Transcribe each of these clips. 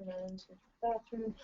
ran into the bathroom.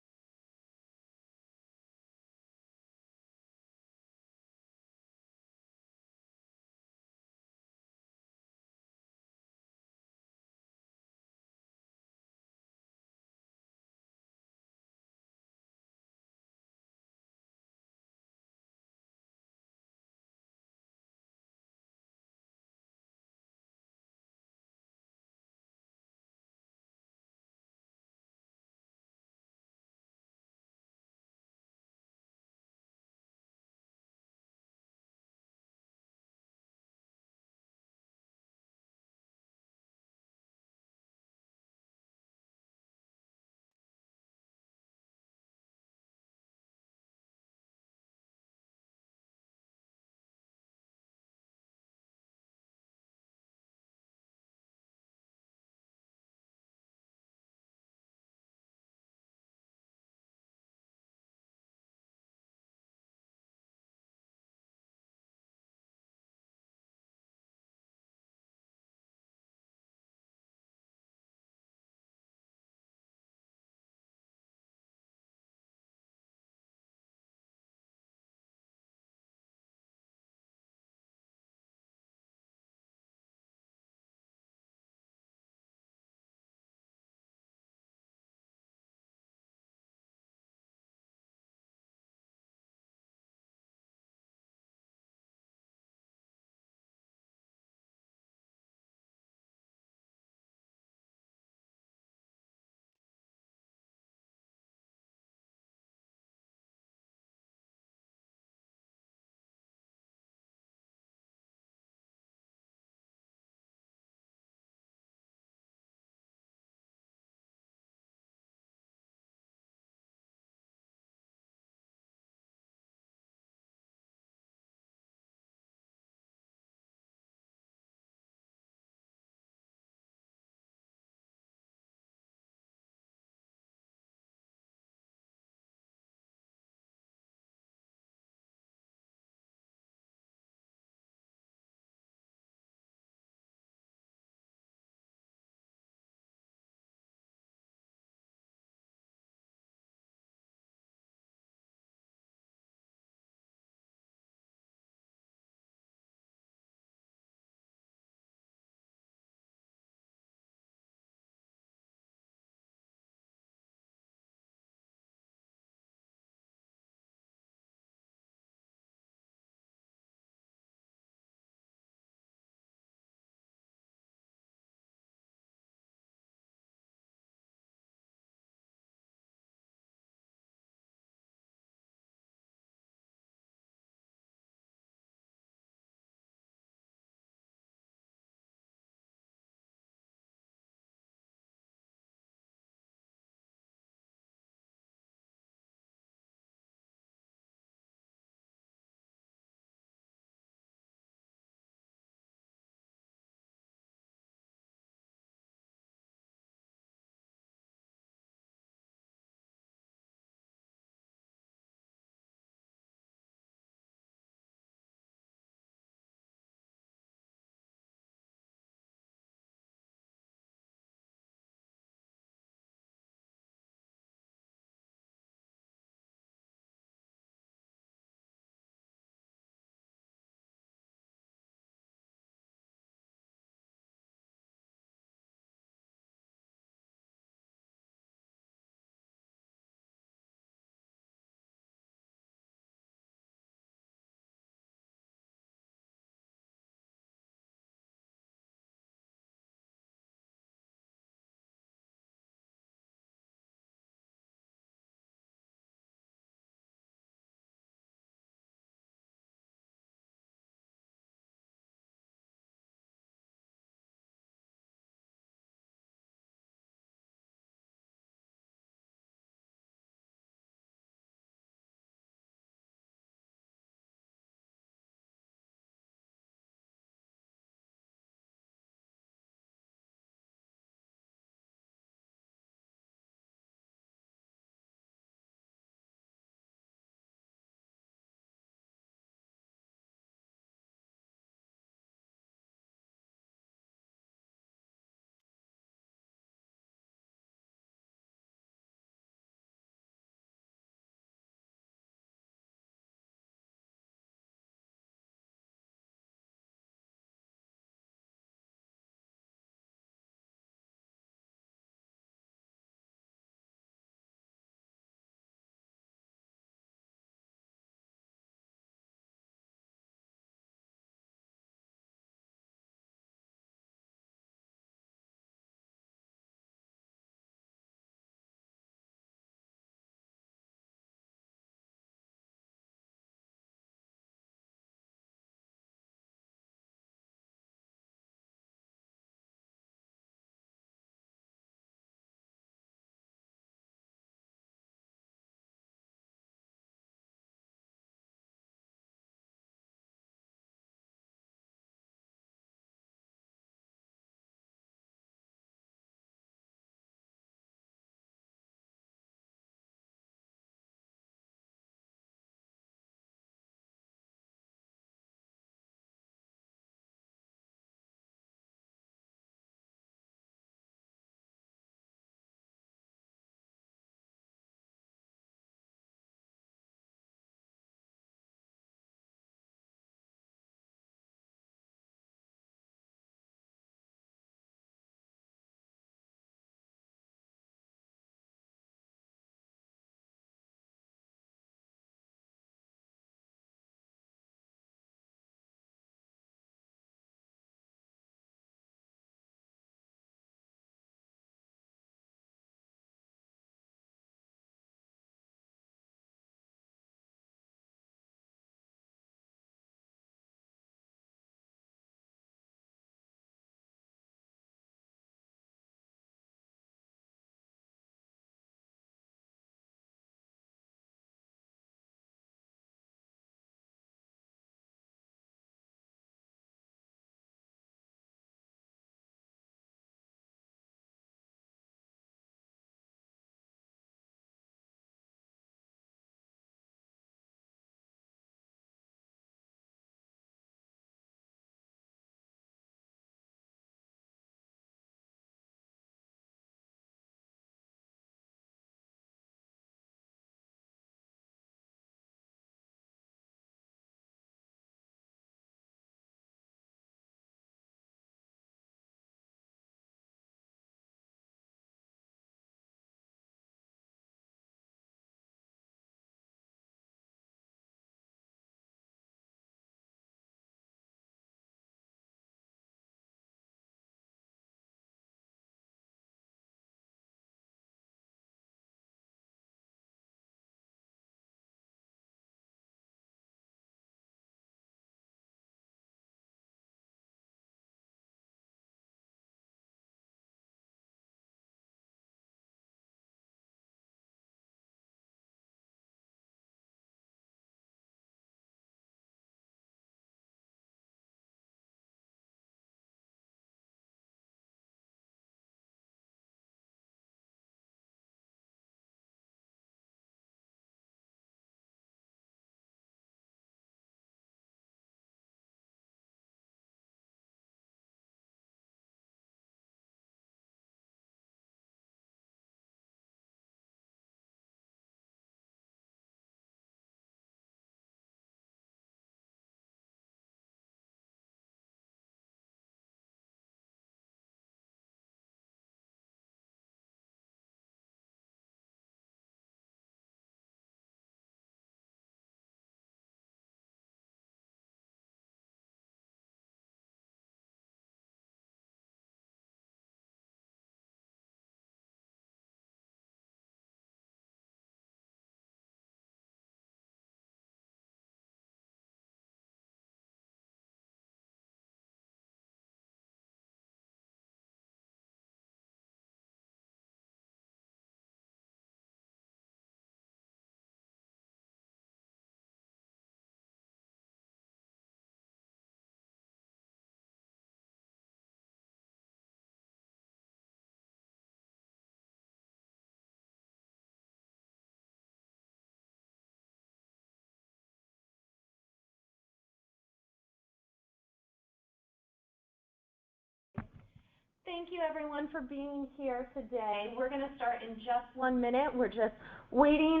Thank you, everyone, for being here today. We're going to start in just 1 minute. We're just waiting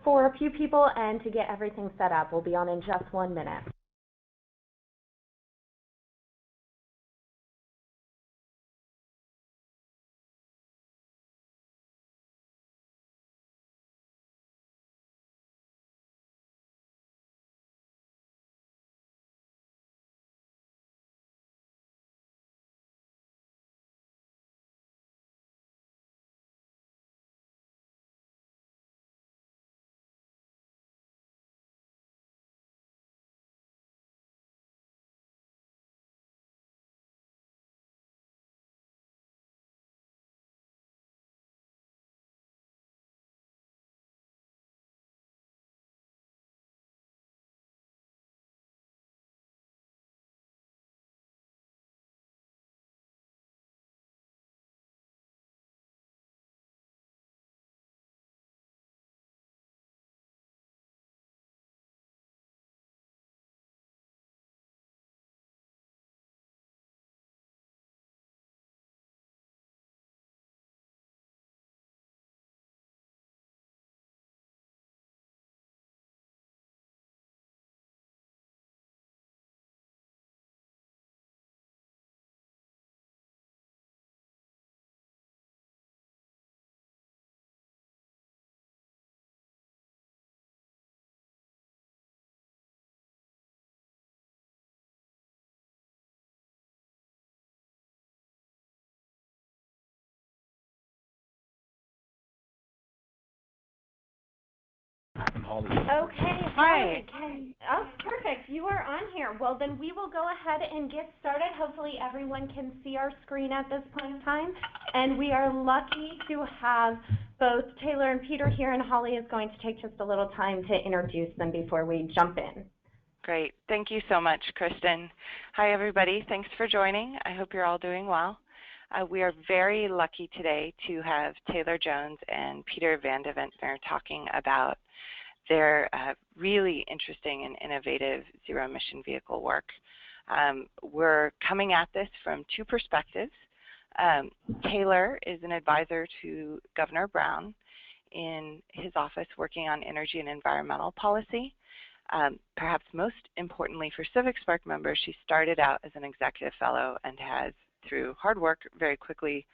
for a few people and to get everything set up. We'll be on in just 1 minute. Okay, hi. Oh, perfect. You are on here. Well, then we will go ahead and get started. Hopefully everyone can see our screen at this point in time. And we are lucky to have both Taylor and Peter here, and Holly is going to take just a little time to introduce them before we jump in. Great. Thank you so much, Kristen. Hi, everybody. Thanks for joining. I hope you're all doing well. We are very lucky today to have Taylor Jones and Peter Van de Ventner talking about their really interesting and innovative zero-emission vehicle work. We're coming at this from two perspectives. Taylor is an advisor to Governor Brown in his office working on energy and environmental policy. Perhaps most importantly for CivicSpark members, she started out as an executive fellow and has, through hard work, very quickly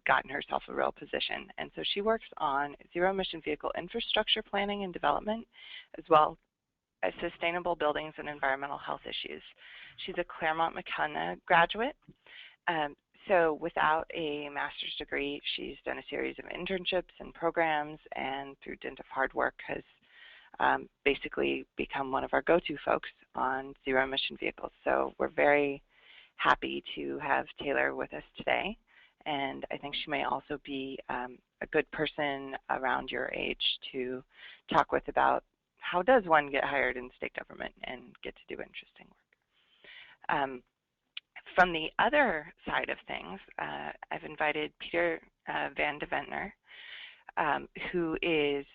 gotten herself a real position. And so she works on zero-emission vehicle infrastructure planning and development, as well as sustainable buildings and environmental health issues. She's a Claremont McKenna graduate. So without a master's degree, she's done a series of internships and programs, and through dint of hard work has basically become one of our go-to folks on zero-emission vehicles. So we're very happy to have Taylor with us today. And I think she may also be a good person around your age to talk with about how does one get hired in state government and get to do interesting work. From the other side of things, I've invited Peter Van de Ventner, who is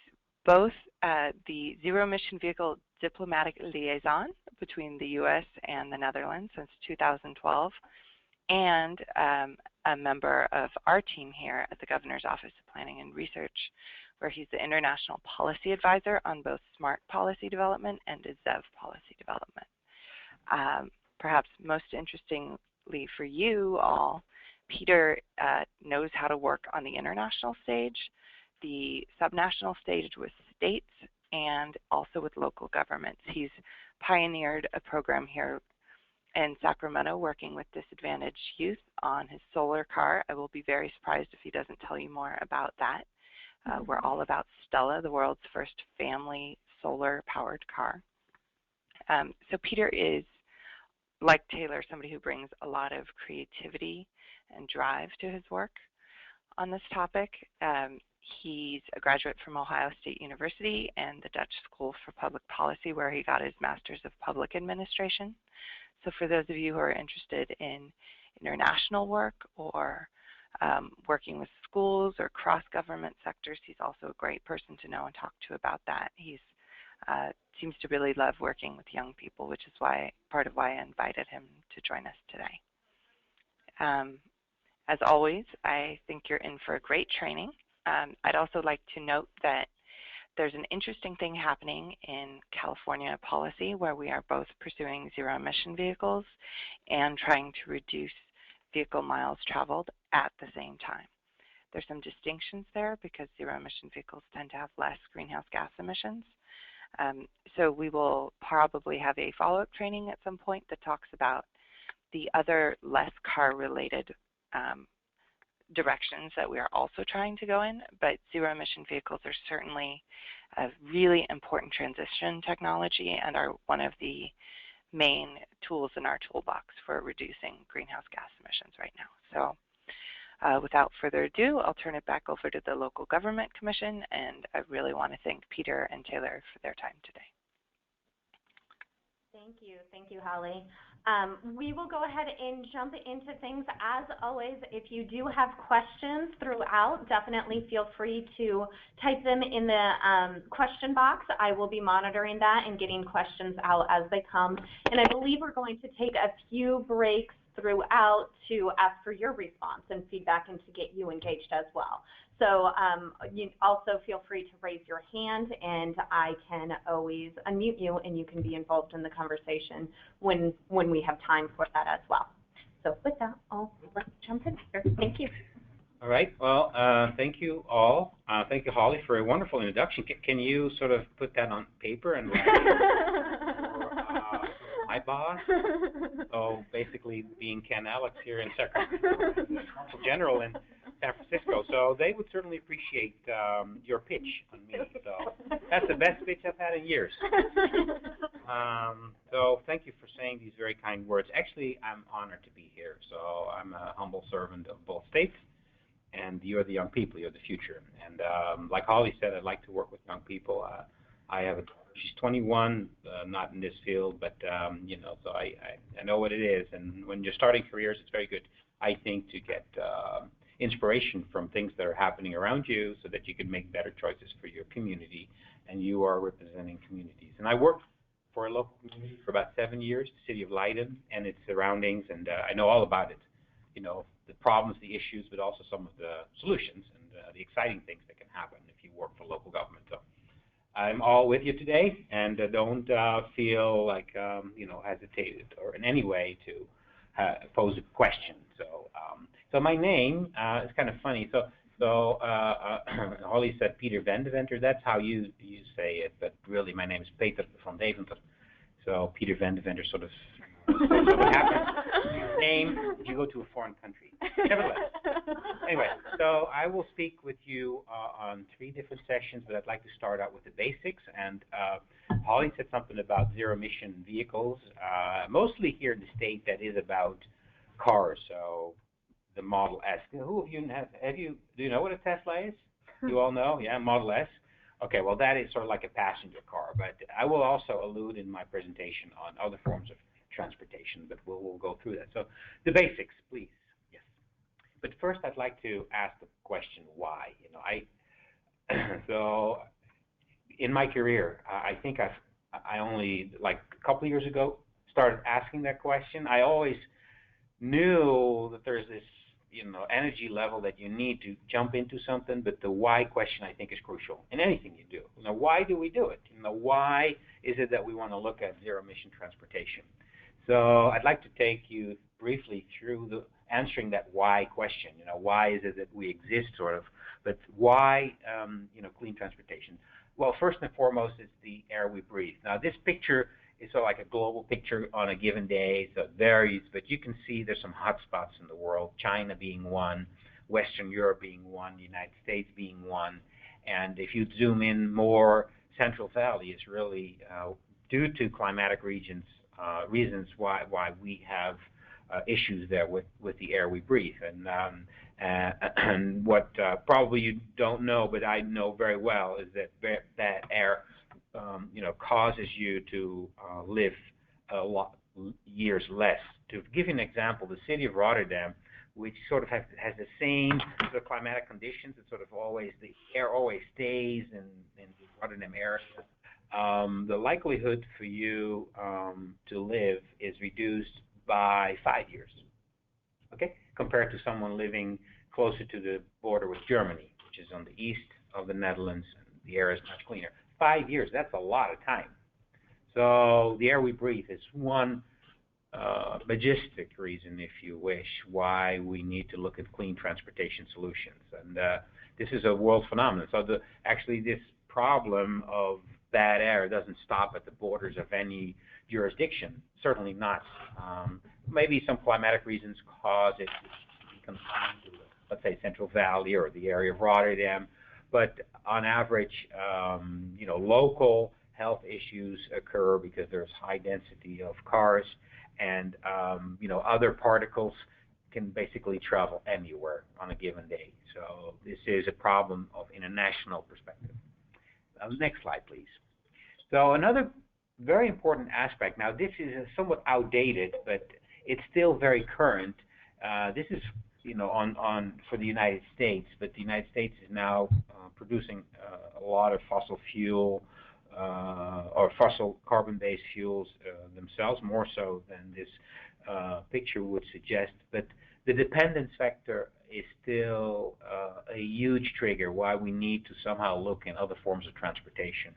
both the zero-emission vehicle diplomatic liaison between the U.S. and the Netherlands since 2012, and a member of our team here at the Governor's Office of Planning and Research, where he's the International Policy Advisor on both smart policy development and ZEV policy development. Perhaps most interestingly for you all, Peter knows how to work on the international stage, the subnational stage with states, and also with local governments. He's pioneered a program here in Sacramento working with disadvantaged youth on his solar car. I will be very surprised if he doesn't tell you more about that. We're all about Stella, the world's first family solar-powered car. So Peter is, like Taylor, somebody who brings a lot of creativity and drive to his work on this topic. He's a graduate from Ohio State University and the Dutch School for Public Policy, where he got his Master's of Public Administration. So for those of you who are interested in international work or working with schools or cross-government sectors, he's also a great person to know and talk to about that. He seems to really love working with young people, which is part of why I invited him to join us today. As always, I think you're in for a great training. I'd also like to note that there's an interesting thing happening in California policy where we are both pursuing zero-emission vehicles and trying to reduce vehicle miles traveled at the same time. There's some distinctions there because zero-emission vehicles tend to have less greenhouse gas emissions. So we will probably have a follow-up training at some point that talks about the other less car-related directions that we are also trying to go in, but zero-emission vehicles are certainly a really important transition technology and are one of the main tools in our toolbox for reducing greenhouse gas emissions right now. So without further ado, I'll turn it back over to the Local Government Commission, and I really want to thank Peter and Taylor for their time today. Thank you, Holly. We will go ahead and jump into things. As always, if you do have questions throughout, definitely feel free to type them in the question box. I will be monitoring that and getting questions out as they come. And I believe we're going to take a few breaks throughout to ask for your response and feedback and to get you engaged as well. So you also feel free to raise your hand, and I can always unmute you, and you can be involved in the conversation when we have time for that as well. So with that, let's jump in here. Thank you. All right. Well, thank you all. Thank you, Holly, for a wonderful introduction. Can you sort of put that on paper and write it? My boss. So basically, being Ken Alex here in Sacramento, Consul General in San Francisco. So they would certainly appreciate your pitch on me. So that's the best pitch I've had in years. So thank you for saying these very kind words. Actually, I'm honored to be here. So I'm a humble servant of both states, and you're the young people. You're the future. And like Holly said, I'd like to work with young people. I have a daughter. She's 21, not in this field, but you know, so I know what it is. And when you're starting careers, it's very good, I think, to get inspiration from things that are happening around you, so that you can make better choices for your community. And you are representing communities. And I worked for a local community for about 7 years, the city of Leiden and its surroundings, and I know all about it. You know, the problems, the issues, but also some of the solutions and the exciting things that can happen if you work for local government. So I'm all with you today, and don't feel like, you know, hesitated or in any way to pose a question. So my name is kind of funny. So Holly said Peter Vandeventer. That's how you say it, but really my name is Peter van Deventer. So Peter Vandeventer sort of what happens to your name if you go to a foreign country. Nevertheless. Anyway, so I will speak with you on 3 different sessions, but I'd like to start out with the basics. And Holly said something about zero-emission vehicles. Mostly here in the state, that is about cars. So the Model S. Who of you do you know what a Tesla is? You all know? Yeah, Model S. Okay, well, that is sort of like a passenger car. But I will also allude in my presentation on other forms of transportation, but we'll go through that. So the basics, please. Yes. But first, I'd like to ask the question, why? You know, so in my career, I think I only, like a couple of years ago, started asking that question. I always knew that there's this, you know, energy level that you need to jump into something, but the why question, I think, is crucial in anything you do. You know, why do we do it? You know, why is it that we want to look at zero-emission transportation? So I'd like to take you briefly through answering that why question. You know, why is it that we exist, sort of, but why, you know, clean transportation? Well, first and foremost, it's the air we breathe. Now, this picture is sort of like a global picture on a given day, so it varies, but you can see there's some hot spots in the world, China being one, Western Europe being one, the United States being one, and if you zoom in more, Central Valley is really due to climatic reasons why we have issues there with the air we breathe. And what probably you don't know, but I know very well, is that air you know, causes you to live a lot years less. To give you an example, the city of Rotterdam, which sort of has the same sort of climatic conditions, it's sort of always, the air always stays in the Rotterdam area. The likelihood for you to live is reduced by 5 years. Okay, compared to someone living closer to the border with Germany, which is on the east of the Netherlands, and the air is much cleaner. 5 years, that's a lot of time. So the air we breathe is one majestic reason, if you wish, why we need to look at clean transportation solutions. And this is a world phenomenon. So actually this problem of bad air doesn't stop at the borders of any jurisdiction, certainly not. Maybe some climatic reasons cause it to be confined to, let's say, Central Valley or the area of Rotterdam, but on average, local health issues occur because there's high density of cars, and other particles can basically travel anywhere on a given day. So this is a problem of international perspective. Next slide, please. So another very important aspect. Now this is somewhat outdated, but it's still very current. This is for the United States, but the United States is now producing a lot of fossil fuel or fossil carbon-based fuels themselves, more so than this picture would suggest. But the dependence factor is still a huge trigger why we need to somehow look in other forms of transportation.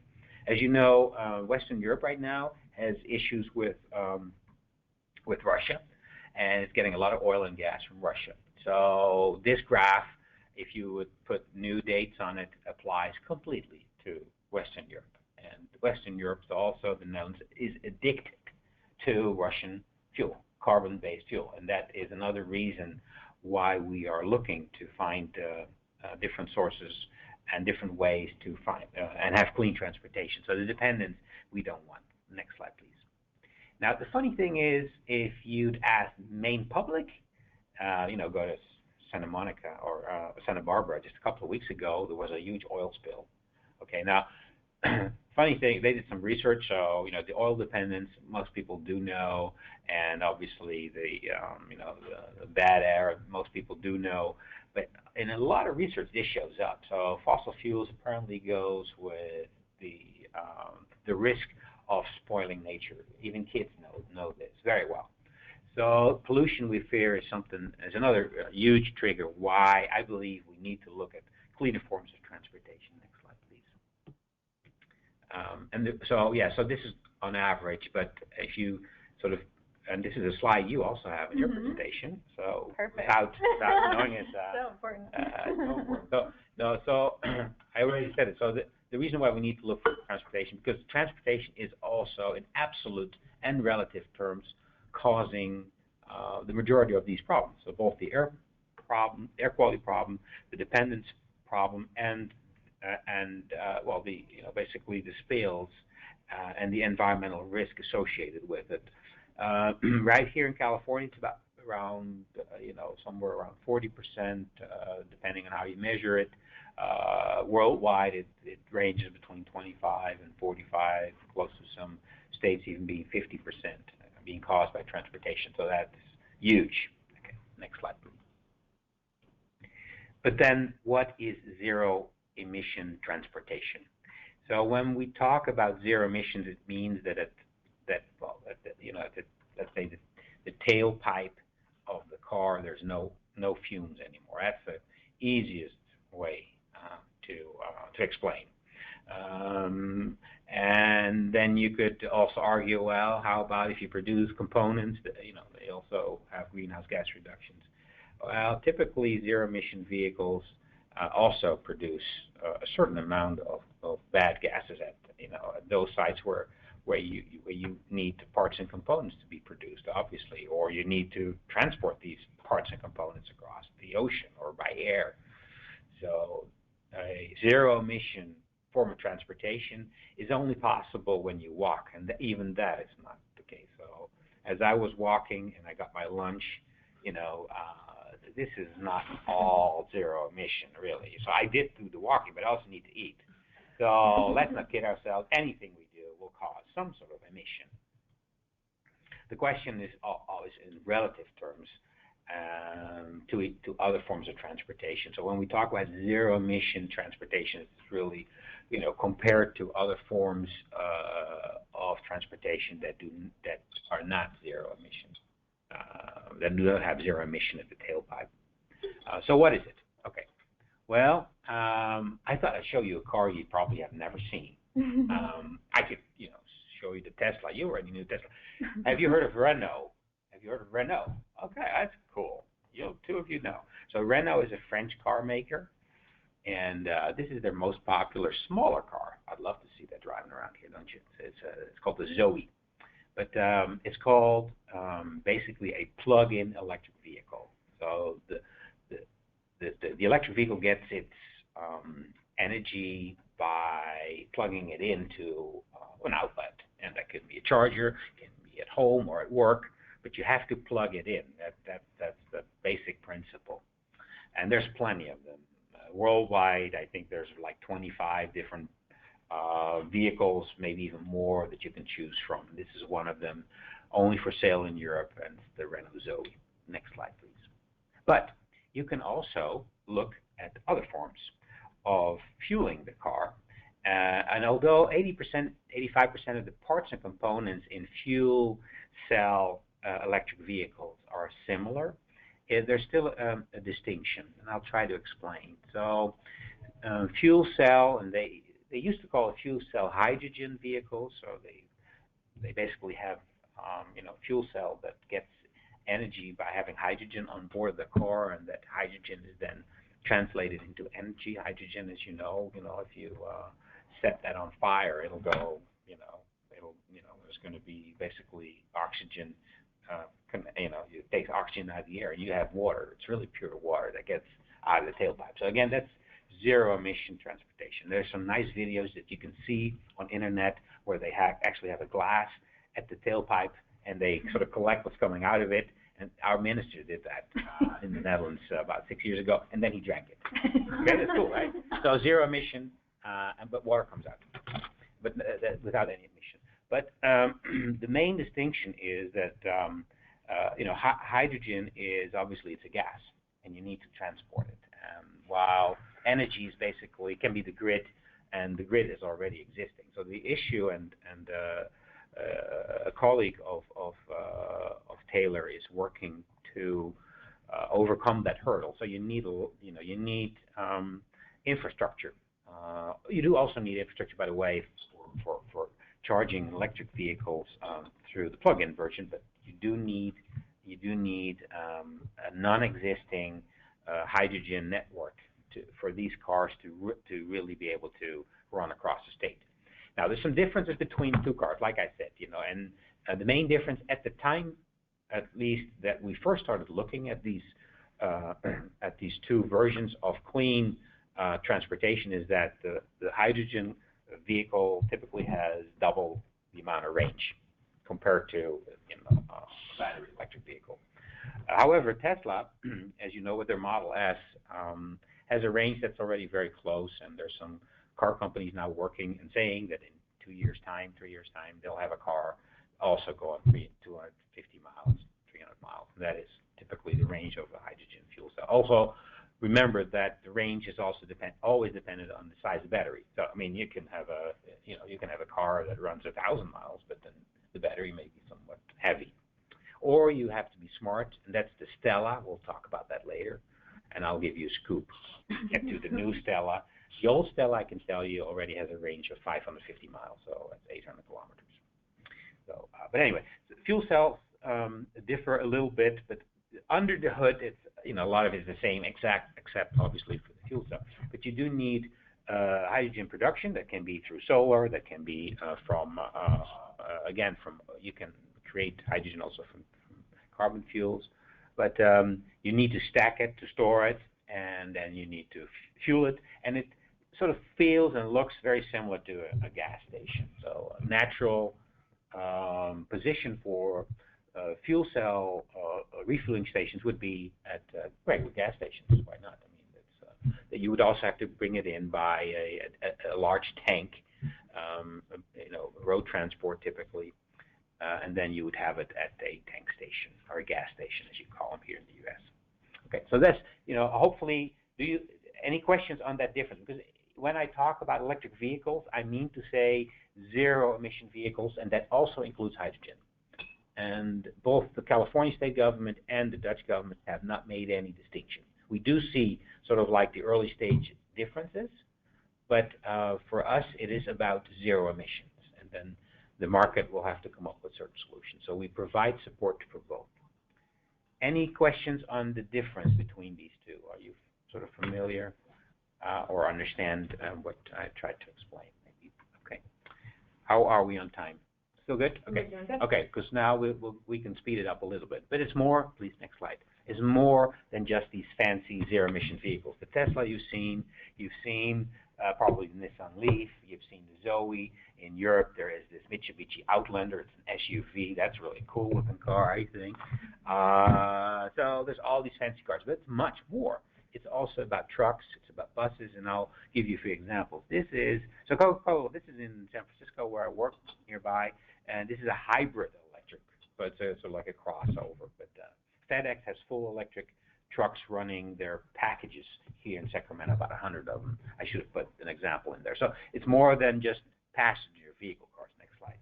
As you know, Western Europe right now has issues with Russia, and it's getting a lot of oil and gas from Russia. So this graph, if you would put new dates on it, applies completely to Western Europe. And Western Europe, also the Netherlands, is addicted to Russian fuel, carbon-based fuel. And that is another reason why we are looking to find different sources and different ways to find and have clean transportation. So the dependence we don't want. Next slide, please. Now, the funny thing is, if you'd ask main public, go to Santa Monica or Santa Barbara just a couple of weeks ago, there was a huge oil spill. Okay, now, funny thing, they did some research, so, the oil dependence, most people do know, and obviously the bad air, most people do know, but in a lot of research, this shows up. So fossil fuels apparently goes with the risk of spoiling nature. Even kids know this very well. So pollution, we fear, is another huge trigger why I believe we need to look at cleaner forms of transportation. Next slide, please. So this is on average, but if you sort of, and this is a slide you also have in your presentation, so without knowing it, so important. So important. So I already said it. So the reason why we need to look for transportation, because transportation is also, in absolute and relative terms, causing the majority of these problems. So both the air quality problem, the dependence problem, and basically the spills and the environmental risk associated with it. Right here in California, it's about around somewhere around 40%, depending on how you measure it. Worldwide, it ranges between 25 and 45, close to some states even being 50% being caused by transportation. So that's huge. Okay, next slide, please. But then, what is zero emission transportation? So when we talk about zero emissions, it means that let's say the tailpipe of the car, there's no fumes anymore. That's the easiest way to explain. And then you could also argue, well, how about if you produce components that they also have greenhouse gas reductions? Well, typically zero-emission vehicles also produce a certain amount of bad gases at those sites where you need parts and components to be produced, obviously, or you need to transport these parts and components across the ocean or by air. So a zero-emission form of transportation is only possible when you walk, and even that is not the case. So as I was walking and I got my lunch, this is not all zero emission, really. So I did do the walking, but I also need to eat. So let's not kid ourselves. Anything we do will cause some sort of emission. The question is always in relative terms to other forms of transportation. So when we talk about zero emission transportation, it's really, compared to other forms of transportation that are not zero emissions. that do not have zero emission at the tailpipe. So what is it? Okay. Well, I thought I'd show you a car you probably have never seen. I could, show you the Tesla. You already knew Tesla. Have you heard of Renault? Have you heard of Renault? Okay, that's cool. Two of you know. So Renault is a French car maker, and this is their most popular smaller car. I'd love to see that driving around here, don't you? It's called the Zoe, but it's called basically a plug-in electric vehicle. So the electric vehicle gets its energy by plugging it into an outlet, and that could be a charger, it can be at home or at work, but you have to plug it in. That's the basic principle. And there's plenty of them. Worldwide, I think there's like 25 different vehicles, maybe even more, that you can choose from. This is one of them, only for sale in Europe, and it's the Renault Zoe. Next slide, please. But you can also look at other forms of fueling the car. And although 80%, 85% of the parts and components in fuel cell electric vehicles are similar, there's still a distinction, and I'll try to explain. So fuel cell, and they used to call it fuel cell hydrogen vehicles, so they basically have fuel cell that gets energy by having hydrogen on board the car, and that hydrogen is then translated into energy. Hydrogen, as you know, if you set that on fire, it'll go, there's going to be basically oxygen, it takes oxygen out of the air, and you have water. It's really pure water that gets out of the tailpipe. So again, that's zero emission transportation. There's some nice videos that you can see on internet where they actually have a glass at the tailpipe, and they sort of collect what's coming out of it. And our minister did that in the Netherlands about 6 years ago, and then he drank it. Okay, that's cool, right? So zero emission, but water comes out, but without any emission. But the main distinction is that hydrogen is obviously it's a gas, and you need to transport it. While energy is basically can be the grid, and the grid is already existing. So the issue and a colleague of Taylor is working to overcome that hurdle. So you need infrastructure. You do also need infrastructure, by the way, for charging electric vehicles through the plug-in version. But you do need a non-existing hydrogen network for these cars to really be able to run across the state. Now, there's some differences between the two cars, like I said, and the main difference at the time, at least, that we first started looking at these two versions of clean transportation is that the hydrogen vehicle typically has double the amount of range compared to a battery electric vehicle. However, Tesla, as you know, with their Model S, has a range that's already very close, and there's some car companies now working and saying that in 2 years' time, 3 years' time, they'll have a car also go on 250 miles, 300 miles. And that is typically the range of a hydrogen fuel cell. Also, remember that the range is also always dependent on the size of the battery. So, I mean, you can have a car that runs 1,000 miles, but then the battery may be somewhat heavy. Or you have to be smart, and that's the Stella. We'll talk about that later, and I'll give you a scoop. Get to the new Stella. The old Stella, I can tell you, already has a range of 550 miles, so that's 800 kilometers. So, but anyway, fuel cells differ a little bit, but under the hood, it's a lot of it is the same, except obviously for the fuel cell. But you do need hydrogen production that can be through solar, that can be you can create hydrogen also from carbon fuels, but you need to stack it to store it, and then you need to fuel it, and it sort of feels and looks very similar to a gas station. So a natural position for fuel cell refueling stations would be at regular gas stations. Why not? I mean, that you would also have to bring it in by a large tank, road transport typically, and then you would have it at a tank station or a gas station, as you call them here in the U.S. Okay, so that's hopefully, any questions on that difference? Because when I talk about electric vehicles, I mean to say zero emission vehicles, and that also includes hydrogen. and both the California state government and the Dutch government have not made any distinction. We do see sort of like the early stage differences, but for us it is about zero emissions, and then the market will have to come up with certain solutions. So we provide support for both. Any questions on the difference between these two? Are you sort of familiar or understand what I tried to explain? Maybe. Okay. How are we on time? Still good? Okay. Okay, because now we can speed it up a little bit. But it's more, please, next slide. It's more than just these fancy zero-emission vehicles. The Tesla you've seen probably the Nissan Leaf, you've seen the Zoe. In Europe, there is this Mitsubishi Outlander. It's an SUV. That's a really cool looking car, I think. So there's all these fancy cars, but it's much more. It's also about trucks. It's about buses, and I'll give you a few examples. This is Coca-Cola. This is in San Francisco where I work nearby, and this is a hybrid electric, but it's sort of like a crossover. But FedEx has full electric trucks running their packages here in Sacramento, about 100 of them. I should have put an example in there. So it's more than just passenger vehicle cars. Next slide.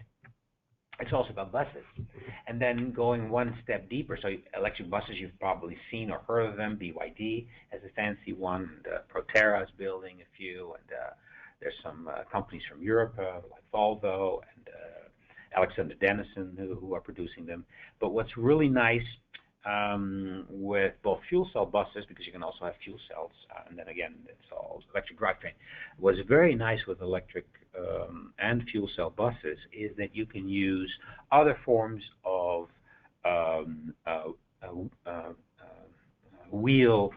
It's also about buses. And then going one step deeper, so electric buses, you've probably seen or heard of them. BYD has a fancy one. Proterra is building a few, and there's some companies from Europe like Volvo and Alexander Denison who are producing them. But what's really nice with both fuel cell buses, because you can also have fuel cells, and then again, it's all electric drivetrain. What's very nice with electric and fuel cell buses is that you can use other forms of wheel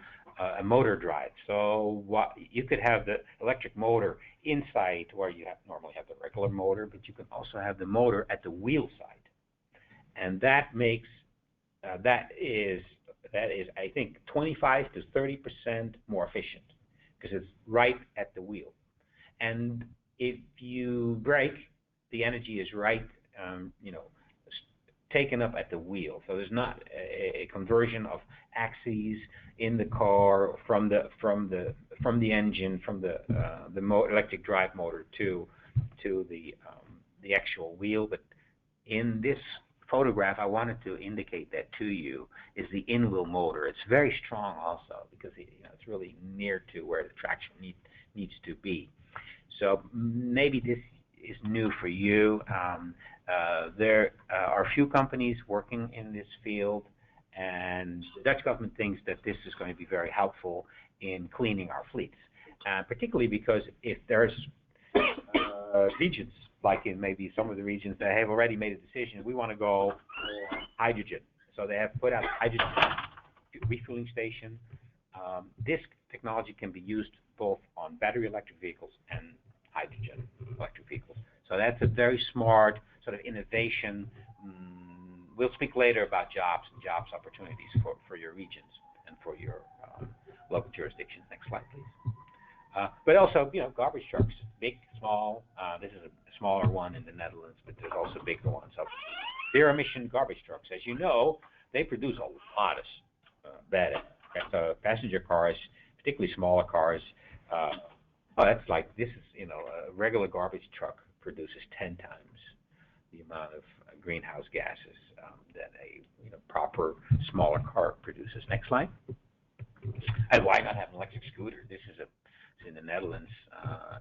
motor drive. So you could have the electric motor inside where you normally have the regular motor, but you can also have the motor at the wheel side, and that makes that is I think 25 to 30% more efficient because it's right at the wheel. And if you brake, the energy is right, taken up at the wheel. So there's not a conversion of axes in the car from the engine, from the electric drive motor to the actual wheel. But in this photograph, I wanted to indicate that to you is the in-wheel motor. It's very strong also because it's really near to where the traction needs to be. So maybe this is new for you. There are a few companies working in this field, and the Dutch government thinks that this is going to be very helpful in cleaning our fleets, particularly because if there's regions, like in maybe some of the regions that have already made a decision, we want to go for hydrogen. So they have put out hydrogen refueling station. This technology can be used both on battery electric vehicles and hydrogen electric vehicles. So that's a very smart sort of innovation. We'll speak later about jobs and jobs opportunities for your regions and for your local jurisdictions. Next slide, please. But also, garbage trucks, big, small. This is a smaller one in the Netherlands, but there's also bigger ones. So zero-emission garbage trucks, as you know, they produce a lot of bad air. Passenger cars, particularly smaller cars. That's like this is, a regular garbage truck produces 10 times the amount of greenhouse gases that a proper smaller car produces. Next slide. And why not have an electric scooter? This is in the Netherlands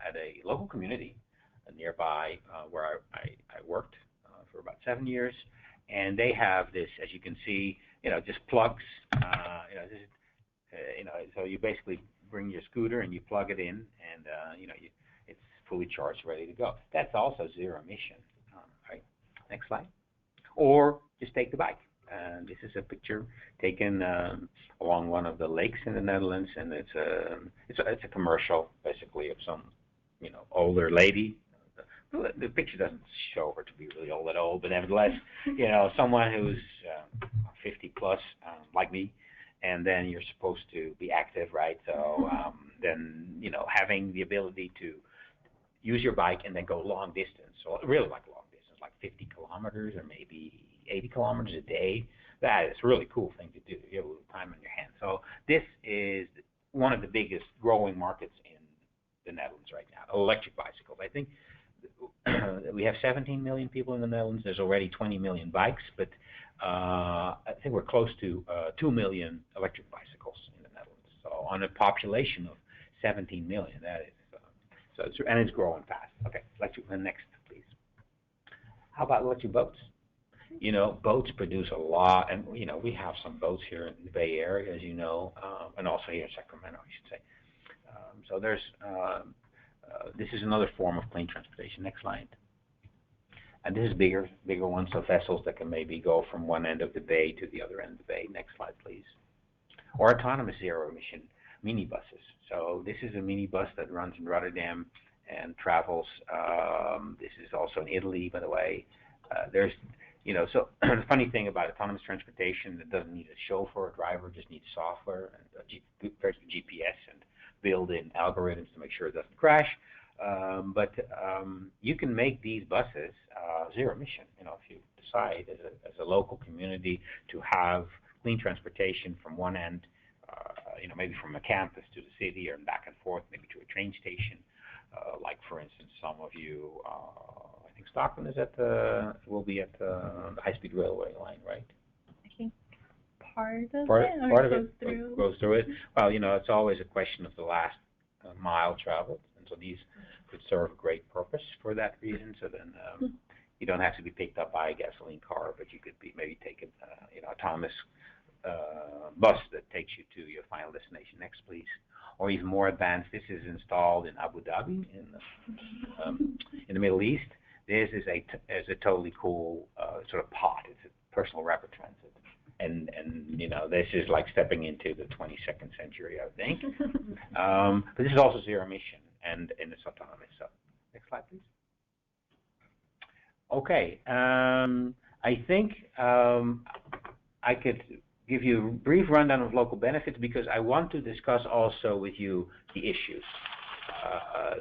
at a local community nearby where I worked for about 7 years, and they have this, as you can see, just plugs. So you basically bring your scooter and you plug it in, and it's fully charged, ready to go. That's also zero emission. Right. Next slide. Or just take the bike. This is a picture taken along one of the lakes in the Netherlands, and it's a commercial, basically, of some older lady. The picture doesn't show her to be really all that old, but nevertheless, someone who's 50 plus, like me, and then you're supposed to be active, right? So then having the ability to use your bike and then go long distance, so really like long distance, like 50 kilometers or maybe 80 kilometers a day. That is a really cool thing to do. You have a little time on your hands. So this is one of the biggest growing markets in the Netherlands right now, electric bicycles. I think we have 17 million people in the Netherlands. There's already 20 million bikes, but I think we're close to 2 million electric bicycles in the Netherlands. So on a population of 17 million, that is and it's growing fast. Okay, next, please. How about electric boats? You know, boats produce a lot, and you know we have some boats here in the Bay Area, as you know, and also here in Sacramento, I should say. So there's this is another form of clean transportation. Next slide. And this is bigger ones, so vessels that can maybe go from one end of the bay to the other end of the bay. Next slide, please. Or autonomous zero-emission minibuses. So this is a minibus that runs in Rotterdam and travels. This is also in Italy, by the way. There's, you know, so the funny thing about autonomous transportation, it doesn't need a chauffeur or driver, just needs software and GPS and built-in algorithms to make sure it doesn't crash. But you can make these buses zero emission. You know, if you decide as a local community to have clean transportation from one end, you know, maybe from a campus to the city or back and forth, maybe to a train station. Like for instance, some of you, I think Stockton is will be at the high-speed railway line, right? I think part of it goes through it. Well, you know, it's always a question of the last mile traveled, and so these could serve a great purpose for that reason. So then you don't have to be picked up by a gasoline car, but you could be maybe taken, you know, autonomous bus that takes you to your final destination. Next, please. Or even more advanced, this is installed in Abu Dhabi in the Middle East. This is a totally cool sort of pod. It's a personal rapid transit, and you know, this is like stepping into the 22nd century, I think. But this is also zero emission and it's autonomous. So next slide, please. Okay, I think I could give you a brief rundown of local benefits because I want to discuss also with you the issues.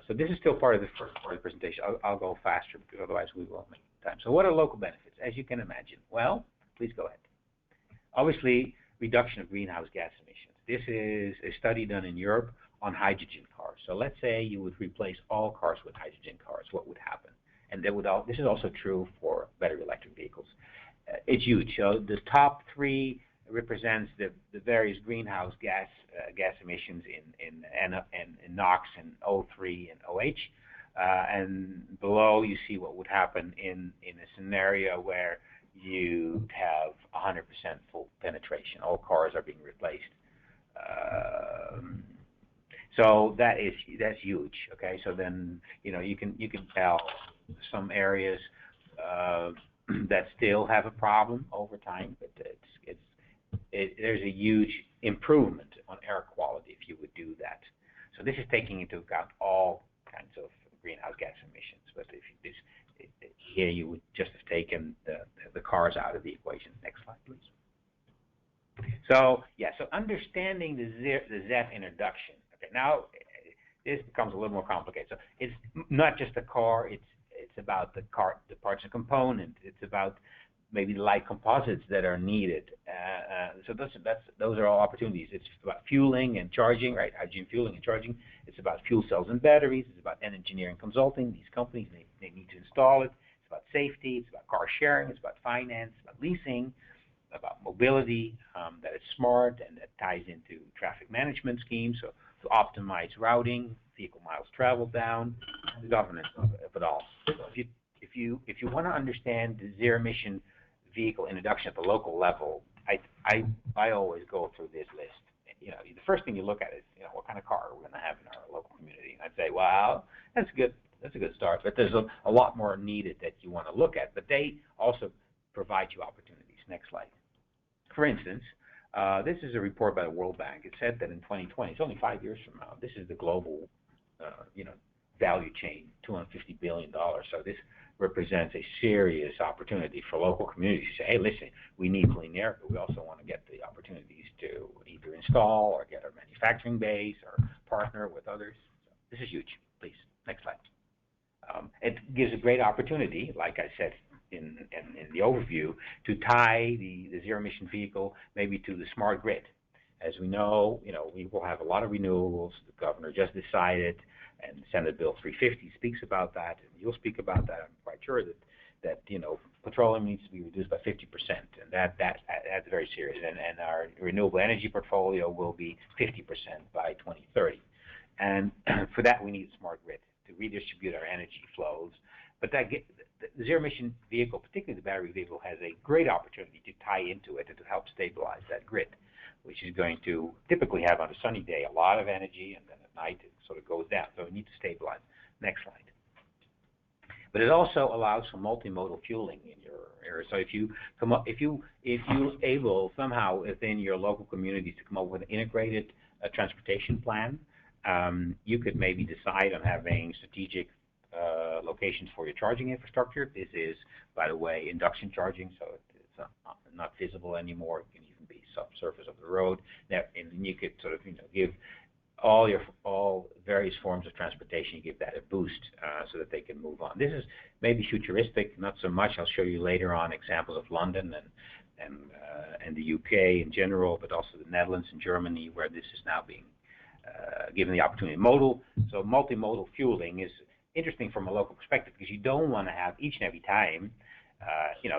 So this is still part of the first part of the presentation. I'll go faster because otherwise we won't make time. So what are local benefits? As you can imagine. Well, please go ahead. Obviously, reduction of greenhouse gas emissions. This is a study done in Europe on hydrogen cars. So let's say you would replace all cars with hydrogen cars. What would happen? And this is also true for battery electric vehicles. It's huge. So the top three represents the various greenhouse gas emissions in NOx and O3 and OH. And below you see what would happen in a scenario where you have 100% full penetration. All cars are being replaced. So that's huge. Okay, so then you know you can tell some areas that still have a problem over time, but there's a huge improvement on air quality if you would do that. So this is taking into account all kinds of greenhouse gas emissions. But if here you would just have taken the cars out of the equation. Next slide, please. So yeah, so understanding the ZEV introduction. Okay, now this becomes a little more complicated. So it's not just a car. It's about the parts and components. It's about maybe the light composites that are needed. So those are all opportunities. It's about fueling and charging, right? Hydrogen fueling and charging. It's about fuel cells and batteries. It's about engineering consulting. These companies, they need to install it. It's about safety. It's about car sharing. It's about finance. It's about leasing. About mobility, that it's smart and that ties into traffic management schemes. So to optimize routing, vehicle miles traveled down, and the governance of it all. So if you want to understand the zero emission vehicle introduction at the local level, I always go through this list. You know, the first thing you look at is, you know, what kind of car are we going to have in our local community? And I'd say, well, that's good. That's a good start. But there's a lot more needed that you want to look at. But they also provide you opportunities. Next slide. For instance, this is a report by the World Bank. It said that in 2020, it's only 5 years from now, this is the global, you know, value chain, $250 billion. So this represents a serious opportunity for local communities to say, hey, listen, we need clean air, but we also want to get the opportunities to either install or get a manufacturing base or partner with others. So this is huge. Please, next slide. It gives a great opportunity, like I said in the overview, to tie the zero emission vehicle maybe to the smart grid. As we know, you know, we will have a lot of renewables. The governor just decided And Senate Bill 350 speaks about that, and you'll speak about that. I'm quite sure that petroleum needs to be reduced by 50%, and that's very serious. And our renewable energy portfolio will be 50% by 2030. And for that, we need a smart grid to redistribute our energy flows. But the zero-emission vehicle, particularly the battery vehicle, has a great opportunity to tie into it and to help stabilize that grid, which is going to typically have on a sunny day a lot of energy, and then at night it sort of goes down. So we need to stabilize. Next slide. But it also allows for multimodal fueling in your area. So if you able somehow within your local communities to come up with an integrated transportation plan, you could maybe decide on having strategic locations for your charging infrastructure. This is, by the way, induction charging, so it's not visible anymore. It can even be subsurface of the road. And then you could sort of give all various forms of transportation, you give that a boost so that they can move on. This is maybe futuristic, not so much. I'll show you later on examples of London and the UK in general, but also the Netherlands and Germany, where this is now being given the opportunity. So multimodal fueling is interesting from a local perspective because you don't want to have each and every time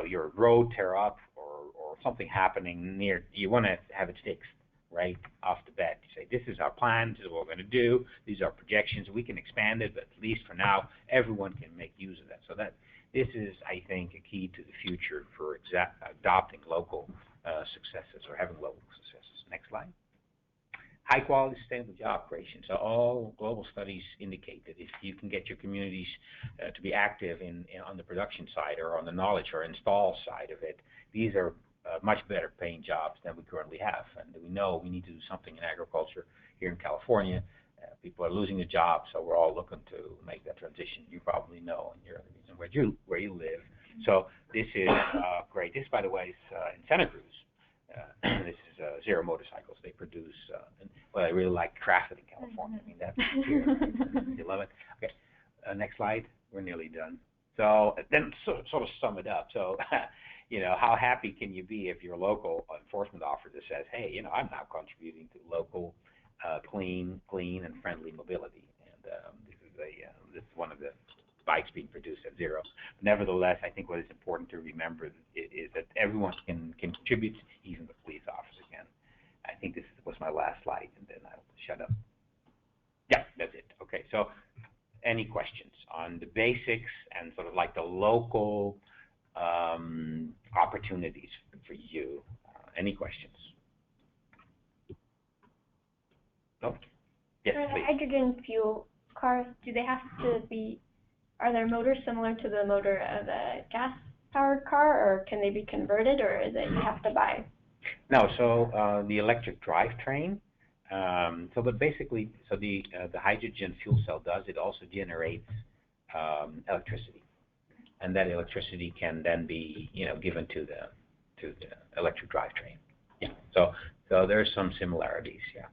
your road tear up or something happening near. You want to have it fixed right off the bat. You say, this is our plan, this is what we're going to do, these are projections, we can expand it, but at least for now, everyone can make use of that. So this is, I think, a key to the future for adopting local successes or having local successes. Next slide. High quality sustainable job creation. So all global studies indicate that if you can get your communities to be active on the production side or on the knowledge or install side of it, these are much better paying jobs than we currently have. And we know we need to do something in agriculture here in California. People are losing their jobs, so we're all looking to make that transition. You probably know in your region where you live. So this is great. This, by the way, is in Santa Cruz. This is Zero Motorcycles. They produce, I really like crafted in California. I mean, that's here. You love it. Okay, next slide. We're nearly done. So then sort of sum it up. So, how happy can you be if your local enforcement officer says, hey, I'm now contributing to local clean and friendly mobility. And this is one of the bikes being produced at Zero. Nevertheless, I think what is important to remember is that everyone can contribute, even the police officer can. I think this was my last slide, and then I'll shut up. Yeah, that's it. Okay, so any questions on the basics and sort of like the local opportunities for you? Any questions? No? Yes, please. Hydrogen fuel cars, do they have to be, are their motors similar to the motor of a gas-powered car, or can they be converted, or is it you have to buy? No, so the electric drivetrain, but basically, the hydrogen fuel cell does, it also generates electricity. And that electricity can then be, given to the electric drivetrain. Yeah. So there's some similarities. Yeah.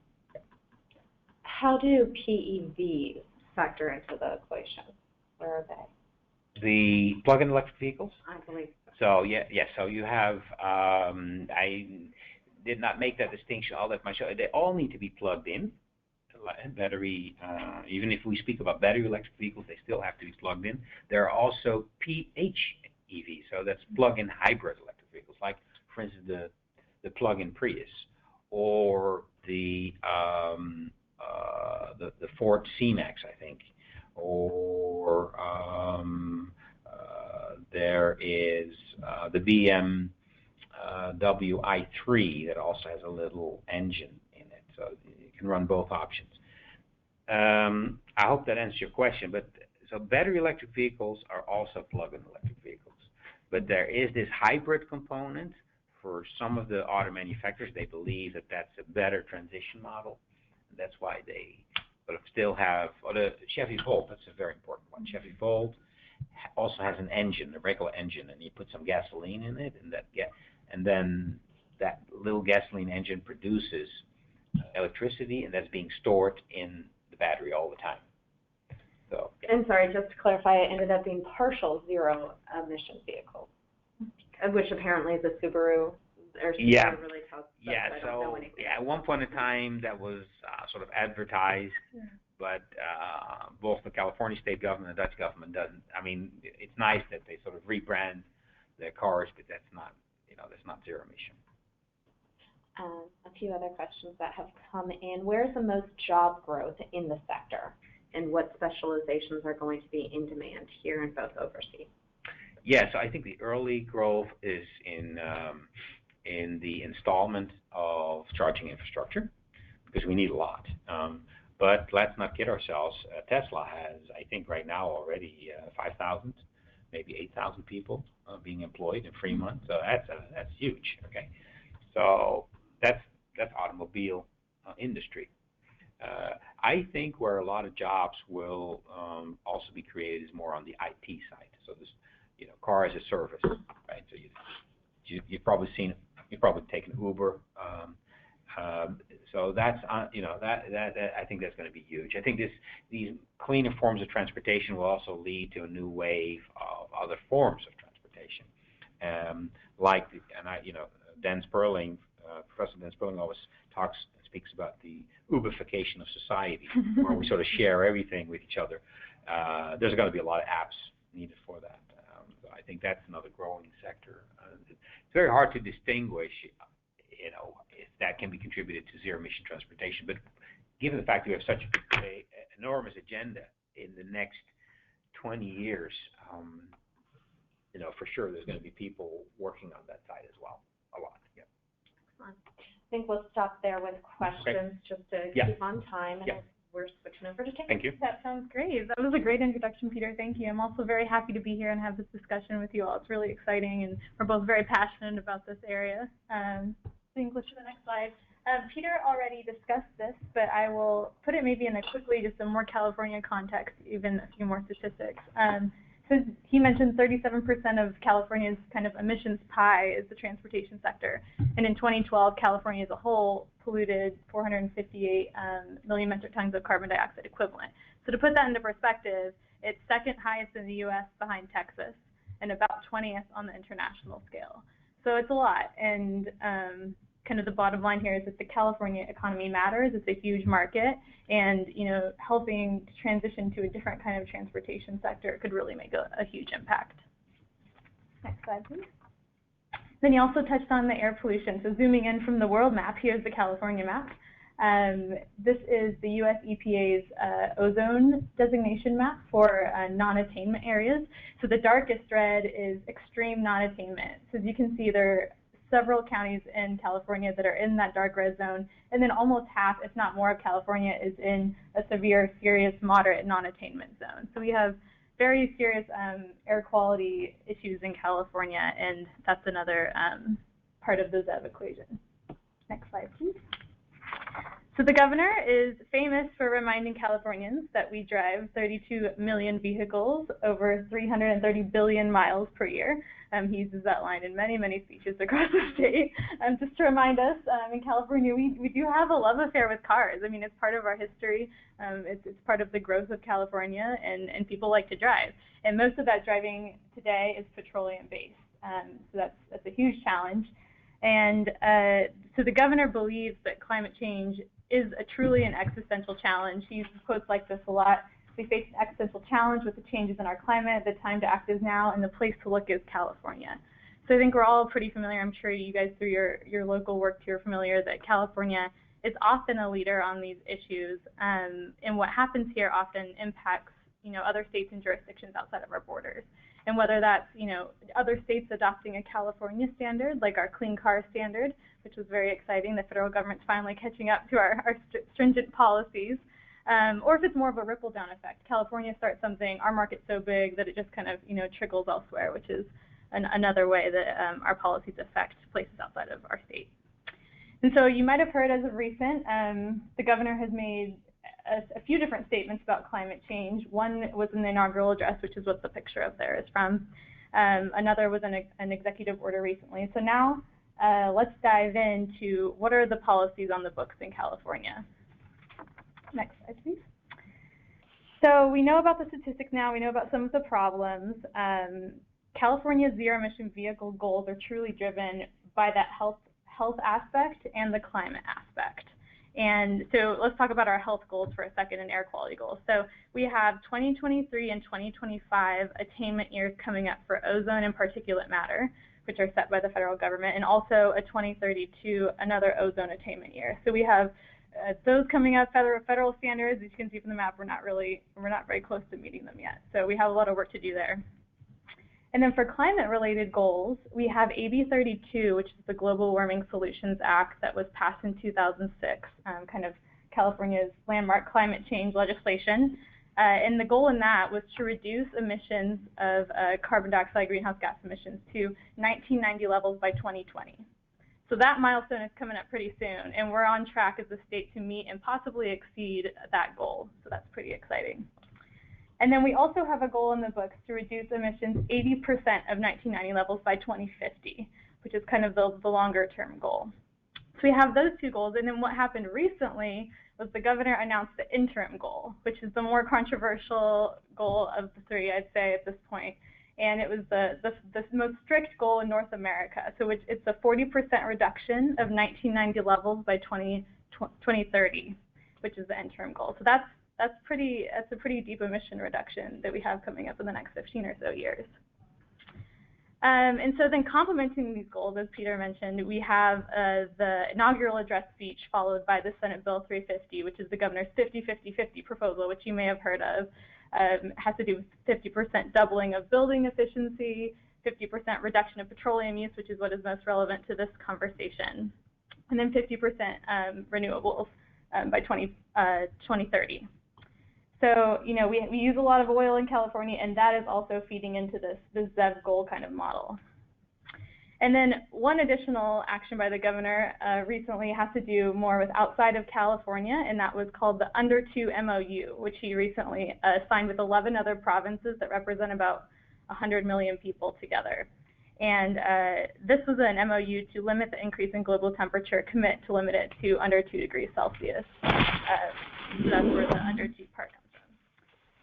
How do PEVs factor into the equation? Where are they? The plug-in electric vehicles? I believe so. Yes. So you have. I did not make that distinction all that much. They all need to be plugged in. Battery, even if we speak about battery electric vehicles, they still have to be plugged in. There are also PHEVs, so that's plug-in hybrid electric vehicles, like, for instance, the plug-in Prius, or the Ford C-Max, I think, or there is the BMW i3 that also has a little engine in it, so you can run both options. I hope that answers your question, but so battery electric vehicles are also plug-in electric vehicles, but there is this hybrid component. For some of the auto manufacturers, they believe that that's a better transition model, and that's why they sort of still have, or the Chevy Volt, that's a very important one. Chevy Volt also has an engine, a regular engine, and you put some gasoline in it, and then that little gasoline engine produces electricity, and that's being stored in the battery all the time. So, yeah. And sorry, just to clarify, it ended up being partial zero emission vehicles, which apparently is a Subaru. Or Subaru Yeah. Really tells us, Yeah. I don't know anything. At one point in time, that was sort of advertised but both the California state government and the Dutch government doesn't. I mean, it's nice that they sort of rebrand their cars, but that's not, that's not zero emission. A few other questions that have come in. Where's the most job growth in the sector, and what specializations are going to be in demand here and both overseas? Yeah, so I think the early growth is in the installment of charging infrastructure, because we need a lot. But let's not kid ourselves. Tesla has, I think, right now already 5,000, maybe 8,000 people being employed in Fremont. So that's huge. Okay, so that's automobile industry. I think where a lot of jobs will also be created is more on the IT side. So this, car as a service, right? So you've probably taken Uber. So that's that I think that's going to be huge. I think these cleaner forms of transportation will also lead to a new wave of other forms of transportation, Dan Sperling, Professor Dan Sperling always speaks about the Uberification of society, where we sort of share everything with each other. There's going to be a lot of apps needed for that. So I think that's another growing sector. It's very hard to distinguish, if that can be contributed to zero-emission transportation. But given the fact that we have such an enormous agenda in the next 20 years, for sure there's going to be people working on that side as well, a lot. Yeah. Excellent. I think we'll stop there with questions just to keep on time, and we're switching over to Kate. Thank you. That sounds great. That was a great introduction, Peter. Thank you. I'm also very happy to be here and have this discussion with you all. It's really exciting, and we're both very passionate about this area. So you can go to the next slide. Peter already discussed this, but I will put it maybe in just a more California context, even a few more statistics. So he mentioned 37% of California's kind of emissions pie is the transportation sector. And in 2012, California as a whole polluted 458 million metric tons of carbon dioxide equivalent. So to put that into perspective, it's second highest in the U.S. behind Texas, and about 20th on the international scale. So it's a lot. And kind of the bottom line here is that the California economy matters. It's a huge market, and helping to transition to a different kind of transportation sector could really make a huge impact. Next slide, please. Then he also touched on the air pollution. So zooming in from the world map, here's the California map. This is the U.S. EPA's ozone designation map for non-attainment areas. So the darkest red is extreme non-attainment. So as you can see, there are several counties in California that are in that dark red zone, and then almost half, if not more, of California is in a severe, serious, moderate non-attainment zone. So we have very serious air quality issues in California, and that's another part of the ZEV equation. Next slide, please. So the governor is famous for reminding Californians that we drive 32 million vehicles over 330 billion miles per year. He uses that line in many, many speeches across the state. Just to remind us, in California, we do have a love affair with cars. I mean, it's part of our history. It's part of the growth of California, and people like to drive. And most of that driving today is petroleum-based. So that's a huge challenge. And so the governor believes that climate change is truly an existential challenge. He uses quotes like this a lot. We face an existential challenge with the changes in our climate. The time to act is now, and the place to look is California. So I think we're all pretty familiar. I'm sure you guys, through your local work, you're familiar that California is often a leader on these issues. And what happens here often impacts, other states and jurisdictions outside of our borders. And whether that's, other states adopting a California standard, like our Clean Car Standard, which was very exciting. The federal government's finally catching up to our stringent policies. Or if it's more of a ripple down effect. California starts something, our market's so big that it just kind of, trickles elsewhere, which is another way that our policies affect places outside of our state. And so you might have heard as of recent, the governor has made a few different statements about climate change. One was in the inaugural address, which is what the picture up there is from. Another was an executive order recently. So now let's dive into what are the policies on the books in California. Next slide, please. So we know about the statistics now. We know about some of the problems. California's zero-emission vehicle goals are truly driven by that health aspect and the climate aspect. And so let's talk about our health goals for a second and air quality goals. So we have 2023 and 2025 attainment years coming up for ozone and particulate matter, which are set by the federal government, and also a 2032, another ozone attainment year. So we have those coming up, federal standards. As you can see from the map, we're not very close to meeting them yet. So we have a lot of work to do there. And then for climate-related goals, we have AB 32, which is the Global Warming Solutions Act that was passed in 2006, kind of California's landmark climate change legislation. And the goal in that was to reduce emissions of carbon dioxide greenhouse gas emissions to 1990 levels by 2020. So that milestone is coming up pretty soon, and we're on track as a state to meet and possibly exceed that goal. So that's pretty exciting. And then we also have a goal in the books to reduce emissions 80% of 1990 levels by 2050, which is kind of the longer term goal. So we have those two goals, and then what happened recently was the governor announced the interim goal, which is the more controversial goal of the three, I'd say, at this point. And it was the most strict goal in North America. So it's a 40% reduction of 1990 levels by 2030, which is the interim goal. So that's a pretty deep emission reduction that we have coming up in the next 15 or so years. And so then complementing these goals, as Peter mentioned, we have the inaugural address speech followed by the Senate Bill 350, which is the governor's 50-50-50 proposal, which you may have heard of. Has to do with 50% doubling of building efficiency, 50% reduction of petroleum use, which is what is most relevant to this conversation, and then 50% renewables by 2030. So, you know, we use a lot of oil in California, and that is also feeding into this ZEV goal kind of model. And then one additional action by the governor recently has to do more with outside of California, and that was called the Under 2 MOU, which he recently signed with 11 other provinces that represent about 100 million people together. And this was an MOU to limit the increase in global temperature, commit to limit it to under 2 degrees Celsius. So that's where the Under 2 part comes from.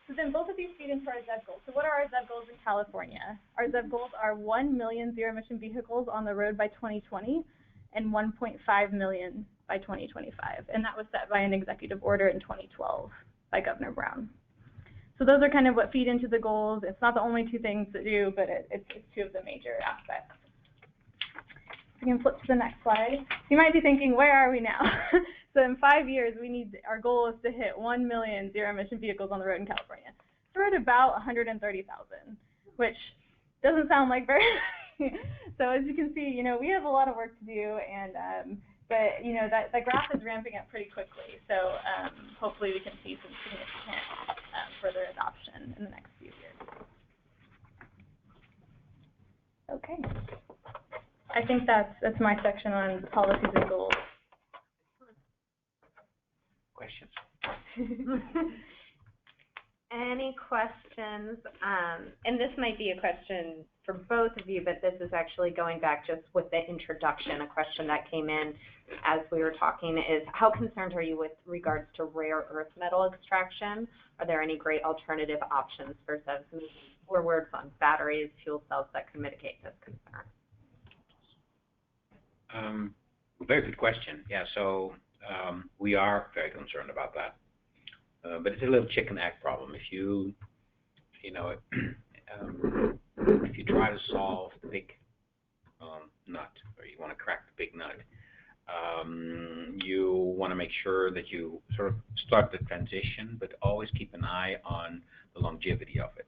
So then both of these feed into our ZEV goals. So what are our ZEV goals in California? Our ZEV goals are 1 million zero-emission vehicles on the road by 2020 and 1.5 million by 2025. And that was set by an executive order in 2012 by Governor Brown. So those are kind of what feed into the goals. It's not the only two things to do, but it's two of the major aspects. We can flip to the next slide. You might be thinking, where are we now? So in 5 years, our goal is to hit 1 million zero-emission vehicles on the road in California. We're at about 130,000, which doesn't sound like very many. So as you can see, you know, we have a lot of work to do, and but you know that graph is ramping up pretty quickly. So hopefully we can see some significant further adoption in the next few years. Okay. I think that's my section on policies and goals. Questions? Any questions? And this might be a question for both of you, but this is actually going back just with the introduction. A question that came in as we were talking is, how concerned are you with regards to rare earth metal extraction? Are there any great alternative options for ZEVs moving forward on batteries, fuel cells that can mitigate this concern? Very good question. Yeah, so we are very concerned about that. But it's a little chicken-egg problem. If you try to solve the big nut, or you want to crack the big nut, you want to make sure that you sort of start the transition, but always keep an eye on the longevity of it.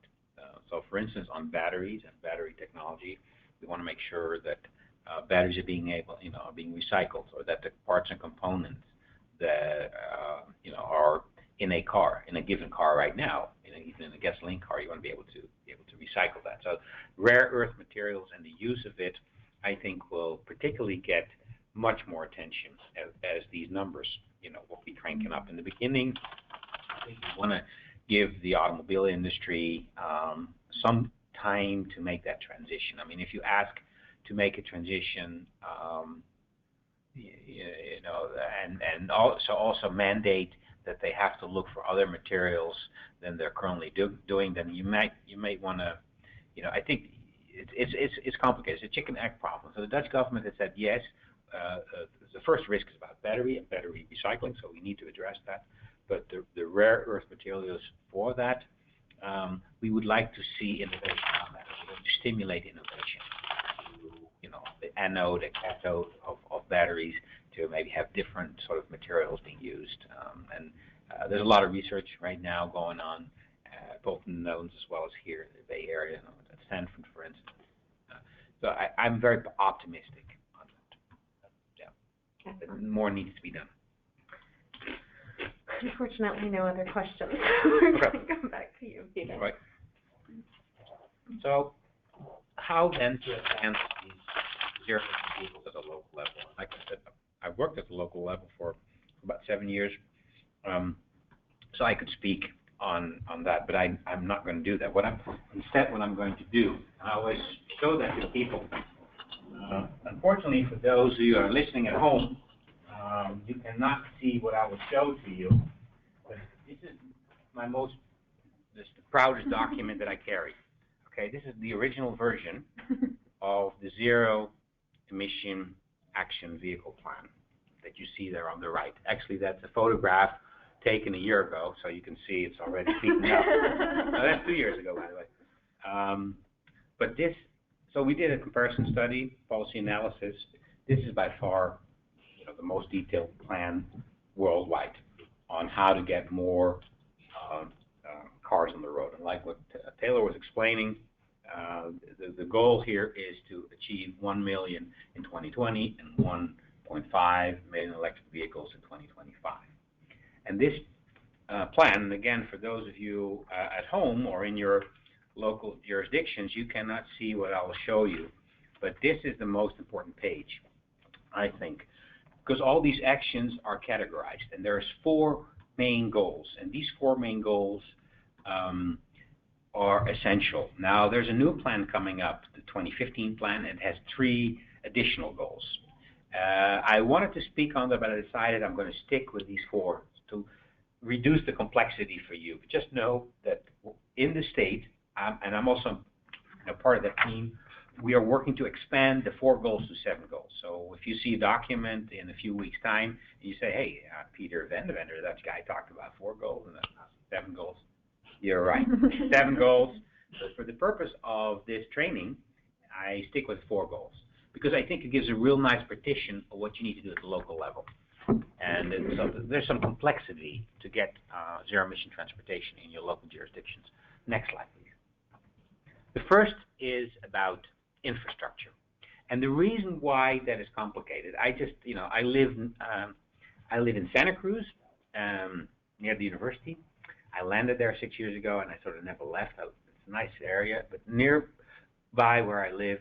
So, for instance, on batteries and battery technology, we want to make sure that batteries are being recycled, or that the parts and components that are in a car, in a given car right now, even in a gasoline car, you want to be able to recycle that. So rare earth materials and the use of it, I think, will particularly get much more attention as these numbers, will be cranking up. In the beginning, I think we want to give the automobile industry some time to make that transition. I mean, if you ask to make a transition, and also mandate that they have to look for other materials than they're currently doing, then you might want to, I think it's complicated. It's a chicken egg problem. So the Dutch government has said, yes, the first risk is about battery and battery recycling, so we need to address that. But the rare earth materials for that, we would like to see innovation on that. We're going to stimulate innovation to, you know, the anode, the cathode of batteries, to maybe have different sort of materials being used. And there's a lot of research right now going on, both in the Netherlands as well as here in the Bay Area, you know, at Stanford, for instance. So I'm very optimistic on that. Yeah, but more needs to be done. Unfortunately, no other questions. We're going to come back to you, Peter. Right. So, how then to advance these zero-emission vehicles at a local level? Like I said, I've worked at the local level for about 7 years, so I could speak on that, but I'm not going to do that. Instead, what I'm going to do, I always show that to people. Unfortunately, for those who are listening at home, you cannot see what I will show to you, but this is the proudest document that I carry. Okay, this is the original version of the Zero Emission Action Vehicle Plan that you see there on the right. Actually, that's a photograph taken a year ago, so you can see it's already peeking up. No, that's 2 years ago, by the way. But this, so we did a comparison study, policy analysis. This is by far, you know, the most detailed plan worldwide on how to get more cars on the road. And like what Taylor was explaining, the goal here is to achieve 1 million in 2020 and 1.5 million electric vehicles in 2025. And this plan, again, for those of you at home or in your local jurisdictions, you cannot see what I will show you, but this is the most important page, I think, because all these actions are categorized, and there's 4 main goals, and these 4 main goals are essential. Now, there's a new plan coming up, the 2015 plan, and it has 3 additional goals. I wanted to speak on that, but I decided I'm going to stick with these 4 to reduce the complexity for you. But just know that in the state, and I'm also part of that team, we are working to expand the 4 goals to 7 goals. So if you see a document in a few weeks' time, and you say, hey, Peter Vandevender, that guy talked about 4 goals and 7 goals. You're right, 7 goals. So for the purpose of this training, I stick with 4 goals, because I think it gives a real nice partition of what you need to do at the local level. And so there's some complexity to get zero-emission transportation in your local jurisdictions. Next slide, please. The first is about infrastructure. And the reason why that is complicated, I live in Santa Cruz, near the university. I landed there 6 years ago, and I sort of never left. It's a nice area, but nearby where I live,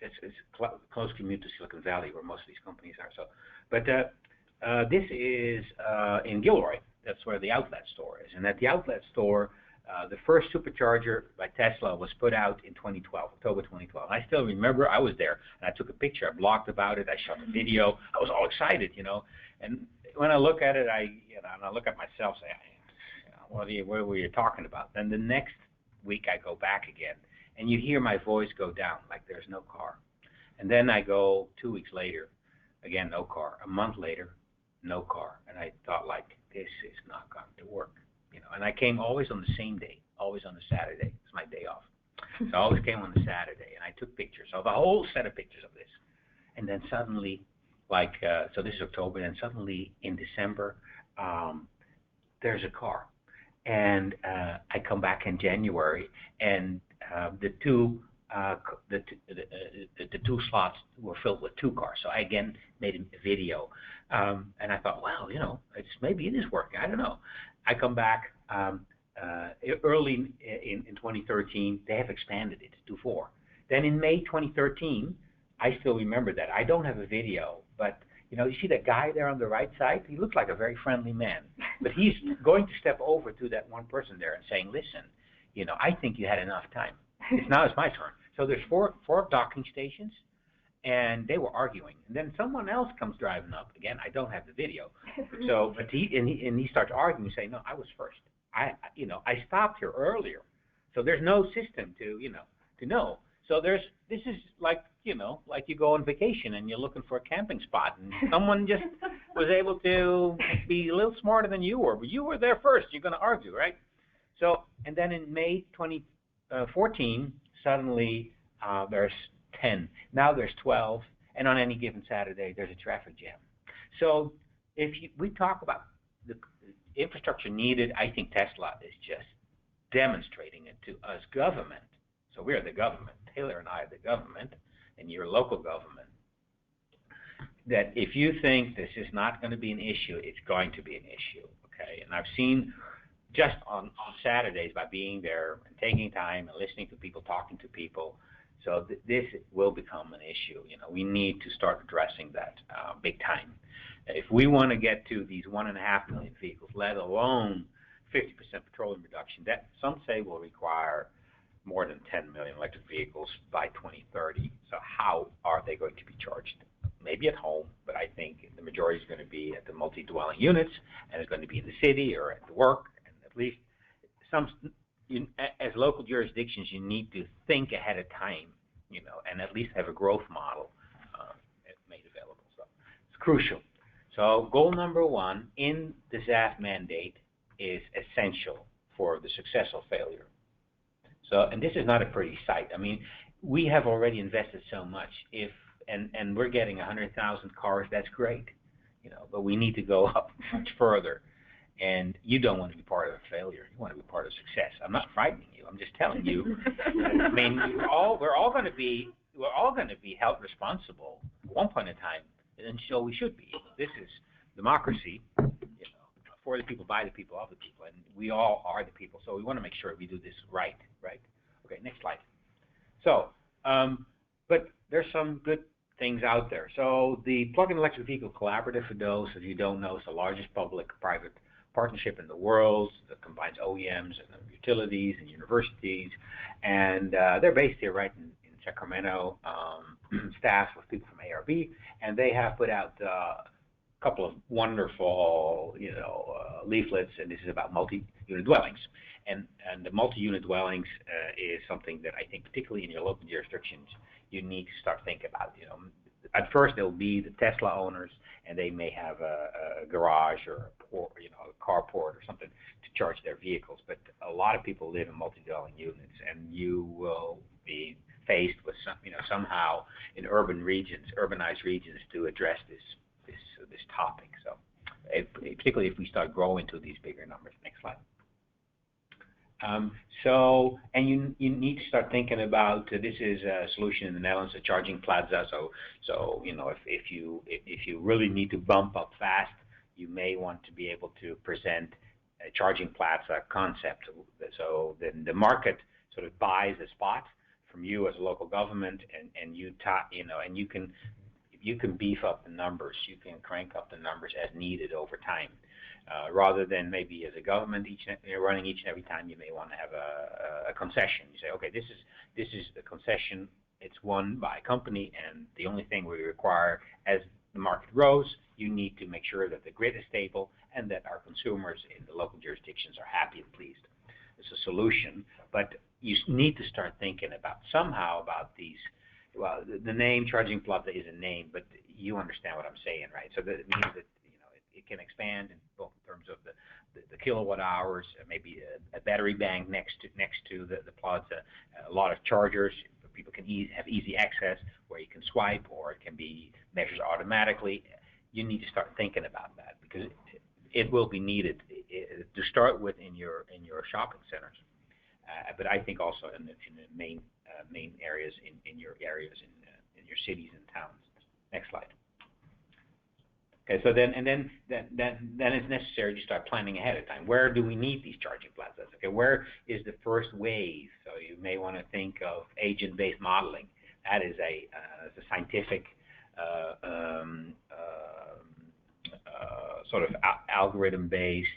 it's close commute to Silicon Valley, where most of these companies are. So, but this is in Gilroy. That's where the outlet store is. And at the outlet store, the first supercharger by Tesla was put out in 2012, October 2012. I still remember I was there, and I took a picture. I blogged about it. I shot a video. I was all excited, you know. And when I look at it, and I look at myself, say, what were you talking about? Then the next week I go back again, and you hear my voice go down, like there's no car. And then I go 2 weeks later, again, no car. A month later, no car. And I thought, like, this is not going to work, you know. And I came always on the same day, always on the Saturday. It's my day off. So I always came on the Saturday, and I took pictures of a whole set of pictures of this. And then suddenly, so this is October, and suddenly in December, there's a car. And I come back in January, and the two slots were filled with 2 cars. So I again made a video, and I thought, wow, you know, maybe it is working. I don't know. I come back early in 2013. They have expanded it to 4. Then in May 2013, I still remember that. I don't have a video, but you know, you see that guy there on the right side? He looks like a very friendly man. But he's going to step over to that one person there and saying, listen, you know, I think you had enough time. Now it's my turn. So there's 4 docking stations, and they were arguing. And then someone else comes driving up. Again, I don't have the video. So, but he starts arguing, saying, no, I was first. I stopped here earlier. So there's no system to know. So this is like, like you go on vacation and you're looking for a camping spot, and someone just was able to be a little smarter than you were, but you were there first. You're going to argue, right? So, and then in May 2014, suddenly there's 10. Now there's 12, and on any given Saturday there's a traffic jam. So we talk about the infrastructure needed, I think Tesla is just demonstrating it to us government. So we're the government. Taylor and I are the government, and your local government. That if you think this is not going to be an issue, it's going to be an issue. Okay, and I've seen just on Saturdays by being there and taking time and listening to people, talking to people. So this will become an issue. We need to start addressing that big time. If we want to get to these 1.5 million vehicles, let alone 50% petroleum reduction, that some say will require more than 10 million electric vehicles by 2030. So how are they going to be charged? Maybe at home, but I think the majority is going to be at the multi-dwelling units, and it's going to be in the city or at the work, and at least as local jurisdictions, you need to think ahead of time, and at least have a growth model made available. So it's crucial. So goal number 1 in the ZAF mandate is essential for the success or failure. So, and this is not a pretty sight. I mean, we have already invested so much. And we're getting 100,000 cars. That's great, but we need to go up much further. And you don't want to be part of a failure. You want to be part of success. I'm not frightening you. I'm just telling you. I mean, we're all going to be held responsible at one point in time, and so we should be. This is democracy, for the people, by the people, of the people, and we all are the people. So we want to make sure we do this right. Okay, next slide. So, but there's some good things out there. So the Plug-in Electric Vehicle Collaborative, for those of you who don't know, is the largest public-private partnership in the world that combines OEMs and utilities and universities, and they're based here right in Sacramento, staffed with people from ARB, and they have put out a couple of wonderful, leaflets, and this is about multi-unit dwellings. And the multi-unit dwellings is something that I think, particularly in your local jurisdictions, you need to start thinking about. At first they'll be the Tesla owners, and they may have a garage or a carport or something to charge their vehicles. But a lot of people live in multi-dwelling units, and you will be faced with somehow in urbanized regions, to address this topic. So, particularly if we start growing to these bigger numbers. Next slide. And you need to start thinking about this is a solution in the Netherlands, a charging plaza. So if you really need to bump up fast, you may want to be able to present a charging plaza concept. So then the market sort of buys a spot from you as a local government, and you can beef up the numbers. You can crank up the numbers as needed over time. Rather than maybe as a government running each and every time, you may want to have a concession. You say, okay, this is a concession. It's won by a company, and the only thing we require as the market grows, you need to make sure that the grid is stable and that our consumers in the local jurisdictions are happy and pleased. It's a solution, but you need to start thinking about these. Well, the name Charging Plaza is a name, but you understand what I'm saying, right? So that it means that it can expand in both in terms of the kilowatt hours, maybe a battery bank next to the plaza, a lot of chargers. People can have easy access where you can swipe, or it can be measured automatically. You need to start thinking about that, because it will be needed to start with in your shopping centers, but I think also in the main areas in your cities and towns. Next slide. Okay, so then it's necessary to start planning ahead of time. Where do we need these charging plazas? Okay, where is the first wave? So you may want to think of agent-based modeling. That is a scientific sort of algorithm-based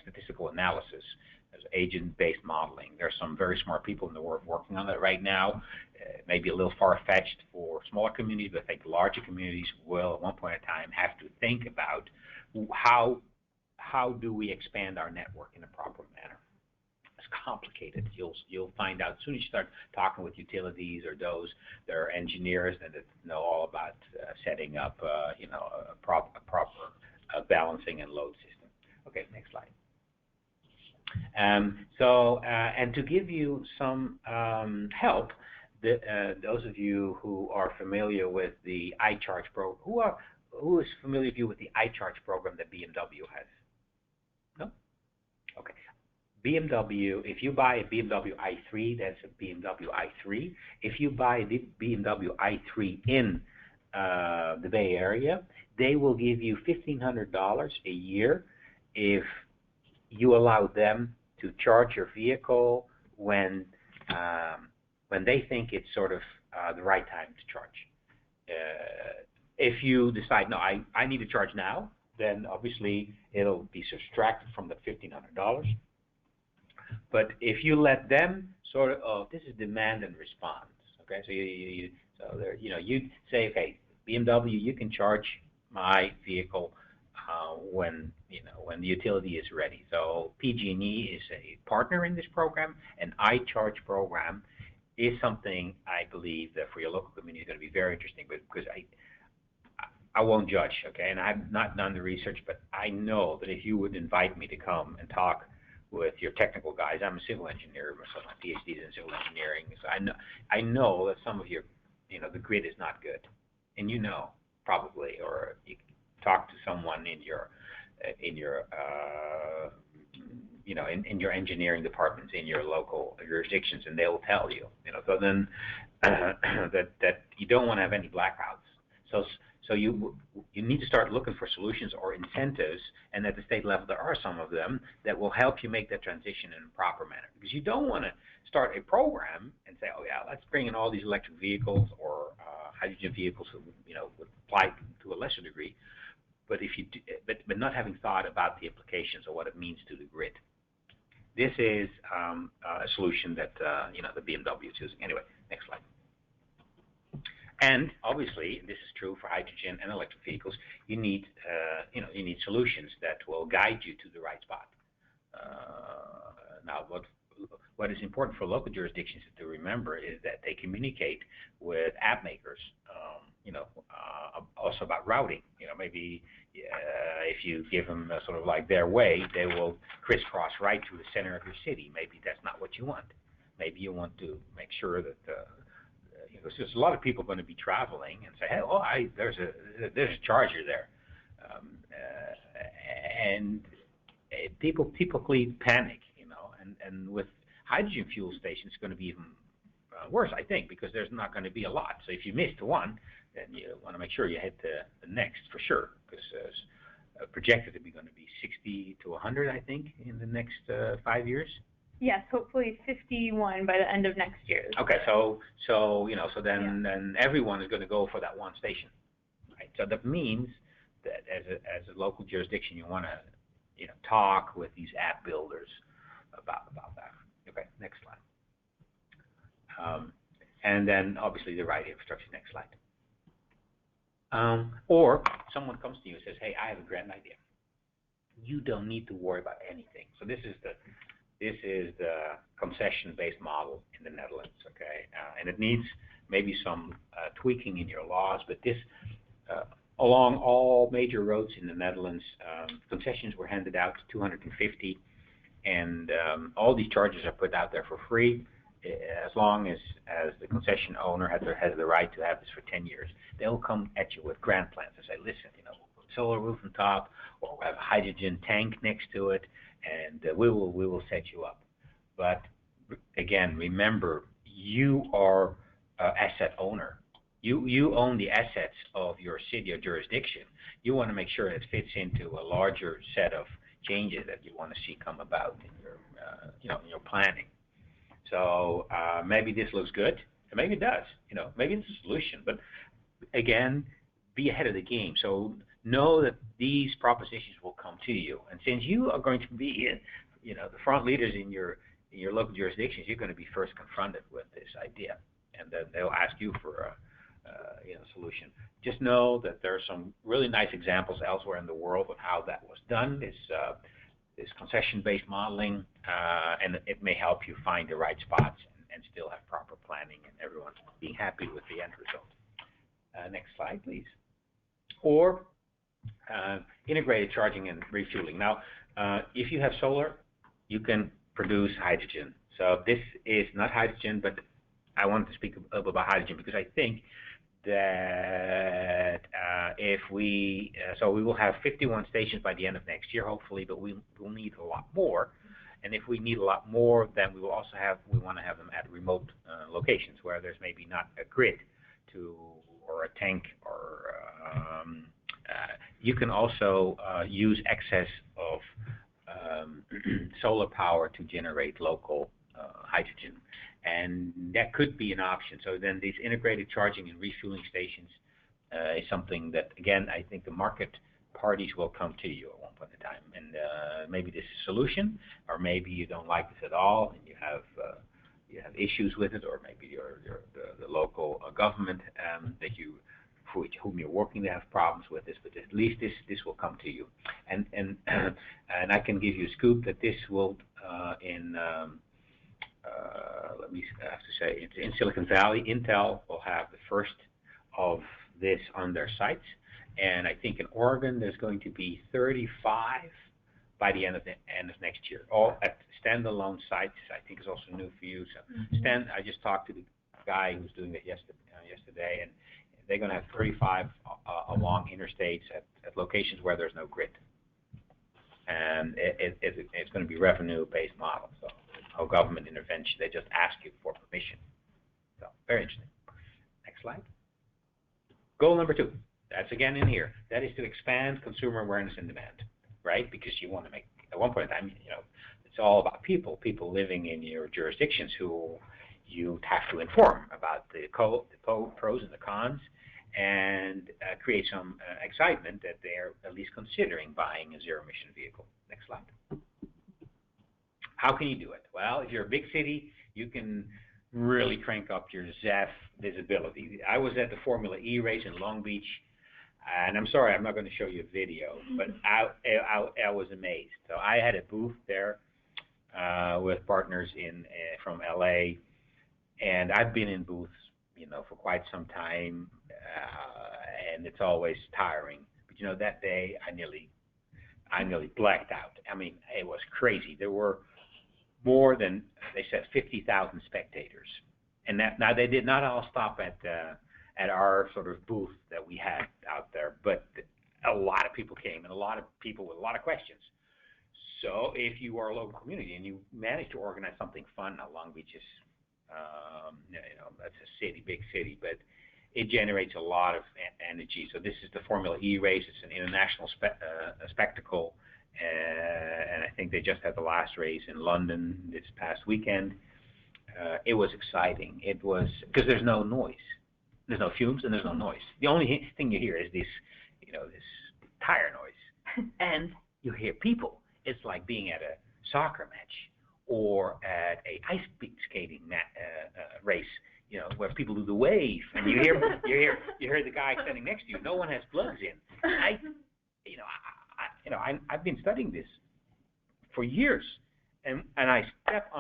statistical analysis. As agent-based modeling. There's some very smart people in the world working on that right now. Maybe a little far-fetched for smaller communities, but I think larger communities will, at one point in time, have to think about how do we expand our network in a proper manner. It's complicated. You'll find out as soon as you start talking with utilities or those that are engineers that know all about setting up, a proper balancing and load system. Okay, next slide. And to give you some help, those of you who are familiar with the iCharge program, who is familiar with you with the iCharge program that BMW has? No? Okay. BMW, if you buy a BMW i3, that's a BMW i3. If you buy a BMW i3 in the Bay Area, they will give you $1,500 a year if you allow them to charge your vehicle when they think it's sort of the right time to charge. If you decide, no, I need to charge now, then obviously it'll be subtracted from the $1,500. But if you let them sort of, this is demand and response. Okay, so you say, okay, BMW, you can charge my vehicle when the utility is ready. So PG&E is a partner in this program, and iCharge program is something I believe that for your local community is going to be very interesting, because I won't judge, okay, and I've not done the research, but I know that if you would invite me to come and talk with your technical guys, I'm a civil engineer myself, my PhD is in civil engineering, so I know that some of your, the grid is not good, and probably, or you talk to someone in your engineering departments in your local jurisdictions, and they'll tell you, so then that you don't want to have any blackouts. So you need to start looking for solutions or incentives, and at the state level there are some of them that will help you make that transition in a proper manner. Because you don't want to start a program and say, oh yeah, let's bring in all these electric vehicles or hydrogen vehicles, would apply to a lesser degree, but but not having thought about the implications of what it means to the grid. This is a solution that the BMW is using. Anyway, next slide. And obviously, this is true for hydrogen and electric vehicles. You need solutions that will guide you to the right spot. Now, what is important for local jurisdictions to remember is that they communicate with app makers. Also about routing. Maybe if you give them sort of like their way, they will crisscross right through the center of your city. Maybe that's not what you want. Maybe you want to make sure that there's a lot of people going to be traveling and say, hey, there's a charger there, and people typically panic, and with hydrogen fuel stations, it's going to be even worse, I think, because there's not going to be a lot. So if you missed one, then you want to make sure you hit the next for sure, because it's projected to be going to be 60 to 100, I think, in the next 5 years. Yes, hopefully 51 by the end of next year. Okay, so then everyone is going to go for that one station, right? So that means that as a local jurisdiction, you want to talk with these app builders about that. Okay, next slide. And then obviously the right infrastructure. Next slide. Or someone comes to you and says, hey, I have a grand idea. You don't need to worry about anything. So this is the concession-based model in the Netherlands, okay? And it needs maybe some tweaking in your laws, but this, along all major roads in the Netherlands, concessions were handed out to 250, and all these charges are put out there for free, as long as the concession owner has the right to have this for 10 years. They'll come at you with grand plans and say, listen, we'll put a solar roof on top, or we'll have a hydrogen tank next to it, and we will set you up. But again, remember, you are an asset owner. You own the assets of your city or jurisdiction. You want to make sure it fits into a larger set of changes that you want to see come about in your in your planning. So maybe this looks good, and maybe it does. Maybe it's a solution. But again, be ahead of the game. So know that these propositions will come to you, and since you are going to be the front leaders in your local jurisdictions, you're going to be first confronted with this idea, and then they'll ask you for a solution. Just know that there are some really nice examples elsewhere in the world of how that was done. this concession-based modeling, and it may help you find the right spots and still have proper planning and everyone being happy with the end result. Next slide, please. Or integrated charging and refueling. Now, if you have solar, you can produce hydrogen. So this is not hydrogen, but I wanted to speak about hydrogen because I think that if we, so we will have 51 stations by the end of next year, hopefully, but we will need a lot more. And if we need a lot more, then we will also have, we want to have them at remote locations where there's maybe not a grid to, or a tank, or you can also use excess of solar power to generate local hydrogen. And that could be an option. So then these integrated charging and refueling stations is something that, again, I think the market parties will come to you at one point in time. And maybe this is a solution, or maybe you don't like this at all, and you have issues with it, or maybe the local government that you, for whom you're working, to have problems with this. But at least this will come to you. And I can give you a scoop that this will let me have to say, in Silicon Valley, Intel will have the first of this on their sites, and I think in Oregon there's going to be 35 by the end of next year, all at standalone sites. I think is also new for you. So I just talked to the guy who was doing it yesterday, and they're going to have 35 along interstates at locations where there's no grid, and it's going to be revenue-based model. So no government intervention. They just ask you for permission. So very interesting. Next slide. Goal number 2. That's again in here. That is to expand consumer awareness and demand, right? Because you want to make, at one point in time, it's all about people living in your jurisdictions who you have to inform about the pros and the cons, and create some excitement that they're at least considering buying a zero-emission vehicle. Next slide. How can you do it? Well, if you're a big city, you can really crank up your ZEF visibility. I was at the Formula E race in Long Beach, and I'm sorry, I'm not going to show you a video, but I was amazed. So I had a booth there with partners from LA, and I've been in booths, for quite some time, and it's always tiring. But that day I nearly blacked out. I mean, it was crazy. There were more than, they said, 50,000 spectators, and now they did not all stop at our sort of booth that we had out there, but a lot of people came, and a lot of people with a lot of questions. So if you are a local community and you manage to organize something fun, now Long Beach is, that's a city, big city, but it generates a lot of energy. So this is the Formula E race. It's an international spectacle. And I think they just had the last race in London this past weekend. It was exciting. It was because there's no noise, there's no fumes, and there's no noise. The only thing you hear is this, this tire noise, and you hear people. It's like being at a soccer match or at a ice skating race, where people do the wave, and you hear the guy standing next to you. No one has plugs in. I've been studying this for years, and I step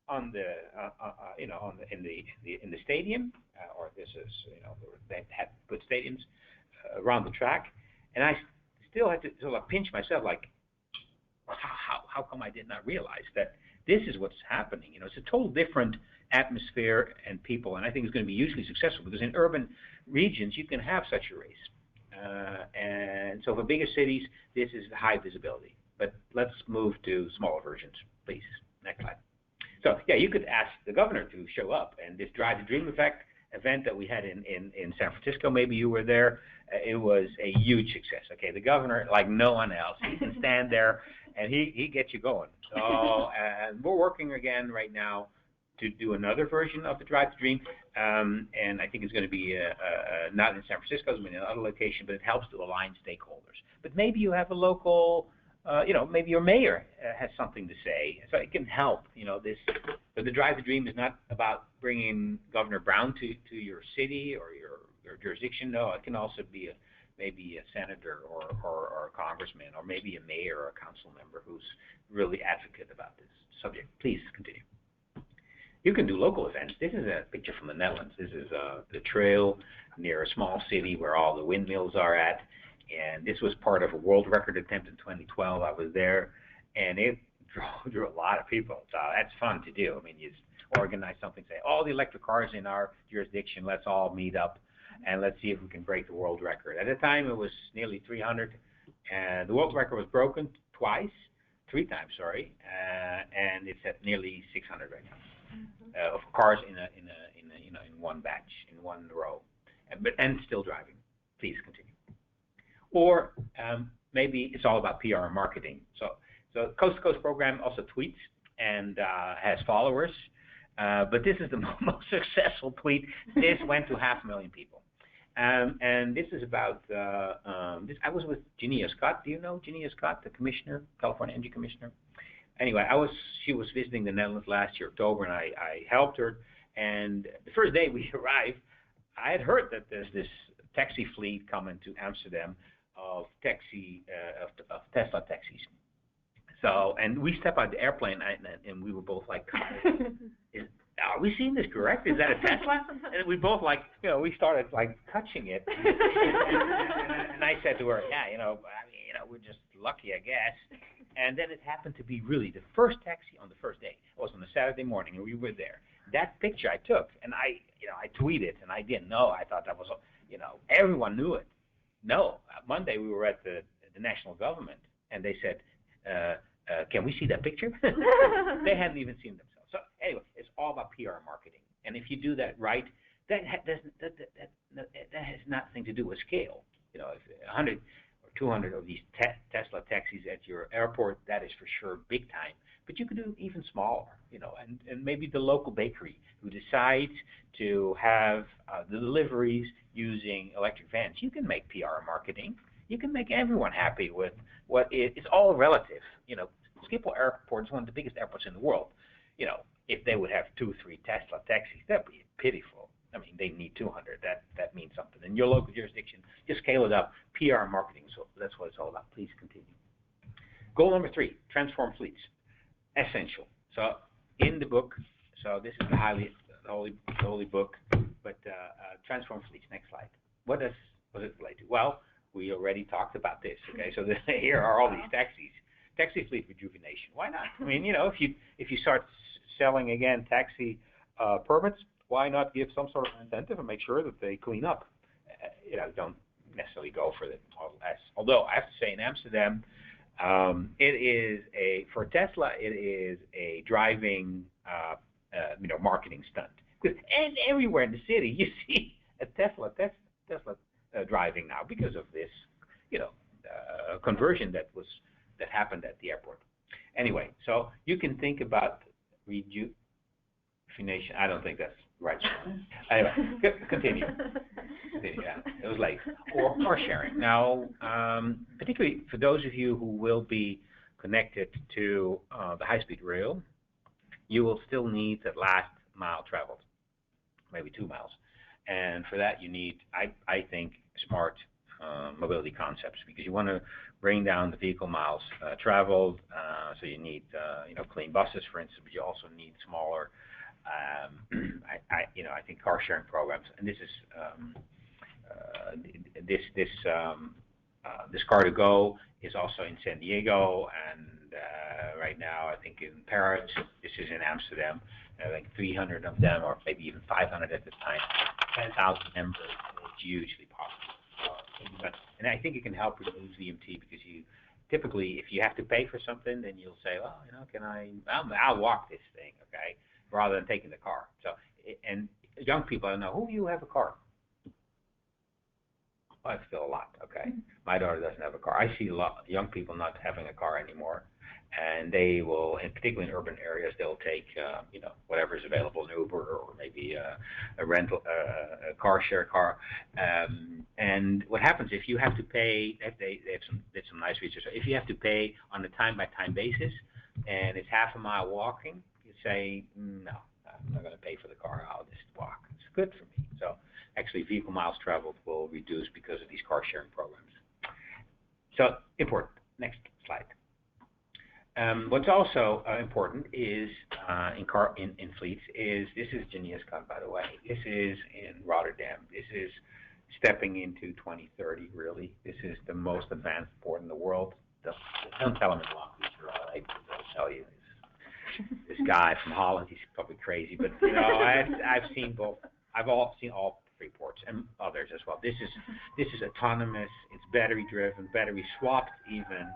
in the stadium, or this is they had put stadiums around the track, and I still had to sort of pinch myself, like how come I did not realize that this is what's happening? It's a total different atmosphere and people, and I think it's going to be hugely successful because in urban regions you can have such a race. And so for bigger cities, this is high visibility. But let's move to smaller versions, please. Next slide. So yeah, you could ask the governor to show up, and this Drive the Dream event that we had in San Francisco, maybe you were there, it was a huge success. Okay, the governor, like no one else, he can stand there and he gets you going. So and we're working again right now to do another version of the Drive the Dream, and I think it's going to be not in San Francisco, it's going to be in another location, but it helps to align stakeholders. But maybe you have a local, maybe your mayor has something to say, so it can help. But the Drive the Dream is not about bringing Governor Brown to your city or your jurisdiction. No, it can also be maybe a senator or a congressman, or maybe a mayor or a council member who's really advocate about this subject. Please continue. You can do local events. This is a picture from the Netherlands. This is the trail near a small city where all the windmills are at. And this was part of a world record attempt in 2012. I was there, and it drew a lot of people. So that's fun to do. I mean, you organize something, say, all the electric cars in our jurisdiction, let's all meet up, and let's see if we can break the world record. At the time, it was nearly 300, and the world record was broken three times, sorry, and it's at nearly 600 right now, of cars in one batch, in one row, and still driving. Please continue. Or maybe it's all about PR and marketing. So Coast to Coast program also tweets and has followers, but this is the most successful tweet. This went to 500,000 people. And this is about, I was with Jania Scott. Do you know Jania Scott, the commissioner, California Energy Commissioner? Anyway, she was visiting the Netherlands last year, October, and I helped her. And the first day we arrived, I had heard that there's this taxi fleet coming to Amsterdam of Tesla taxis. So, and we stepped out of the airplane, and we were both like, are we seeing this correct? Is that a Tesla? And we both we started touching it. And I said to her, yeah, we're just lucky, I guess. And then it happened to be really the first taxi on the first day. It was on a Saturday morning, and we were there. That picture I took, and I tweeted, and I didn't know. I thought that was, everyone knew it. No, Monday we were at the national government, and they said, can we see that picture? They hadn't even seen themselves. So anyway, it's all about PR and marketing. And if you do that right, that has nothing to do with scale. If 100 or 200 of these Tesla taxis at your airport, that is for sure big time. But you could do even smaller, and maybe the local bakery who decides to have the deliveries using electric vans. You can make PR and marketing. You can make everyone happy with it's all relative. Schiphol Airport is one of the biggest airports in the world. If they would have 2 or 3 Tesla taxis, that'd be pitiful. I mean, they need 200. That means something. In your local jurisdiction, just scale it up. PR and marketing. So that's what it's all about. Please continue. Goal number 3: transform fleets. Essential. So in the book, so this is the holy book, but transform fleets. Next slide. What does it relate to? Well, we already talked about this. Okay, so here are all these taxis. Taxi fleet rejuvenation. Why not? I mean, if you start selling again taxi permits, why not give some sort of incentive and make sure that they clean up? Don't necessarily go for the Model S. Although I have to say, in Amsterdam, for Tesla, it is a driving, marketing stunt. And everywhere in the city, you see a Tesla driving now because of this, conversion that happened at the airport. Anyway, so you can think about rejuvenation. I don't think that's right. Anyway, continue. Yeah, it was late. Or car sharing. Now, particularly for those of you who will be connected to the high-speed rail, you will still need that last mile traveled, maybe 2 miles. And for that, you need, I think, smart mobility concepts, because you want to bring down the vehicle miles traveled. So you need, clean buses, for instance, but you also need smaller. I think car sharing programs, and this is this Car2Go is also in San Diego, and right now I think in Paris. This is in Amsterdam. Like 300 of them, or maybe even 500 at the time. 10,000 members. It's hugely possible. And I think it can help reduce VMT, because you typically, if you have to pay for something, then you'll say, well, I'll walk this thing, okay, rather than taking the car. So, and young people, I don't know, who of you have a car? Oh, it's still a lot, okay. My daughter doesn't have a car. I see a lot of young people not having a car anymore, and they will, and particularly in urban areas, they'll take, whatever is available, an Uber or maybe a rental, a car share car. And what happens if you have to pay? They did some nice research. If you have to pay on a time-by-time basis, and it's half a mile walking, you say, no, I'm not going to pay for the car. I'll just walk. It's good for me. So actually vehicle miles traveled will reduce because of these car sharing programs. So important. Next slide. What's also important is in fleets is, this is Geneascon, by the way. This is in Rotterdam. This is stepping into 2030, really. This is the most advanced port in the world. Don't tell him in long future, all right? I'll tell you. This guy from Holland, he's probably crazy, but you know, I've seen both. I've seen all three ports and others as well. This is autonomous. It's battery driven, battery swapped even,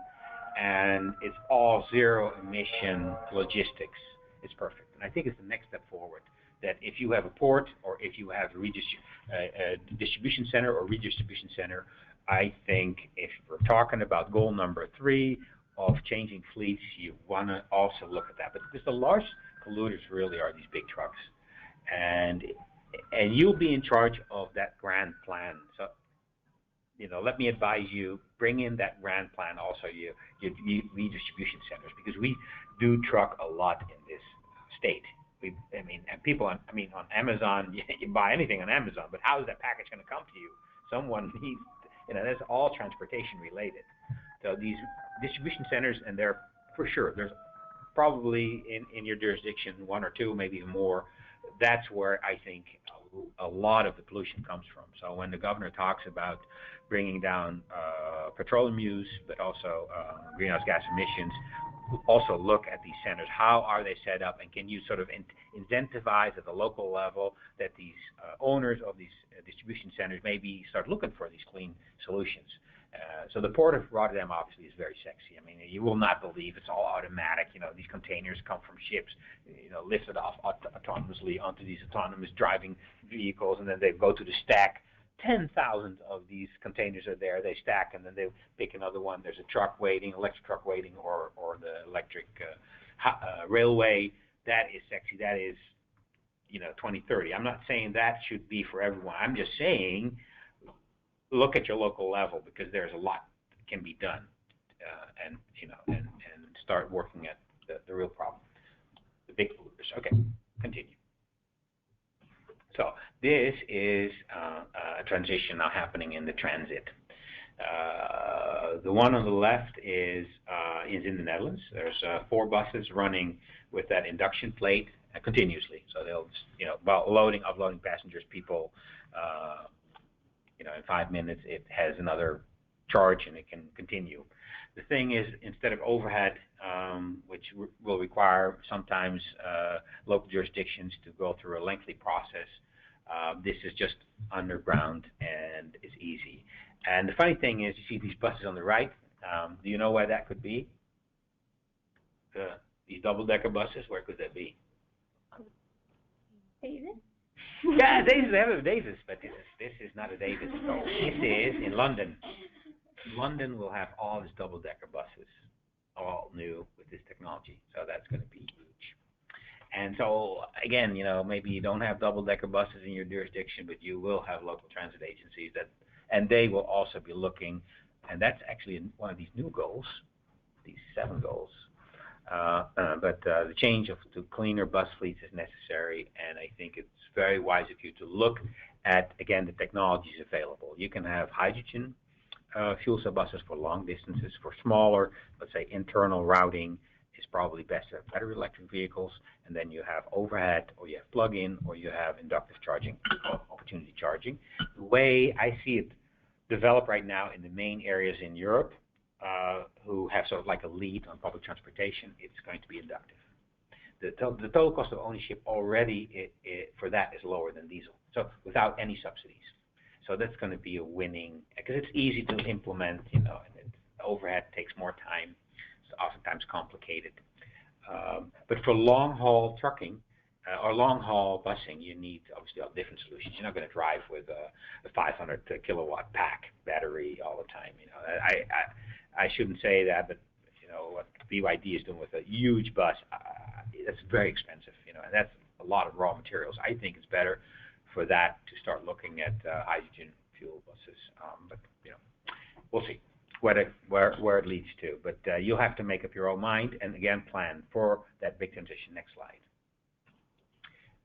and it's all zero emission logistics. It's perfect, and I think it's the next step forward. That if you have a port or if you have a distribution center or redistribution center, I think if we're talking about goal number 3 of changing fleets, you want to also look at that. But because the large polluters really are these big trucks, and you'll be in charge of that grand plan. So, you know, let me advise you, bring in that grand plan also, your redistribution centers, because we do truck a lot in this state. On Amazon, you buy anything on Amazon, but how is that package going to come to you? Someone needs, that's all transportation related. So these distribution centers, and they're for sure, there's probably in your jurisdiction 1 or 2, maybe even more. That's where I think a lot of the pollution comes from. So when the governor talks about bringing down petroleum use, but also greenhouse gas emissions, also look at these centers. How are they set up, and can you sort of incentivize at the local level that these owners of these distribution centers maybe start looking for these clean solutions? So the port of Rotterdam obviously is very sexy. I mean, you will not believe it's all automatic. These containers come from ships, lifted off autonomously onto these autonomous driving vehicles, and then they go to the stack. 10,000 of these containers are there. They stack, and then they pick another one. There's a truck waiting, electric truck waiting, or the electric railway. That is sexy. That is, 2030. I'm not saying that should be for everyone. I'm just saying, look at your local level, because there's a lot that can be done, and start working at the real problem, the big polluters. Okay, continue. So this is a transition now happening in the transit. The one on the left is in the Netherlands. There's 4 buses running with that induction plate continuously. So they'll, while loading, uploading passengers, people, in 5 minutes it has another charge and it can continue. The thing is, instead of overhead, which will require sometimes local jurisdictions to go through a lengthy process, this is just underground and it's easy. And the funny thing is, you see these buses on the right. Do you know where that could be? These double-decker buses, where could that be? Davis? Yeah, Davis. They have a Davis, but this is not a Davis. So this is in London. London will have all these double-decker buses, all new with this technology. So that's going to be huge. And so again, maybe you don't have double-decker buses in your jurisdiction, but you will have local transit agencies and they will also be looking. And that's actually one of these new goals, these 7 goals. But the change to cleaner bus fleets is necessary, and I think it's very wise of you to look at, again, the technologies available. You can have hydrogen fuel cell buses for long distances. For smaller, let's say internal routing, is probably best to have battery electric vehicles, and then you have overhead, or you have plug-in, or you have inductive charging, opportunity charging. The way I see it develop right now in the main areas in Europe, who have sort of like a lead on public transportation, it's going to be inductive. The total cost of ownership already for that is lower than diesel, so without any subsidies. So that's going to be a winning, because it's easy to implement, and overhead takes more time. It's oftentimes complicated. But for long-haul trucking or long-haul busing, you need obviously different solutions. You're not going to drive with a 500 kilowatt pack battery all the time. I shouldn't say that, but what BYD is doing with a huge bus, that's very expensive. And that's a lot of raw materials. I think it's better for that to start looking at hydrogen fuel buses. But we'll see where it leads to. But you'll have to make up your own mind and again plan for that big transition. Next slide.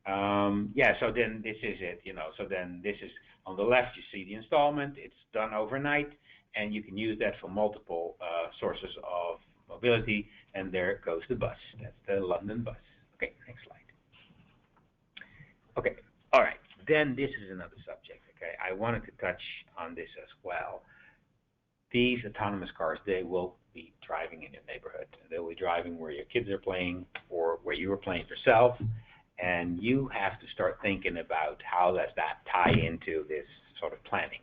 Yeah, so then this is it, so then this is, on the left you see the installment, it's done overnight, and you can use that for multiple sources of mobility, and there goes the bus. That's the London bus. Okay, next slide. Okay, all right, then this is another subject, okay? I wanted to touch on this as well. These autonomous cars, they will be driving in your neighborhood. They'll be driving where your kids are playing or where you are playing yourself. And you have to start thinking about how does that tie into this sort of planning.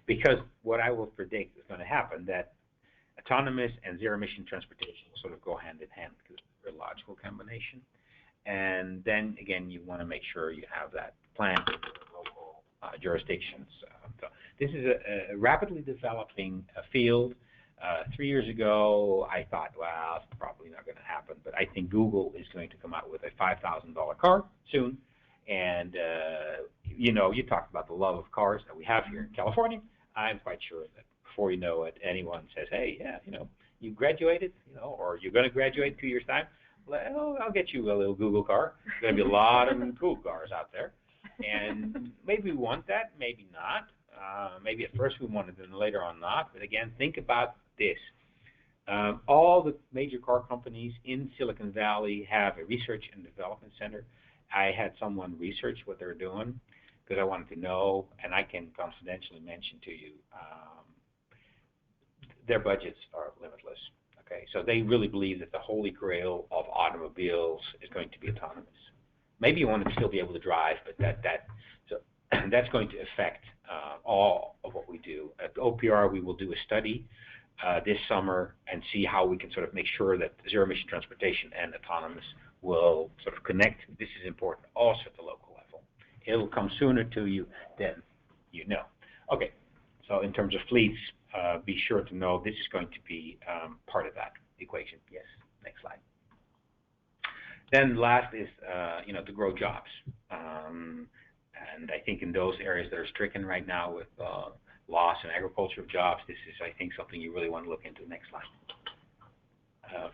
Because what I will predict is going to happen, that autonomous and zero-emission transportation will sort of go hand in hand because they're a logical combination. And then, again, you want to make sure you have that planned in the local jurisdictions. So this is a rapidly developing field. 3 years ago, I thought, well, it's probably not going to happen, but I think Google is going to come out with a $5,000 car soon. And, you talked about the love of cars that we have here in California. I'm quite sure that before you know it, anyone says, hey, yeah, you graduated, or you're going to graduate in 2 years' time. Well, I'll get you a little Google car. There's going to be a lot of Google cars out there. And maybe we want that, maybe not. Maybe at first we want it, and later on not. But again, think about this. All the major car companies in Silicon Valley have a research and development center. I had someone research what they're doing because I wanted to know, and I can confidentially mention to you, their budgets are limitless. Okay, so they really believe that the holy grail of automobiles is going to be autonomous. Maybe you want to still be able to drive, but so that's going to affect all of what we do. At OPR, we will do a study this summer and see how we can sort of make sure that zero-emission transportation and autonomous will sort of connect. This is important also at the local level. It'll come sooner to you than you know. Okay, so in terms of fleets, be sure to know this is going to be part of that equation. Yes, next slide. Then last is, to grow jobs. And I think in those areas that are stricken right now with loss in agriculture of jobs, this is, I think, something you really want to look into. Next slide.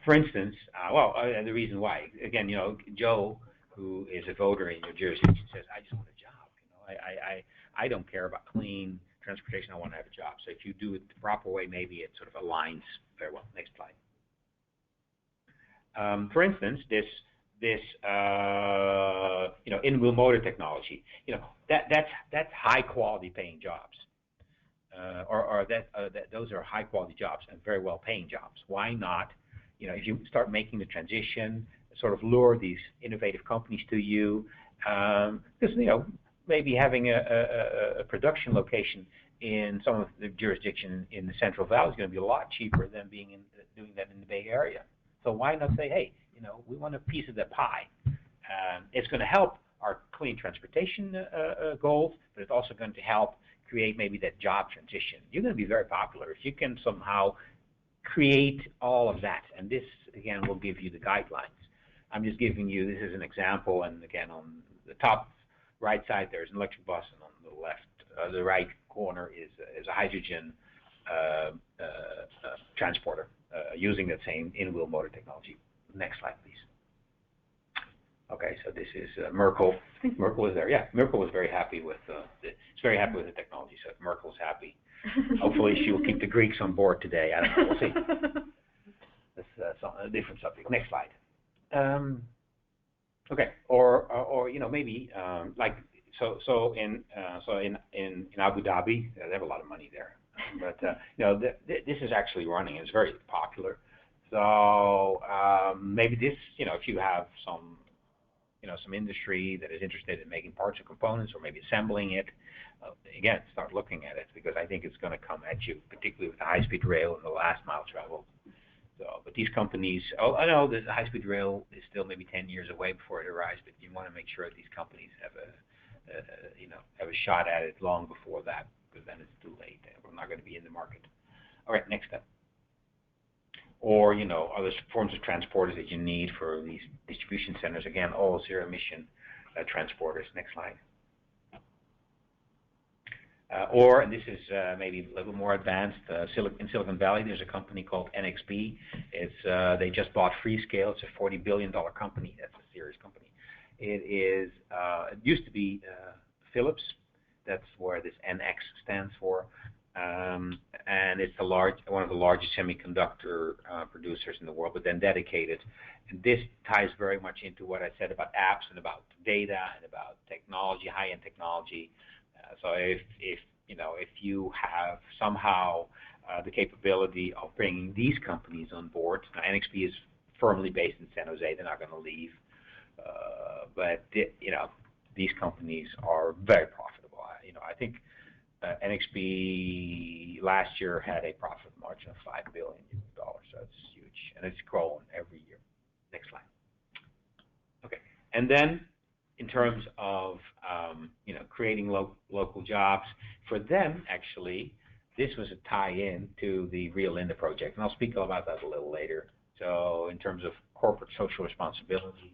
For instance, the reason why, again, Joe, who is a voter in your jurisdiction, says, I just want a job. I don't care about clean transportation. I want to have a job. So if you do it the proper way, maybe it sort of aligns very well. Next slide. For instance, this in-wheel motor technology, that's high quality paying jobs, those are high quality jobs and very well paying jobs. Why not? If you start making the transition, sort of lure these innovative companies to you, because maybe having a production location in some of the jurisdiction in the Central Valley is going to be a lot cheaper than doing that in the Bay Area. So why not say, hey, we want a piece of the pie. It's going to help our clean transportation goals, but it's also going to help create maybe that job transition. You're going to be very popular if you can somehow create all of that. And this, again, will give you the guidelines. I'm just giving you, this is an example, and again, on the top right side, there's an electric bus, and on the left, the right corner is a hydrogen transporter using that same in-wheel motor technology. Next slide, please. Okay, so this is Merkel. I think Merkel is there. Yeah, Merkel was very happy with it's very happy with the technology. So if Merkel's happy, hopefully she will keep the Greeks on board today. I don't know. We'll see. That's a different subject. Next slide. Okay, or maybe like so in Abu Dhabi, they have a lot of money there, but this is actually running. It's very popular. So maybe this, if you have some industry that is interested in making parts or components, or maybe assembling it, again, start looking at it, because I think it's going to come at you, particularly with the high-speed rail and the last mile travel. So, but these companies, I know the high-speed rail is still maybe 10 years away before it arrives, but you want to make sure that these companies have a shot at it long before that, because then it's too late. We're not going to be in the market. All right, next step. Or, other forms of transporters that you need for these distribution centers. Again, all zero-emission transporters. Next slide. Or, and this is maybe a little more advanced, in Silicon Valley, there's a company called NXP. They just bought Freescale. It's a $40 billion company. That's a serious company. It used to be Philips. That's where this NX stands for. And it's one of the largest semiconductor producers in the world, but then dedicated. And this ties very much into what I said about apps and about data and about technology, high-end technology. So if you have somehow the capability of bringing these companies on board, now NXP is firmly based in San Jose. They're not going to leave, but these companies are very profitable. I think NXP last year had a profit margin of $5 billion. So it's huge, and it's growing every year. Next slide. Okay, and then in terms of creating local jobs for them, actually, this was a tie-in to the Rio Linda project, and I'll speak about that a little later. So in terms of corporate social responsibility,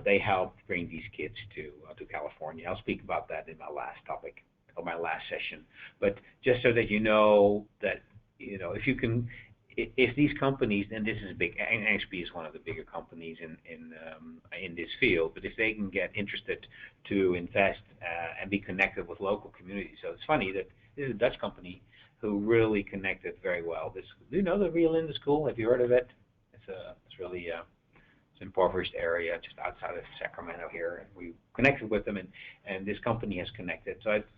they helped bring these kids to California. I'll speak about that in my last topic, or my last session. But just so that you know that, if these companies, and this is big, NXP is one of the bigger companies in this field, but if they can get interested to invest and be connected with local communities. So it's funny that this is a Dutch company who really connected very well. Do you know the Rio Linda School? Have you heard of it? It's really it's an impoverished area just outside of Sacramento here, and we connected with them, and this company has connected. So it's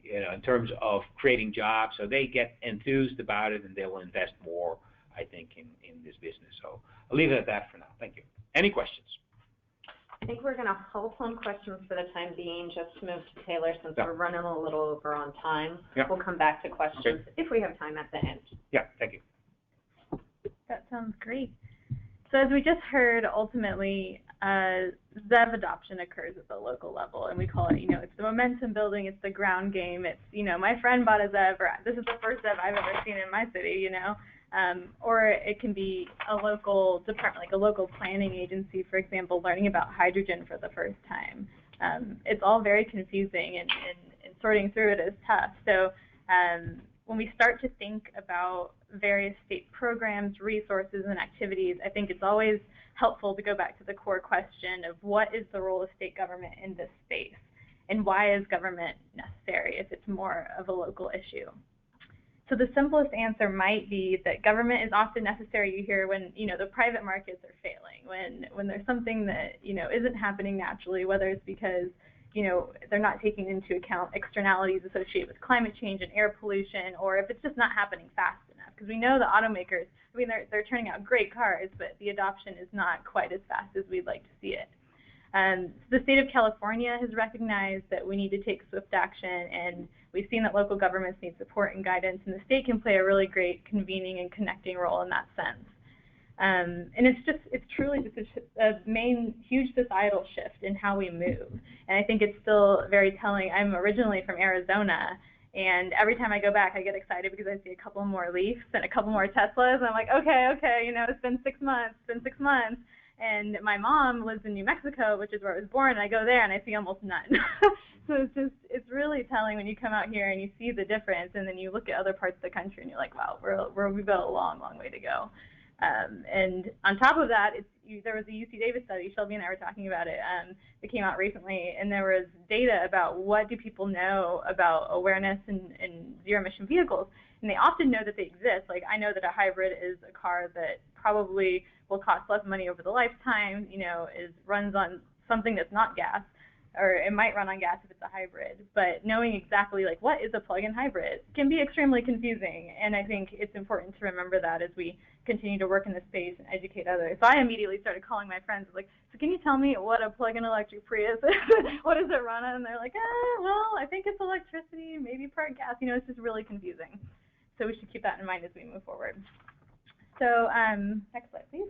in terms of creating jobs, so they get enthused about it, and they will invest more, I think, in this business. So I'll leave it at that for now. Thank you. Any questions? I think we're going to hold on questions for the time being, just to move to Taylor, since we're running a little over on time. We'll come back to questions if we have time at the end. Yeah, thank you. That sounds great. So as we just heard, ultimately, ZEV adoption occurs at the local level, and we call it, it's the momentum building, it's the ground game, it's, my friend bought a ZEV, or this is the first ZEV I've ever seen in my city, or it can be a local department, like a local planning agency, for example, learning about hydrogen for the first time. It's all very confusing, and sorting through it is tough. So when we start to think about various state programs, resources, and activities, I think it's always helpful to go back to the core question of what is the role of state government in this space, and why is government necessary if it's more of a local issue? So the simplest answer might be that government is often necessary, you hear, when the private markets are failing, when there's something that isn't happening naturally, whether it's because they're not taking into account externalities associated with climate change and air pollution, or if it's just not happening fast enough. Because we know the automakers, they're turning out great cars, but the adoption is not quite as fast as we'd like to see it. The state of California has recognized that we need to take swift action, and we've seen that local governments need support and guidance, and the state can play a really great convening and connecting role in that sense. And it's truly just a main huge societal shift in how we move. And I think it's still very telling. I'm originally from Arizona, and every time I go back, I get excited because I see a couple more Leafs and a couple more Teslas, and I'm like, okay, it's been 6 months, And my mom lives in New Mexico, which is where I was born, and I go there and I see almost none. So it's really telling when you come out here and you see the difference, and then you look at other parts of the country and you're like, wow, we've got a long, long way to go. And on top of that, there was a UC Davis study, Shelby and I were talking about it, that came out recently, and there was data about what do people know about awareness in zero-emission vehicles, and they often know that they exist. Like, I know that a hybrid is a car that probably will cost less money over the lifetime, runs on something that's not gas, or it might run on gas if it's a hybrid. But knowing exactly what is a plug-in hybrid can be extremely confusing, and I think it's important to remember that as we continue to work in this space and educate others. So I immediately started calling my friends, so can you tell me what a plug-in electric Prius is? What does it run on? And they're like, well, I think it's electricity, maybe part gas. It's just really confusing. So we should keep that in mind as we move forward. So next slide, please.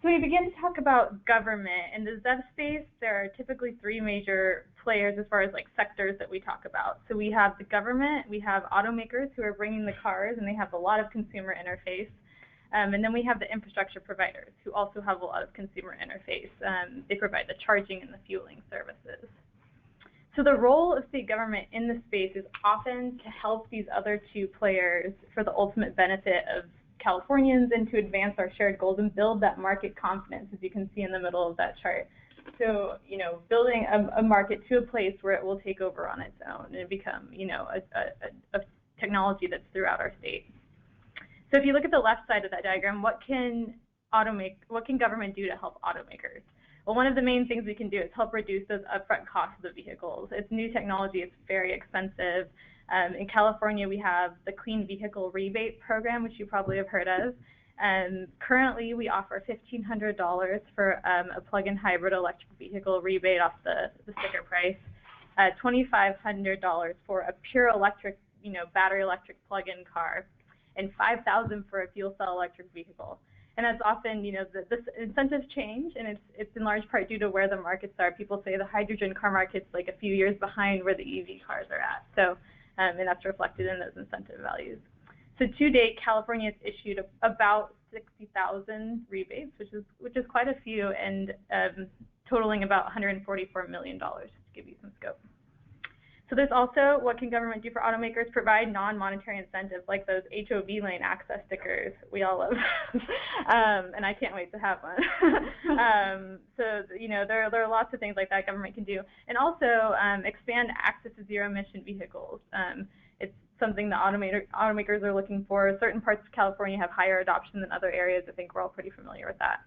So we begin to talk about government. In the ZEV space, there are typically 3 major players as far as sectors that we talk about. So we have the government, we have automakers who are bringing the cars, and they have a lot of consumer interface. And then we have the infrastructure providers who also have a lot of consumer interface. They provide the charging and the fueling services. So the role of state government in this space is often to help these other 2 players for the ultimate benefit of Californians and to advance our shared goals and build that market confidence, as you can see in the middle of that chart. So, you know, building a market to a place where it will take over on its own and become, you know, a technology that's throughout our state. So if you look at the left side of that diagram, what can government do to help automakers? Well, one of the main things we can do is help reduce those upfront costs of the vehicles. It's new technology, it's very expensive. In California, we have the Clean Vehicle Rebate Program, which you probably have heard of. Currently, we offer $1,500 for a plug-in hybrid electric vehicle rebate off the sticker price, $2,500 for a pure electric, you know, battery electric plug-in car, and $5,000 for a fuel cell electric vehicle. And that's often, you know, the incentives change, and it's in large part due to where the markets are. People say the hydrogen car market's like a few years behind where the EV cars are at. So, and that's reflected in those incentive values. So to date, California has issued about 60,000 rebates, which is quite a few, and totaling about $144 million, to give you some scope. So there's also, what can government do for automakers? Provide non-monetary incentives like those HOV lane access stickers we all love, and I can't wait to have one. So, you know, there are lots of things like that government can do. And also expand access to zero-emission vehicles. It's something that automakers are looking for. Certain parts of California have higher adoption than other areas. I think we're all pretty familiar with that.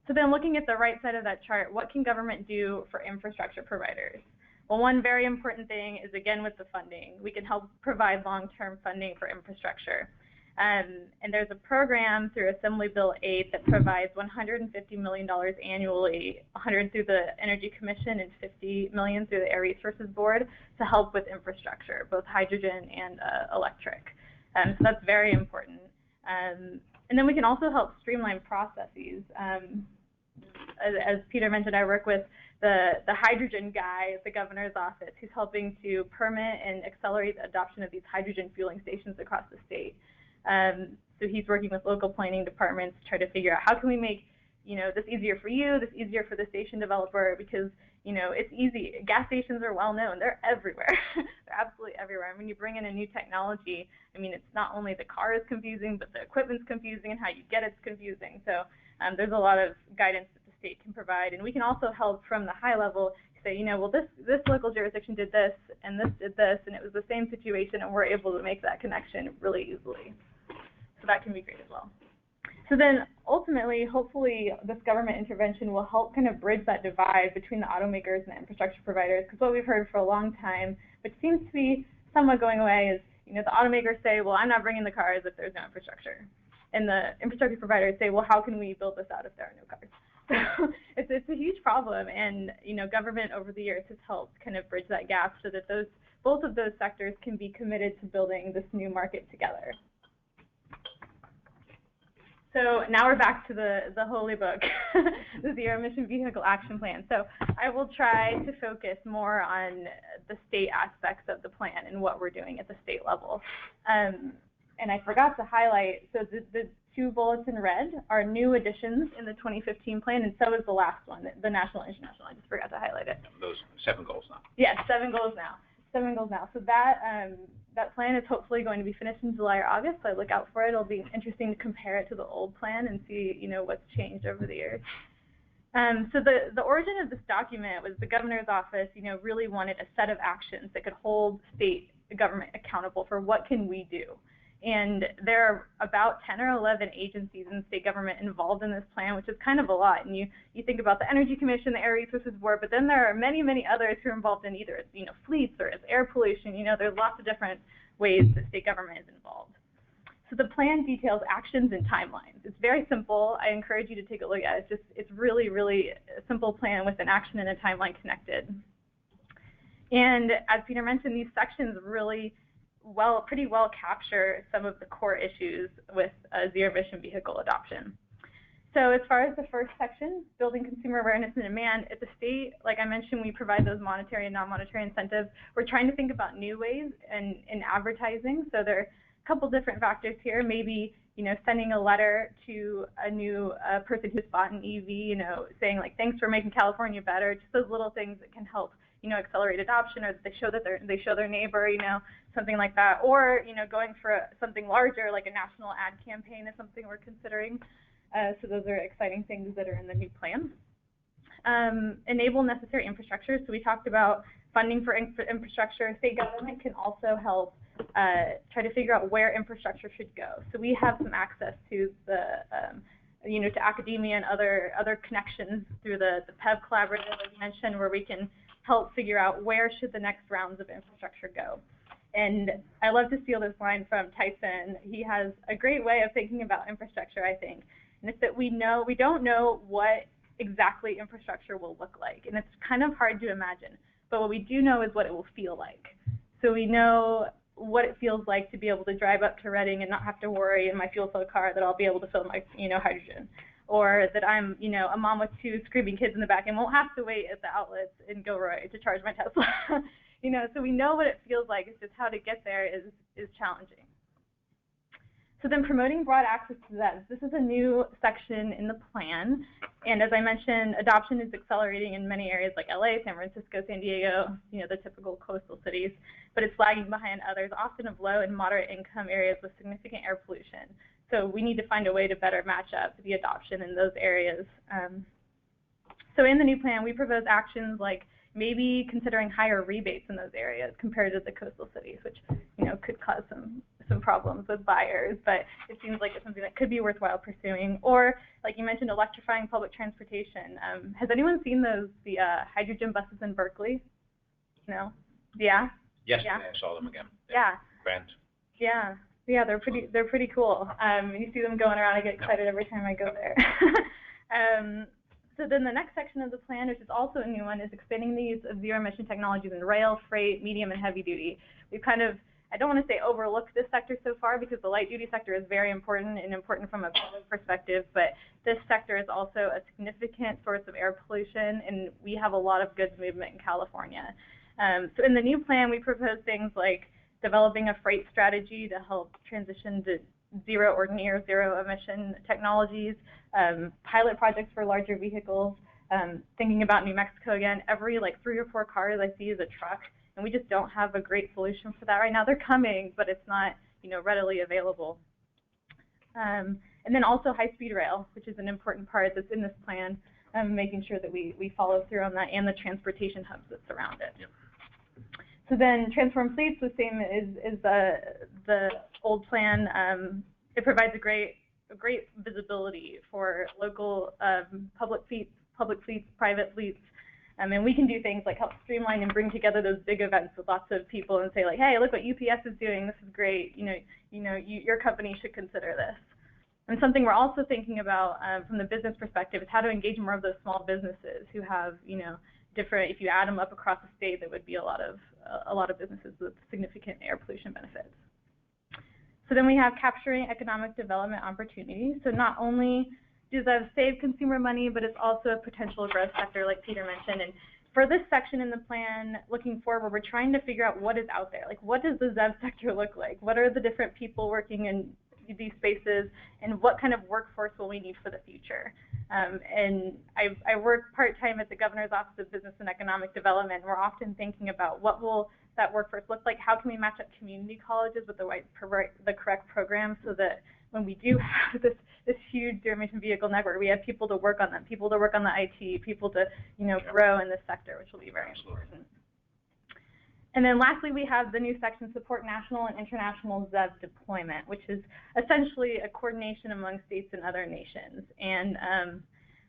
So then looking at the right side of that chart, what can government do for infrastructure providers? Well, one very important thing is, again, with the funding. We can help provide long-term funding for infrastructure. And there's a program through Assembly Bill 8 that provides $150 million annually, $100 through the Energy Commission and $50 million through the Air Resources Board to help with infrastructure, both hydrogen and electric. So that's very important. And then we can also help streamline processes. As Peter mentioned, I work with the hydrogen guy at the governor's office who's helping to permit and accelerate the adoption of these hydrogen fueling stations across the state. So he's working with local planning departments to try to figure out how can we make, you know, this easier for you, this easier for the station developer, because, you know, it's easy. Gas stations are well known. They're everywhere. They're absolutely everywhere. And when you bring in a new technology, I mean, it's not only the car is confusing, but the equipment's confusing, and how you get it's confusing. So there's a lot of guidance that the state can provide. And we can also help from the high level say, you know, well, this local jurisdiction did this, and this did this, and it was the same situation, and we're able to make that connection really easily. So that can be great as well. So then ultimately, hopefully, this government intervention will help kind of bridge that divide between the automakers and the infrastructure providers, because what we've heard for a long time, which seems to be somewhat going away, is, you know, the automakers say, well, I'm not bringing the cars if there's no infrastructure. And the infrastructure providers say, well, how can we build this out if there are no cars? So it's a huge problem, and, you know, government over the years has helped kind of bridge that gap so that both of those sectors can be committed to building this new market together. So now we're back to the holy book, the Zero Emission Vehicle Action Plan. So I will try to focus more on the state aspects of the plan and what we're doing at the state level. And I forgot to highlight, so the two bullets in red are new additions in the 2015 plan, and so is the last one, the National and International. I just forgot to highlight it. Those 7 goals now. Yes, 7 goals now. 7 goals now. So that plan is hopefully going to be finished in July or August, so I look out for it. It'll be interesting to compare it to the old plan and see, you know, what's changed over the years. So the origin of this document was the governor's office, you know, really wanted a set of actions that could hold state government accountable for what can we do. And there are about 10 or 11 agencies in the state government involved in this plan, which is kind of a lot. And you think about the Energy Commission, the Air Resources Board, but then there are many, many others who are involved in either, you know, fleets or it's air pollution. You know, there's lots of different ways that state government is involved. So the plan details actions and timelines. It's very simple. I encourage you to take a look at it. It's really, really a simple plan with an action and a timeline connected. And as Peter mentioned, these sections really pretty well capture some of the core issues with zero-emission vehicle adoption. So as far as the first section, building consumer awareness and demand, at the state, like I mentioned, we provide those monetary and non-monetary incentives. We're trying to think about new ways in advertising. So there are a couple different factors here. Maybe, you know, sending a letter to a new person who's bought an EV, you know, saying like, thanks for making California better. Just those little things that can help, you know, accelerate adoption, or they show their neighbor, you know, something like that. Or, you know, going for something larger, like a national ad campaign is something we're considering. So those are exciting things that are in the new plan. enable necessary infrastructure. So we talked about funding for infrastructure. State government can also help try to figure out where infrastructure should go. So we have some access to the, to academia and other connections through the PEV collaborative, as mentioned, where we can help figure out where should the next rounds of infrastructure go. And I love to steal this line from Tyson. He has a great way of thinking about infrastructure, I think, and it's that we don't know what exactly infrastructure will look like, and it's kind of hard to imagine. But what we do know is what it will feel like. So we know what it feels like to be able to drive up to Reading and not have to worry in my fuel cell car that I'll be able to fill my, hydrogen, or that I'm, a mom with 2 screaming kids in the back and won't have to wait at the outlets in Gilroy to charge my Tesla. So we know what it feels like. It's just how to get there is challenging. So then promoting broad access to ZEVs. This is a new section in the plan. And as I mentioned, adoption is accelerating in many areas like LA, San Francisco, San Diego, the typical coastal cities, but it's lagging behind others, often of low and moderate income areas with significant air pollution. So we need to find a way to better match up the adoption in those areas. So in the new plan, we propose actions like maybe considering higher rebates in those areas compared to the coastal cities, which could cause some problems with buyers, but it seems like it's something that could be worthwhile pursuing. Or, like you mentioned, electrifying public transportation. Has anyone seen the hydrogen buses in Berkeley? No? Yeah? Yesterday yeah. I saw them again. Yeah. Grand. Yeah. Yeah, they're pretty cool. You see them going around, I get excited every time I go there. So then the next section of the plan, which is also a new one, is expanding the use of zero-emission technologies in rail, freight, medium, and heavy duty. We've kind of, I don't want to say overlooked this sector so far because the light-duty sector is very important and important from a public perspective, but this sector is also a significant source of air pollution, and we have a lot of goods movement in California. So in the new plan, we propose things like developing a freight strategy to help transition to zero or near zero emission technologies, pilot projects for larger vehicles, thinking about New Mexico again, every 3 or 4 cars I see is a truck, and we just don't have a great solution for that right now. They're coming, but it's not readily available. And then also high-speed rail, which is an important part that's in this plan, making sure that we follow through on that, and the transportation hubs that surround it. Yep. So then transform fleets, the same as the old plan. It provides a great visibility for local public fleets, private fleets, and we can do things like help streamline and bring together those big events with lots of people and say hey, look what UPS is doing. This is great. Your company should consider this. And something we're also thinking about from the business perspective is how to engage more of those small businesses who have different. If you add them up across the state, there would be a lot of businesses with significant air pollution benefits. So then we have capturing economic development opportunities. So not only does that save consumer money, but it's also a potential growth sector, like Peter mentioned. And for this section in the plan, looking forward, we're trying to figure out what is out there. What does the ZEV sector look like? What are the different people working in these spaces, and what kind of workforce will we need for the future? And I work part-time at the Governor's Office of Business and Economic Development, and we're often thinking about what will that workforce look like? How can we match up community colleges with the correct programs so that when we do have this huge zero-emission vehicle network, we have people to work on them, people to work on the IT, people to grow in this sector, which will be very important. And then lastly, we have the new section, support national and international ZEV deployment, which is essentially a coordination among states and other nations. And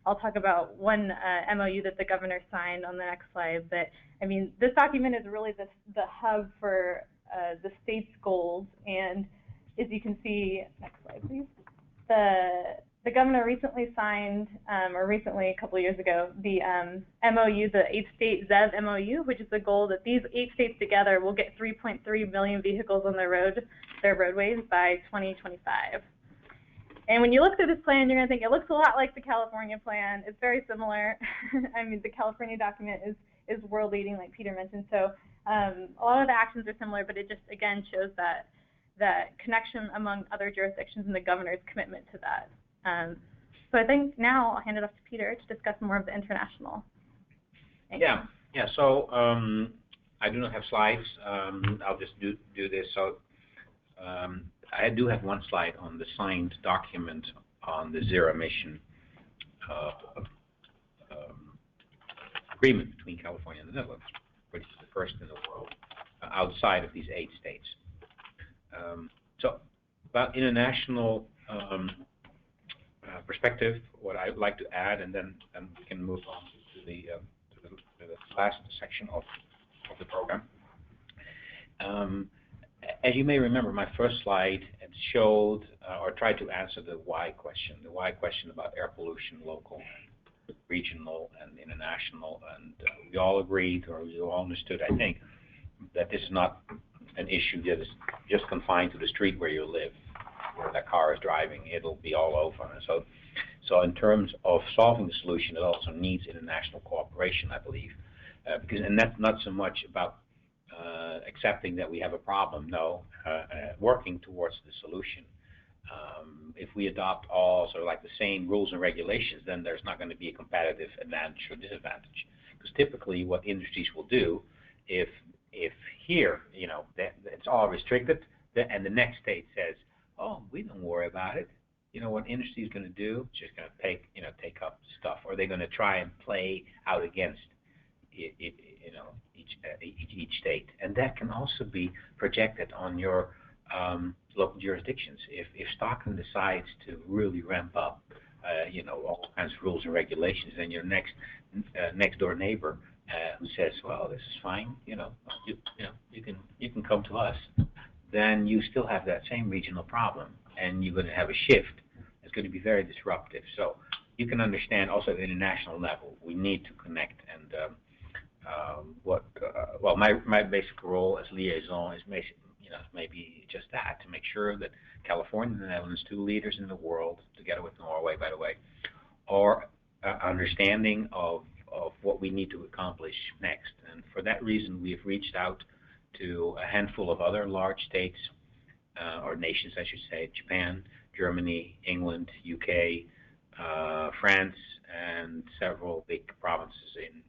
I'll talk about one MOU that the governor signed on the next slide. But I mean, this document is really the hub for the state's goals. And as you can see, next slide, please. The governor recently signed, or recently, a couple of years ago, the MOU, the 8-state ZEV MOU, which is the goal that these 8 states together will get 3.3 million vehicles on their roadways by 2025. And when you look through this plan, you're going to think it looks a lot like the California plan. It's very similar. I mean, the California document is world-leading, like Peter mentioned. So a lot of the actions are similar, but it just, again, shows that connection among other jurisdictions and the governor's commitment to that. So I think now I'll hand it off to Peter to discuss more of the international. Yeah. So I do not have slides. I'll just do this. So I do have one slide on the signed document on the zero emission agreement between California and the Netherlands, which is the first in the world outside of these 8 states. So about international perspective, what I would like to add, and then we can move on to the last section of the program. As you may remember, my first slide showed or tried to answer the why question about air pollution, local, regional, and international, and we all agreed, or we all understood, I think, that this is not an issue that is just confined to the street where you live, where that car is driving. It'll be all over. So in terms of solving the solution, it also needs international cooperation, I believe, and that's not so much about accepting that we have a problem. No, working towards the solution. If we adopt all sort of like the same rules and regulations, then there's not going to be a competitive advantage or disadvantage. Because typically, what industries will do, if here, it's all restricted, and the next state says, "Oh, we don't worry about it." What industry is going to do? It's just going to take up stuff, or they're going to try and play out against each state, and that can also be projected on your local jurisdictions. If Stockholm decides to really ramp up, all kinds of rules and regulations, then your next door neighbor who says, "Well, this is fine, you can come to us," then you still have that same regional problem, and you're going to have a shift. It's going to be very disruptive. So you can understand also at the international level, we need to connect. And my basic role as liaison is maybe just that, to make sure that California and the Netherlands, 2 leaders in the world, together with Norway, by the way, are understanding of what we need to accomplish next. And for that reason, we've reached out to a handful of other large states, or nations, I should say: Japan, Germany, England, UK, France, and several big provinces in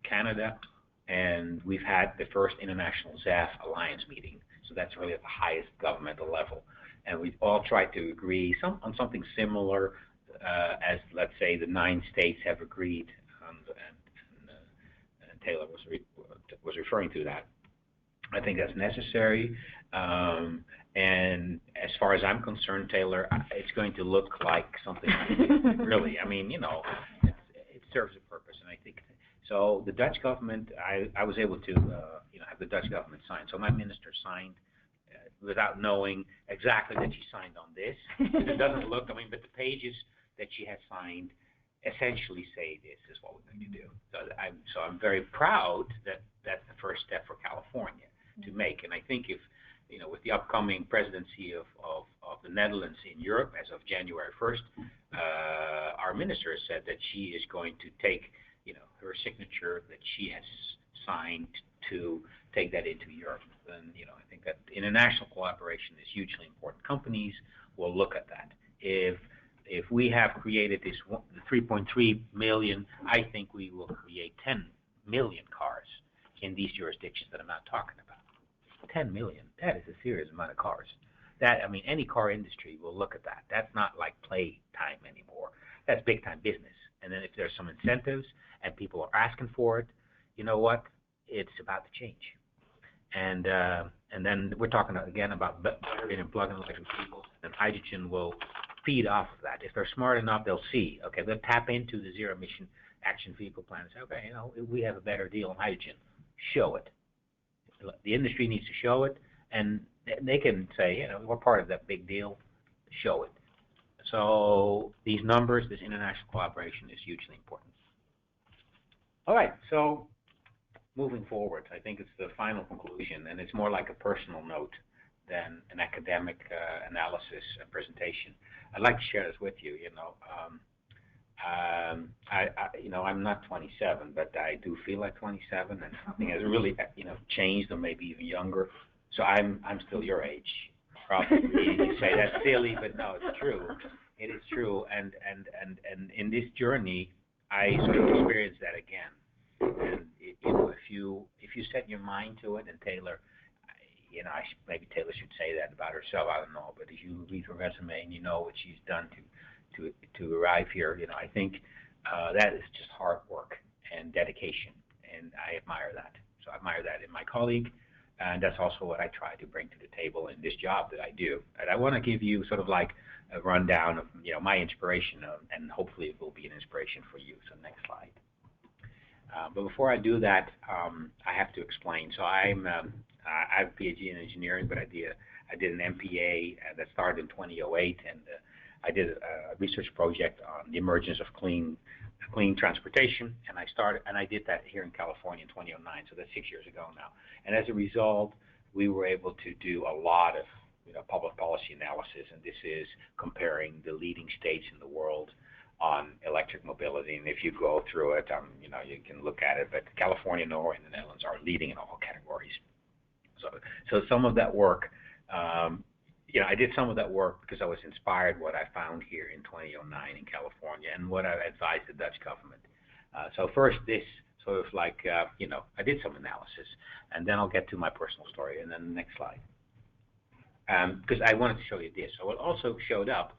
Canada. And we've had the first international ZAF alliance meeting, so that's really at the highest governmental level. And we've all tried to agree on something similar as, let's say, the 9 states have agreed, and Taylor was referring to that. I think that's necessary, and as far as I'm concerned, Taylor, it's going to look like something really. I mean, it serves a purpose, and I think so. The Dutch government, I was able to, have the Dutch government sign. So my minister signed without knowing exactly that she signed on this. It doesn't look. I mean, but the pages that she has signed essentially say this is what we're going to do. So I'm very proud that that's the first step for California to make. And I think if, with the upcoming presidency of the Netherlands in Europe as of January 1st, our minister has said that she is going to take, her signature that she has signed to take that into Europe. And, I think that international collaboration is hugely important. Companies will look at that. If we have created this 3.3 million, I think we will create 10 million cars in these jurisdictions that I'm not talking about. 10 million, that is a serious amount of cars. Any car industry will look at that. That's not like play time anymore. That's big time business. And then if there's some incentives and people are asking for it, you know what? It's about to change. And then we're talking again about battery and plug-in electric vehicles, and hydrogen will feed off of that. If they're smart enough, they'll see, okay, they'll tap into the Zero Emission Action Vehicle Plan and say, okay, we have a better deal on hydrogen. Show it. The industry needs to show it, and they can say, we're part of that big deal. Show it. So these numbers, this international collaboration is hugely important. All right, so moving forward, I think it's the final conclusion, and it's more like a personal note than an academic analysis and presentation. I'd like to share this with you. I'm not 27, but I do feel like 27, and something has really, changed, or maybe even younger. So I'm still your age. Probably you say that's silly, but no, it's true. It is true, and in this journey, I sort of experienced that again. And if you set your mind to it, and Taylor, maybe Taylor should say that about herself. I don't know, but if you read her resume and you know what she's done to arrive here, I think that is just hard work and dedication, and I admire that. So I admire that in my colleague, and that's also what I try to bring to the table in this job that I do. And I want to give you sort of like a rundown of my inspiration, and hopefully it will be an inspiration for you. So next slide. But before I do that, I have to explain. So I have a PhD in engineering, but I did an MPA that started in 2008, and I did a research project on the emergence of clean transportation, and I did that here in California in 2009. So that's 6 years ago now. And as a result, we were able to do a lot of public policy analysis, and this is comparing the leading states in the world on electric mobility. And if you go through it, you can look at it, but California, Norway, and the Netherlands are leading in all categories. So some of that work, I did some of that work because I was inspired what I found here in 2009 in California and what I advised the Dutch government. So first, this sort of like, I did some analysis, and then I'll get to my personal story, and then the next slide. Because I wanted to show you this. So it also showed up,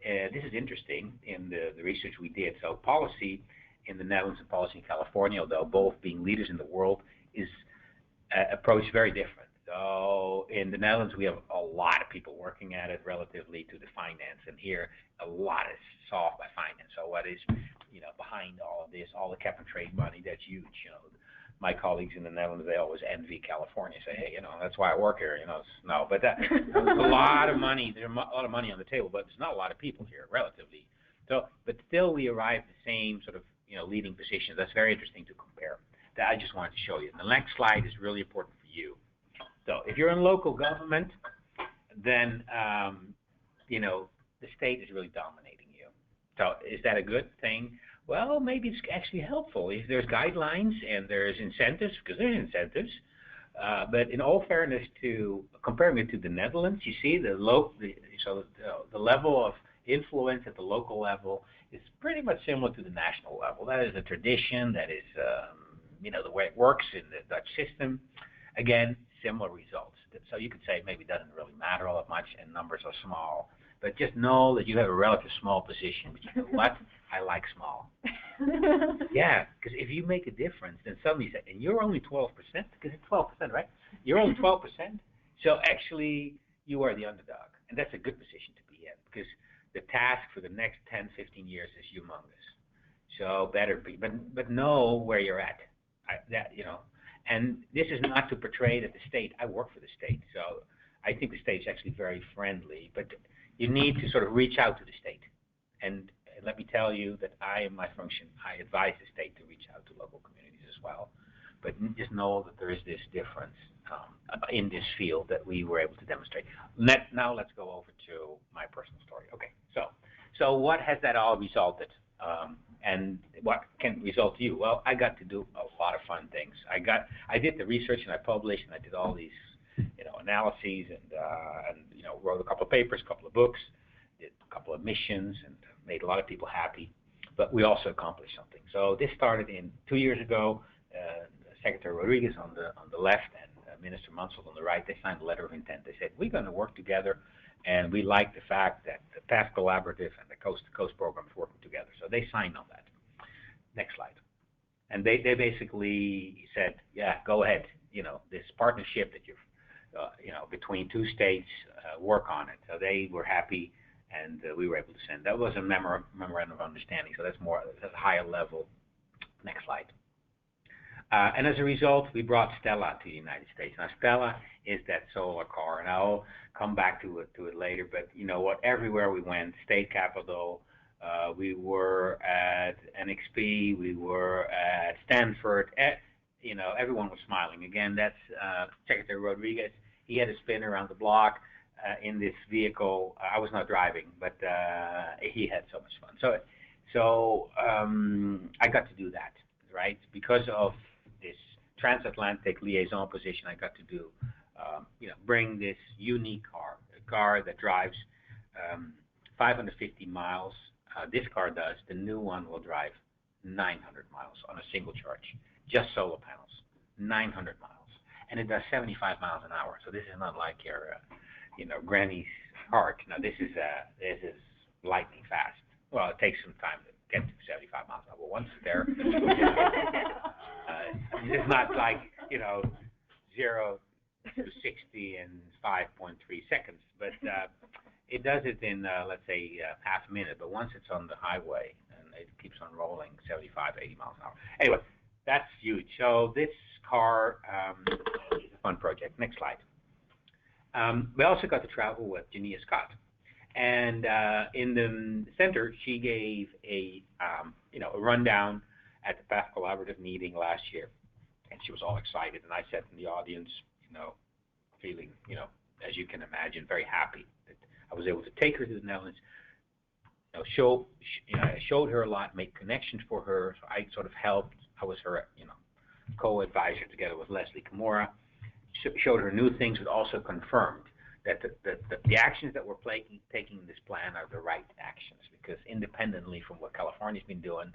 this is interesting, in the research we did. So policy in the Netherlands and policy in California, although both being leaders in the world, is approached very different. So in the Netherlands, we have a lot of people working at it relatively to the finance, and here a lot is solved by finance. So what is behind all of this, all the cap and trade money, that's huge. My colleagues in the Netherlands, they always envy California, say, hey, that's why I work here. No, but there's a lot of money. There's a lot of money on the table, but there's not a lot of people here, relatively. So, but still, we arrive at the same sort of leading position. That's very interesting to compare. That I just wanted to show you. And the next slide is really important for you. So, if you're in local government, then the state is really dominating you. So, is that a good thing? Well, maybe it's actually helpful if there's guidelines and there's incentives, because there's incentives. But in all fairness, to comparing it to the Netherlands, you see the level of influence at the local level is pretty much similar to the national level. That is a tradition. That is the way it works in the Dutch system. Again, similar results. So you could say maybe it doesn't really matter all that much, and numbers are small. But just know that you have a relatively small position. But you know what? I like small. Yeah, because if you make a difference, then suddenly you say, and you're only 12%, because it's 12%, right? You're only 12%. So actually, you are the underdog. And that's a good position to be in, because the task for the next 10, 15 years is humongous. So better be, but know where you're at. And this is not to portray that the state, I work for the state, so I think the state's actually very friendly, but you need to sort of reach out to the state. And let me tell you that in my function, I advise the state to reach out to local communities as well. But just know that there is this difference in this field that we were able to demonstrate. Now let's go over to my personal story. Okay, so what has that all resulted? And what can result to you? Well, I got to do a lot of fun things. I did the research, and I published, and I did all these analyses, and wrote a couple of papers, a couple of books, did a couple of missions, and made a lot of people happy. But we also accomplished something. So this started 2 years ago. Secretary Rodriguez on the left and Minister Mansell on the right, they signed a letter of intent. They said, we're going to work together, and we like the fact that the PATH Collaborative and the Coast to Coast program is working together. So they signed on that. Next slide. And they basically said, yeah, go ahead. This partnership that you've, between two states, work on it. So they were happy, and we were able to send. That was a memorandum of understanding. So that's a higher level. Next slide. And as a result, we brought Stella to the United States. Now, Stella is that solar car, and I'll come back to it later. But you know what? Everywhere we went, state capitol, we were at NXP, we were at Stanford. Everyone was smiling. Again, that's Secretary Rodriguez. He had a spin around the block in this vehicle. I was not driving, but he had so much fun. So I got to do that, right? Because of this transatlantic liaison position, I got to do, bring this unique car, a car that drives 550 miles. This car does. The new one will drive 900 miles on a single charge, just solar panels, 900 miles. And it does 75 miles an hour. So this is not like your, granny's heart. No, this is lightning fast. Well, it takes some time get to 75 miles an hour. Once there, it's not like, 0 to 60 in 5.3 seconds, but it does it in, let's say, half a minute. But once it's on the highway, and it keeps on rolling 75, 80 miles an hour. Anyway, that's huge. So this car is a fun project. Next slide. We also got to travel with Jania Scott. And in the center, she gave a rundown at the Path Collaborative meeting last year. And she was all excited. And I sat in the audience, feeling, as you can imagine, very happy that I was able to take her to the Netherlands. I showed her a lot, made connections for her. So I sort of helped. I was her, co-advisor together with Leslie Kimura. Showed her new things, but also confirmed that the actions that we're taking in this plan are the right actions, because independently from what California's been doing,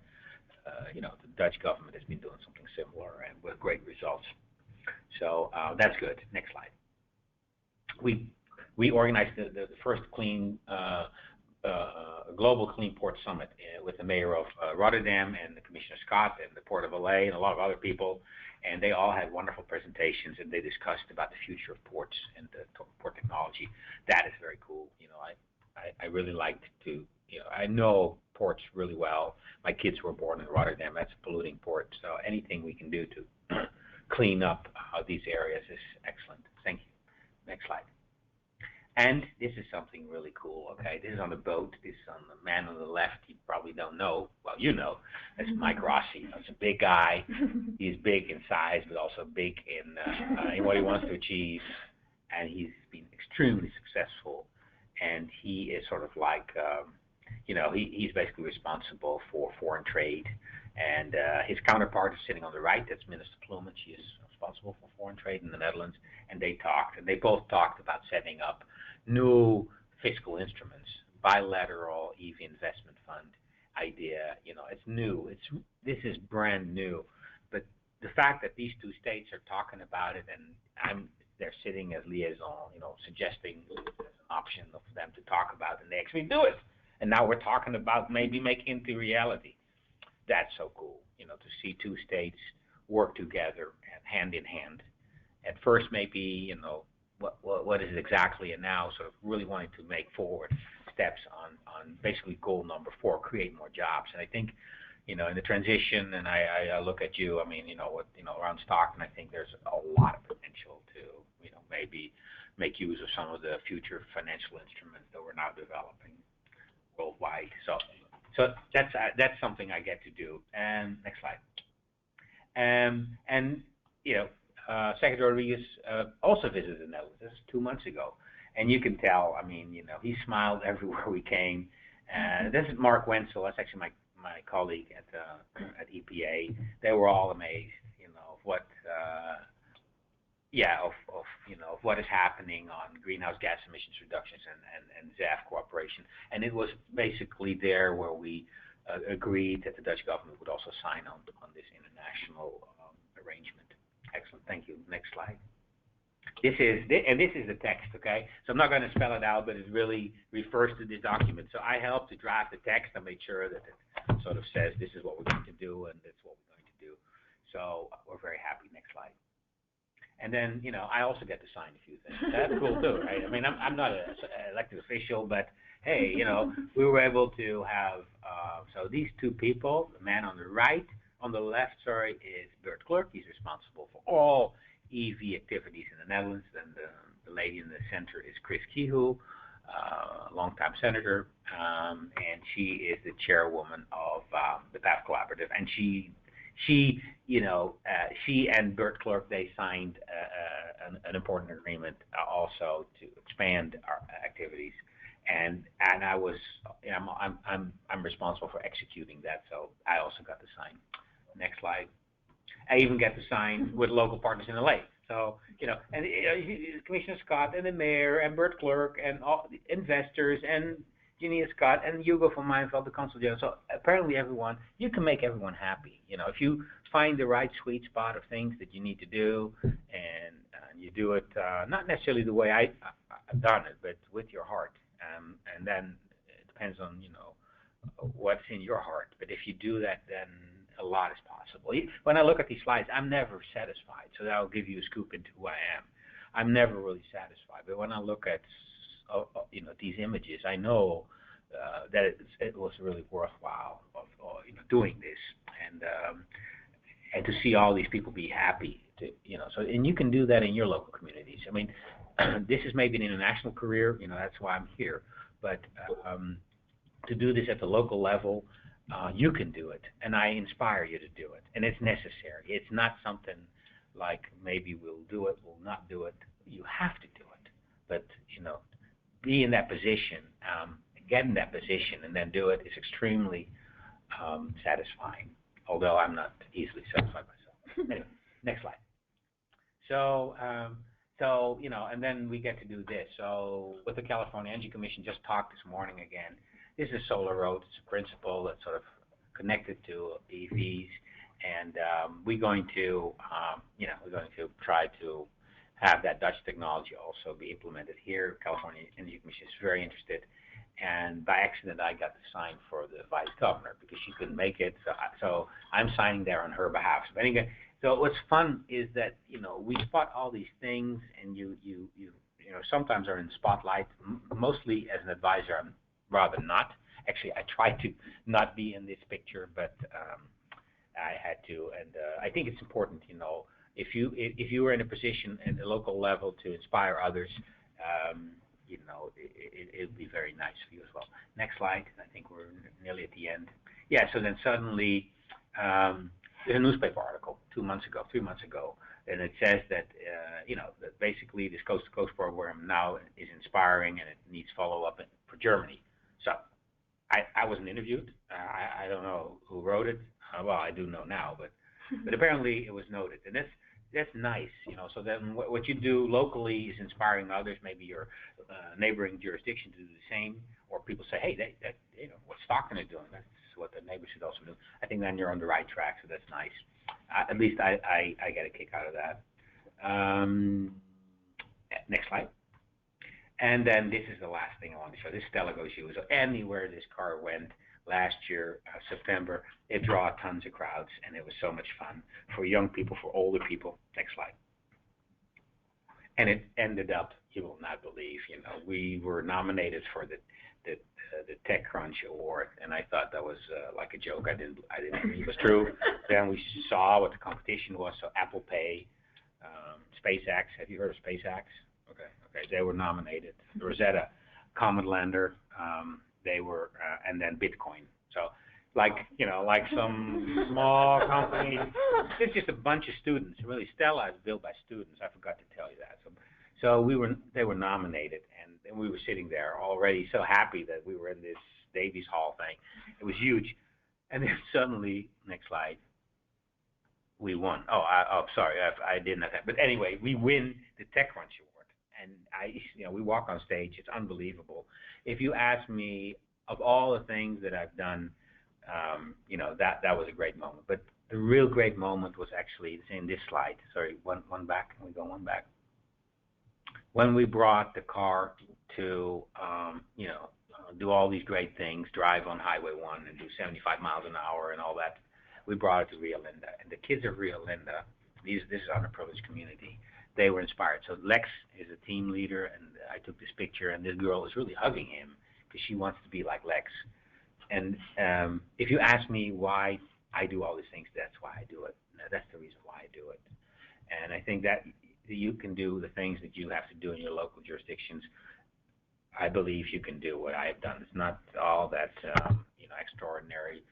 the Dutch government has been doing something similar and with great results. So that's good. Next slide. We organized the first global clean port summit with the mayor of Rotterdam and the Commissioner Scott and the Port of LA and a lot of other people, and they all had wonderful presentations, and they discussed about the future of ports and the port technology. That is very cool. I really liked to, I know ports really well. My kids were born in Rotterdam. That's a polluting port, so anything we can do to clean up these areas is excellent. Thank you. Next slide. And this is something really cool, okay? This is on the boat. This is on the man on the left. You probably don't know. Well, you know. That's Mike Rossi. He's a big guy. He's big in size, but also big in what he wants to achieve. And he's been extremely successful. And he is sort of like, he's basically responsible for foreign trade. And his counterpart is sitting on the right. That's Minister Plumage. She is responsible for foreign trade in the Netherlands. And they talked. And they both talked about setting up new fiscal instruments, bilateral EV investment fund idea. It's new. This is brand new. But the fact that these two states are talking about it, and they're sitting as liaison, suggesting an option for them to talk about, and they actually do it. And now we're talking about maybe making it into reality. That's so cool, to see two states work together and hand in hand. At first, maybe, what is it exactly, and now sort of really wanting to make forward steps on basically goal number 4, create more jobs. And I think, in the transition, and I look at you, around Stockton, I think there's a lot of potential to, maybe make use of some of the future financial instruments that we're now developing worldwide. So that's something I get to do. And next slide. Secretary Rodriguez also visited the Netherlands. This is 2 months ago, and you can tell. He smiled everywhere we came. This is Mark Wenzel. That's actually my colleague at EPA. They were all amazed, of what of what is happening on greenhouse gas emissions reductions and ZAF cooperation. And it was basically there where we agreed that the Dutch government would also sign on this international arrangement. Excellent. Thank you. Next slide. This is the text, okay? So I'm not going to spell it out, but it really refers to this document. So I helped to draft the text. I made sure that it sort of says this is what we're going to do and that's what we're going to do. So we're very happy. Next slide. And then, I also get to sign a few things. That's cool too, right? I'm not an elected official, but hey, we were able to have, so these two people, the man on the right, on the left, is Bert Klerk. He's responsible for all EV activities in the Netherlands. And the lady in the center is Chris Kihu, longtime senator, and she is the chairwoman of the PATH Collaborative. And she and Bert Klerk, they signed an important agreement also to expand our activities. And I was, I'm responsible for executing that. So I also got to sign. Next slide. I even get to sign with local partners in LA. So, and Commissioner Scott and the mayor and Bert Klerk and all the investors and Jania Scott and Hugo van Meinveld, the consul general. So apparently everyone, you can make everyone happy. If you find the right sweet spot of things that you need to do and you do it not necessarily the way I've done it, but with your heart. And then it depends on, what's in your heart. But if you do that, then a lot is possible. When I look at these slides, I'm never satisfied. So that'll give you a scoop into who I am. I'm never really satisfied. But when I look at these images, I know that it was really worthwhile of doing this, and to see all these people be happy. So and you can do that in your local communities. I mean, this is maybe an international career. That's why I'm here. But to do this at the local level, you can do it, and I inspire you to do it. And it's necessary. It's not something like maybe we'll do it, we'll not do it. You have to do it. But be in that position, get in that position, and then do it is extremely satisfying. Although I'm not easily satisfied myself. Anyway, next slide. So and then we get to do this. So with the California Energy Commission, just talked this morning again. This is Solar Road. It's a principle that's sort of connected to EVs, and we're going to try to have that Dutch technology also be implemented here. California Energy Commission is very interested, and by accident I got the sign for the vice governor because she couldn't make it, so I'm signing there on her behalf. So anyway, so what's fun is that we spot all these things, and you sometimes are in spotlight. Mostly as an advisor, I'm rather not. Actually, I try to not be in this picture, but I had to, and I think it's important. If you were in a position at the local level to inspire others, it'd be very nice for you as well. Next slide. I think we're nearly at the end. Yeah. So then suddenly, there's a newspaper article 3 months ago, and it says that that basically this Coast to Coast program now is inspiring and it needs follow-up for Germany. So I wasn't interviewed. I don't know who wrote it. Well, I do know now, but apparently it was noted, and that's nice. So then what you do locally is inspiring others. Maybe your neighboring jurisdiction to do the same, or people say, hey, what Stockton is doing, that's what the neighbors should also do. I think then you're on the right track, so that's nice. At least I get a kick out of that. Next slide. And then this is the last thing I want to show. This Stella goes you. So anywhere this car went last year, September, it drew tons of crowds, and it was so much fun for young people, for older people. Next slide. And it ended up, you will not believe, we were nominated for the TechCrunch Award, and I thought that was like a joke. I didn't believe it was true. Then we saw what the competition was. So Apple Pay, SpaceX. Have you heard of SpaceX? Okay, they were nominated. Rosetta, Common Lander, they were, and then Bitcoin. So, like some small company. It's just a bunch of students. Really, Stella is built by students. I forgot to tell you that. So they were nominated, and we were sitting there already so happy that we were in this Davies Hall thing. It was huge, and then suddenly, next slide, we won. Sorry, I didn't have that. But anyway, we win the TechCrunch Award, and we walk on stage. It's unbelievable. If you ask me, of all the things that I've done, that was a great moment. But the real great moment was actually in this slide. Sorry, one back. Can we go one back? When we brought the car to, do all these great things, drive on Highway 1 and do 75 miles an hour and all that, we brought it to Rio Linda. And the kids of Rio Linda, this is underprivileged community, they were inspired. So Lex is a team leader, and I took this picture, and this girl is really hugging him because she wants to be like Lex. And if you ask me why I do all these things, that's why I do it. That's the reason why I do it. And I think that you can do the things that you have to do in your local jurisdictions. I believe you can do what I have done. It's not all that extraordinary,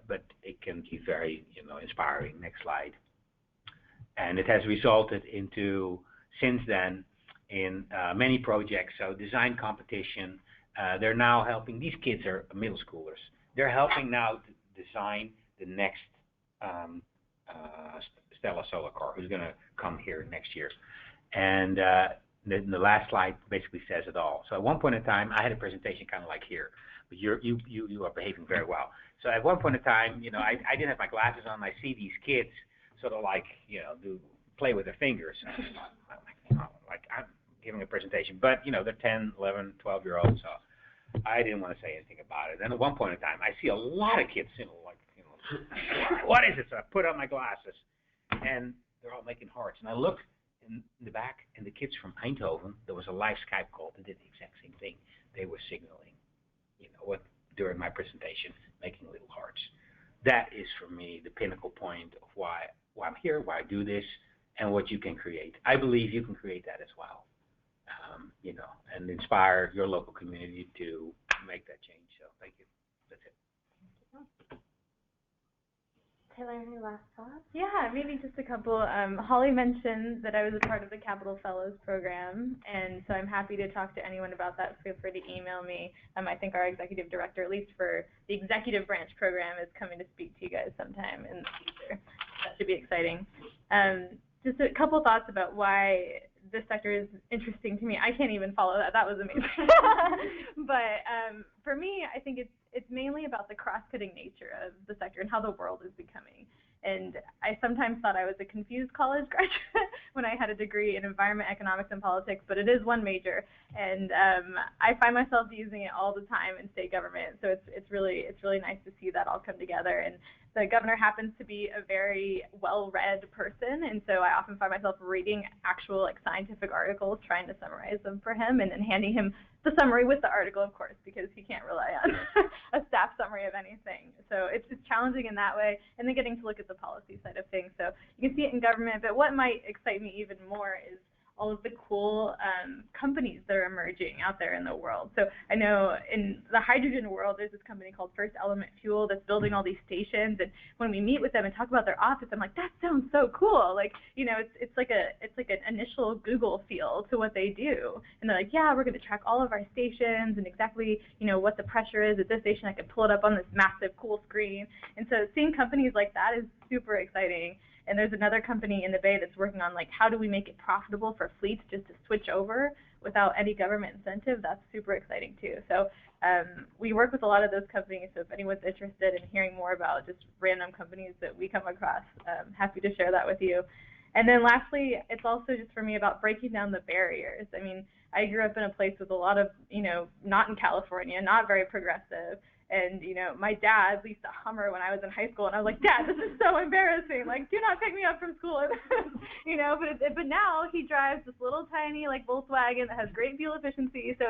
but it can be very inspiring. Next slide. And it has resulted into, since then, in many projects. So design competition. They're now helping. These kids are middle schoolers. They're helping now to design the next Stella solar car, who's going to come here next year. And the last slide basically says it all. So at one point in time, I had a presentation kind of like here, but you are behaving very well. So at one point in time, I didn't have my glasses on. I see these kids sort of like play with their fingers. Like I'm giving a presentation, but they're 10, 11, 12-year-olds. So I didn't want to say anything about it. Then at one point in time, I see a lot of kids, what is it? So I put on my glasses, and they're all making hearts. And I look in the back, and the kids from Eindhoven, there was a live Skype call that did the exact same thing. They were signaling, during my presentation, making little hearts. That is, for me, the pinnacle point of why I'm here, why I do this, and what you can create. I believe you can create that as well, and inspire your local community to make that change. So thank you. That's it. Taylor, any last thoughts? Yeah, maybe just a couple. Holly mentioned that I was a part of the Capital Fellows program, and so I'm happy to talk to anyone about that. Feel free to email me. I think our executive director, at least for the executive branch program, is coming to speak to you guys sometime in the future. That should be exciting. Just a couple thoughts about why this sector is interesting to me. I can't even follow that. That was amazing. But for me, I think it's mainly about the cross-cutting nature of the sector and how the world is becoming. And I sometimes thought I was a confused college graduate when I had a degree in environment, economics, and politics, but it is one major. And I find myself using it all the time in state government. So it's really nice to see that all come together. And the governor happens to be a very well-read person, and so I often find myself reading actual scientific articles, trying to summarize them for him, and then handing him the summary with the article, of course, because he can't rely on a staff summary of anything. So it's challenging in that way, and then getting to look at the policy side of things. So you can see it in government, but what might excite me even more is all of the cool companies that are emerging out there in the world. So I know in the hydrogen world, there's this company called First Element Fuel that's building all these stations. And when we meet with them and talk about their office, I'm like, that sounds so cool. It's like an initial Google feel to what they do. And they're like, yeah, we're going to track all of our stations and exactly, what the pressure is at this station. I can pull it up on this massive, cool screen. And so seeing companies like that is super exciting. And there's another company in the Bay that's working on how do we make it profitable for fleets just to switch over without any government incentive. That's super exciting too. So we work with a lot of those companies. So if anyone's interested in hearing more about just random companies that we come across, I'm happy to share that with you. And then lastly, it's also just for me about breaking down the barriers. I mean, I grew up in a place with a lot of, not in California, not very progressive. And, my dad leased a Hummer when I was in high school, and I was like, Dad, this is so embarrassing. Do not pick me up from school. But now he drives this little tiny, Volkswagen that has great fuel efficiency. So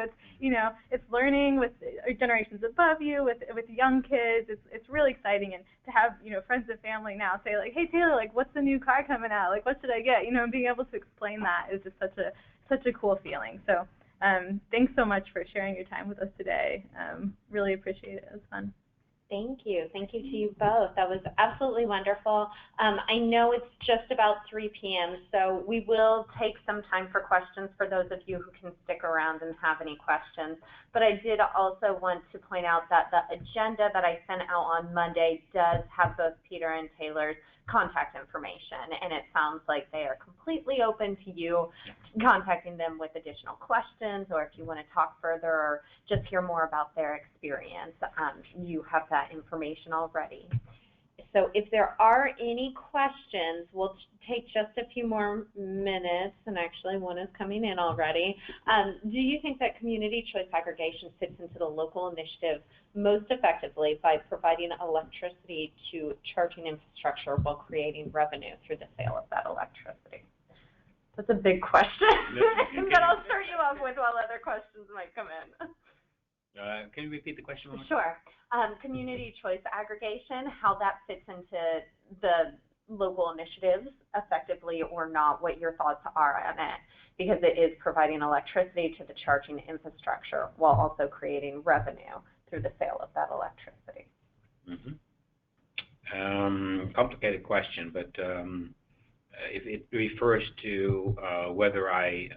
it's learning with generations above you, with young kids. It's really exciting. And to have, friends and family now say, hey, Taylor, what's the new car coming out? What should I get? And being able to explain that is just such a cool feeling. So thanks so much for sharing your time with us today. Really appreciate it. It was fun. Thank you. Thank you to you both. That was absolutely wonderful. I know it's just about 3 p.m., so we will take some time for questions for those of you who can stick around and have any questions. But I did also want to point out that the agenda that I sent out on Monday does have both Peter and Taylor's contact information, and it sounds like they are completely open to you contacting them with additional questions, or if you want to talk further or just hear more about their experience, you have that information already. So if there are any questions, we'll take just a few more minutes, and actually one is coming in already. Do you think that community choice aggregation fits into the local initiative most effectively by providing electricity to charging infrastructure while creating revenue through the sale of that electricity? That's a big question, but I'll start you off with while other questions might come in. Can you repeat the question one more time? Sure. Community choice aggregation, how that fits into the local initiatives effectively or not, what your thoughts are on it, because it is providing electricity to the charging infrastructure while also creating revenue through the sale of that electricity. Complicated question, but if it refers to whether I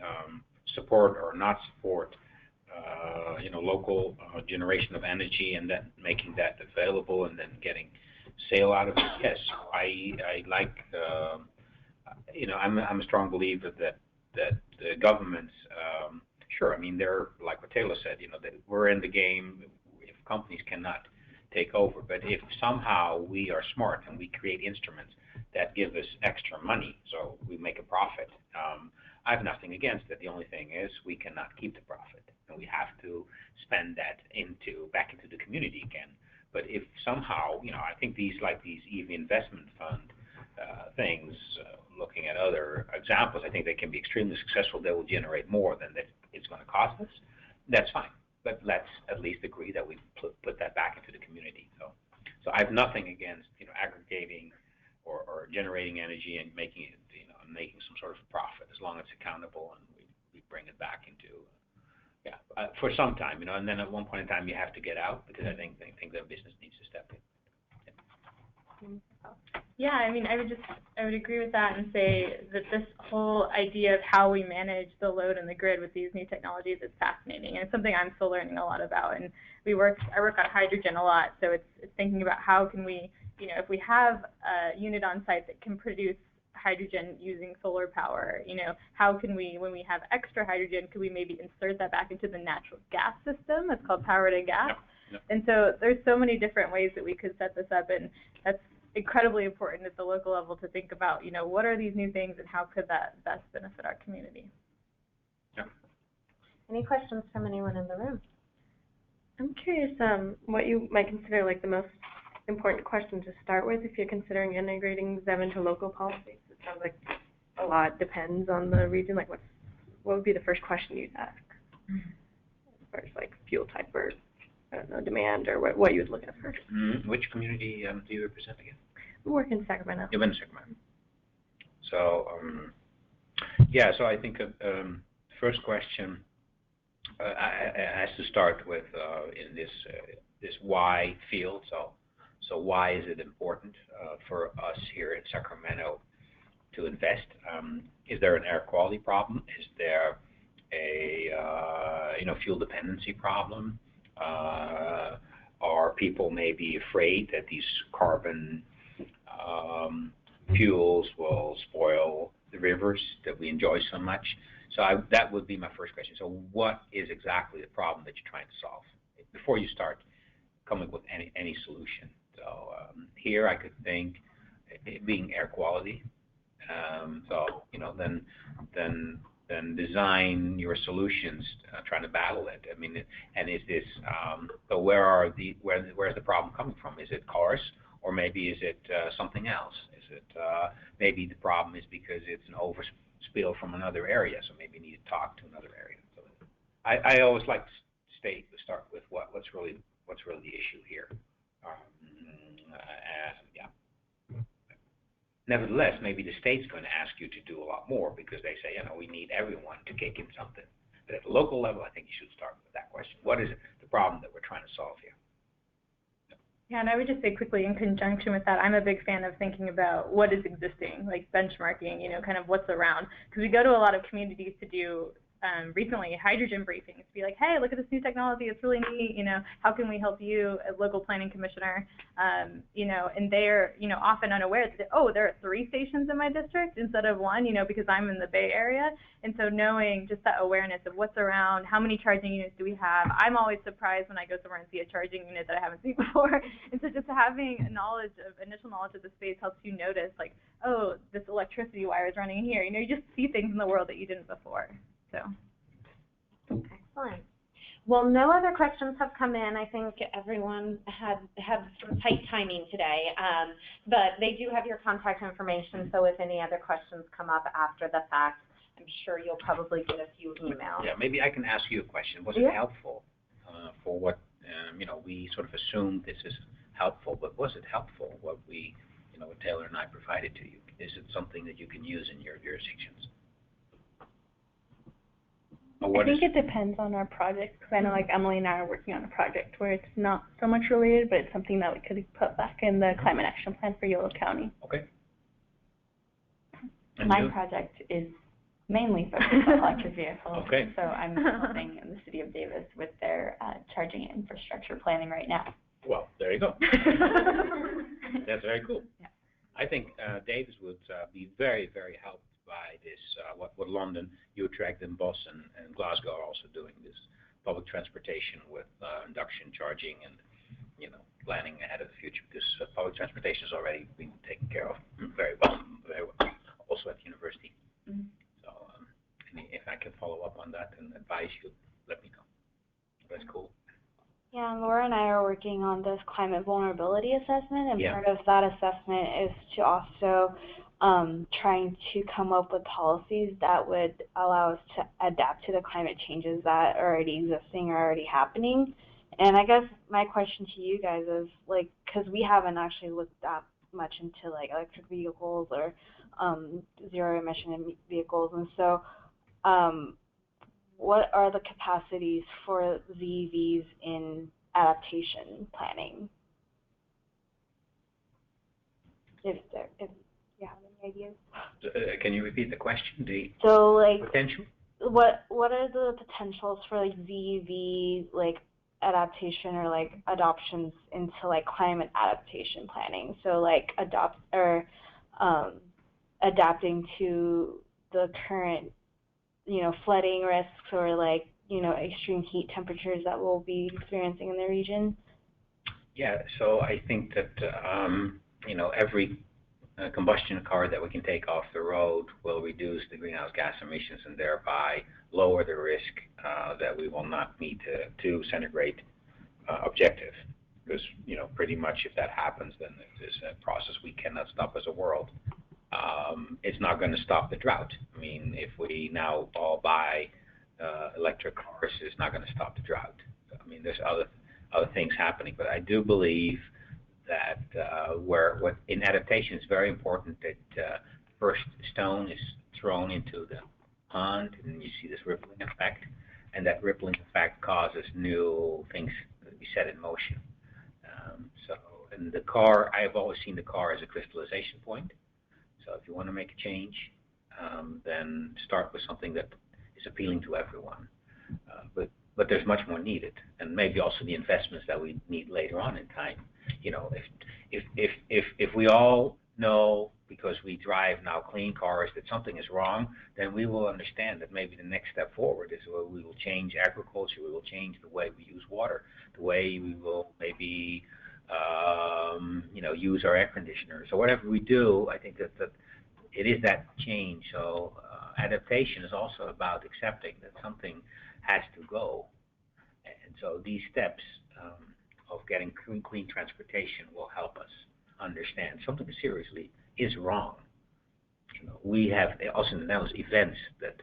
support or not support local generation of energy and then making that available and then getting sale out of it, yes, I like, I'm a strong believer that the governments, sure, I mean, they're, like what Taylor said, that we're in the game if companies cannot take over, but if somehow we are smart and we create instruments that give us extra money, so we make a profit, I have nothing against it. The only thing is we cannot keep the profit. and we have to spend that back into the community again. But if somehow, I think these EV investment fund things, looking at other examples, I think they can be extremely successful. They will generate more than that it's going to cost us. That's fine. But let's at least agree that we put that back into the community. So I have nothing against aggregating or generating energy and making it making some sort of profit, as long as it's accountable and we bring it back into for some time, and then at one point in time you have to get out, because I think the business needs to step in. Yeah, I mean, I would agree with that and say that this whole idea of how we manage the load and the grid with these new technologies is fascinating, and it's something I'm still learning a lot about. And I work on hydrogen a lot, so it's thinking about how can we, if we have a unit on site that can produce hydrogen using solar power, how can we, when we have extra hydrogen, could we maybe insert that back into the natural gas system? It's called power to gas. Yep. And so there's so many different ways that we could set this up, and that's incredibly important at the local level to think about, what are these new things and how could that best benefit our community? Yeah. Any questions from anyone in the room? I'm curious what you might consider like the most important question to start with if you're considering integrating ZEV into local policies. It sounds like a lot depends on the region. Like what would be the first question you'd ask? As far as like fuel type or demand, or what you would look at first. Which community do you represent again? We work in Sacramento. You live in Sacramento. So so I think first question has to start with in this why field. So why is it important for us here in Sacramento to invest? Is there an air quality problem? Is there a fuel dependency problem? Are people maybe afraid that these carbon fuels will spoil the rivers that we enjoy so much? So that would be my first question. So what is exactly the problem that you're trying to solve before you start coming with any solution? So here I could think it being air quality. Then design your solutions, trying to battle it. I mean, and is this so where's the problem coming from? Is it cars, or maybe is it something else? Is it maybe the problem is because it's an overspill from another area, so maybe you need to talk to another area. So I always like to start with what's really the issue here. Nevertheless, maybe the state's going to ask you to do a lot more because they say, we need everyone to kick in something. But at the local level, I think you should start with that question. What is the problem that we're trying to solve here? Yeah, and I would just say quickly in conjunction with that, I'm a big fan of thinking about what is existing, like benchmarking, kind of what's around. Because we go to a lot of communities to do recently hydrogen briefings, to be like, hey, look at this new technology, it's really neat, how can we help you as local planning commissioner, and they're, often unaware that, there are 3 stations in my district instead of 1, because I'm in the Bay Area. And so knowing just that awareness of what's around, how many charging units do we have. I'm always surprised when I go somewhere and see a charging unit that I haven't seen before. And so just having initial knowledge of the space helps you notice, like, oh, this electricity wire is running here. You just see things in the world that you didn't before. So. Excellent. Well, no other questions have come in. I think everyone had some tight timing today, but they do have your contact information, so if any other questions come up after the fact, I'm sure you'll probably get a few emails. Yeah, maybe I can ask you a question. Was it helpful for what, we sort of assumed this is helpful, but was it helpful what we, what Taylor and I provided to you? Is it something that you can use in your jurisdictions? I think it depends on our project, because I know like Emily and I are working on a project where it's not so much related, but it's something that we could put back in the Climate Action Plan for Yolo County. Okay. My project is mainly focused on electric vehicles, okay. So I'm helping in the city of Davis with their charging infrastructure planning right now. Well, there you go. That's very cool. Yeah. I think Davis would be very, very helped by this, what London, Utrecht, and Boston and Glasgow are also doing, this public transportation with induction charging and, planning ahead of the future, because public transportation is already being taken care of very well, also at the university. Mm-hmm. So if I can follow up on that and advise you, let me know. working on this climate vulnerability assessment, and Yeah. part of that assessment is to also trying to come up with policies that would allow us to adapt to the climate changes that are already existing or already happening. And I guess my question to you guys is, like, because we haven't actually looked that much into, like, electric vehicles or zero emission vehicles, and so what are the capacities for ZEVs in adaptation planning? If you have any ideas. Can you repeat the question? The So, like, potential? what are the potentials for, like, ZEV, like, adaptation or, like, adoptions into, like, climate adaptation planning? So, like, adapting to the current, you know, flooding risks or, like, you know, extreme heat temperatures that we'll be experiencing in the region? Yeah, so I think that, you know, every combustion car that we can take off the road will reduce the greenhouse gas emissions and thereby lower the risk that we will not meet the 2 centigrade objective. Because, you know, pretty much if that happens, then it is a process we cannot stop as a world. It's not going to stop the drought. I mean, if we now all buy electric cars, it's not going to stop the drought. I mean, there's other things happening, but I do believe that what in adaptation is very important that first stone is thrown into the pond, and you see this rippling effect, and that rippling effect causes new things to be set in motion. So, in the car, I've always seen the car as a crystallization point. So, if you want to make a change, then start with something that is appealing to everyone. But there's much more needed, and maybe also the investments that we need later on in time. You know, if we all know, because we drive now clean cars, that something is wrong, then we will understand that maybe the next step forward is we will change agriculture, we will change the way we use water, the way we will maybe you know, use our air conditioners or whatever we do. I think that it is that change. So adaptation is also about accepting that something has to go, and so these steps of getting clean transportation will help us understand something seriously is wrong. You know, we have also in the Netherlands events that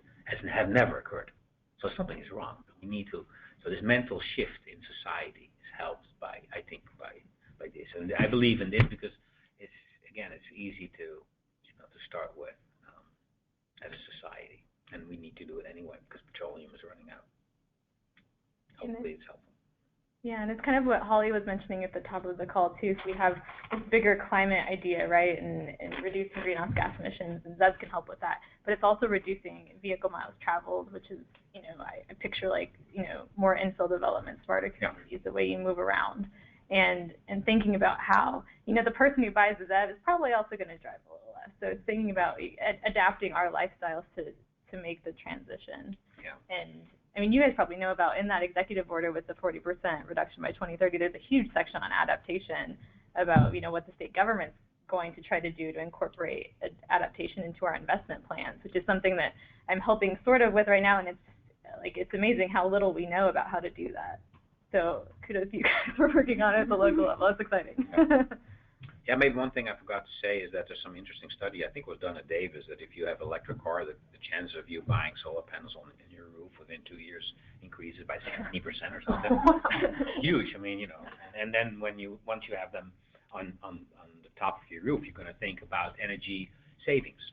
have never occurred, so something is wrong. We need to. So this mental shift in society is helped by, I think, by this, and I believe in this because it's easy to, you know, to start with as a society, and we need to do it anyway because petroleum is running out. Hopefully, it's helpful. Yeah, and it's kind of what Holly was mentioning at the top of the call too. So we have this bigger climate idea, right, and reducing greenhouse gas emissions, and ZEVs can help with that. But it's also reducing vehicle miles traveled, which is, you know, I picture, like, you know, more infill development, smarter communities, the way you move around, and thinking about how, you know, the person who buys the ZEV is probably also going to drive a little less. So it's thinking about adapting our lifestyles to make the transition. Yeah. And I mean, you guys probably know about in that executive order with the 40% reduction by 2030, there's a huge section on adaptation about, you know, what the state government's going to try to do to incorporate adaptation into our investment plans, which is something that I'm helping sort of with right now, and it's amazing how little we know about how to do that. So kudos to you guys for working on it at the local level. It's exciting. Yeah, maybe one thing I forgot to say is that there's some interesting study, I think was done at Davis, that if you have an electric car, that the chance of you buying solar panels in your roof within 2 years increases by 70% or something. Huge. I mean, you know, and then once you have them on the top of your roof, you're going to think about energy savings.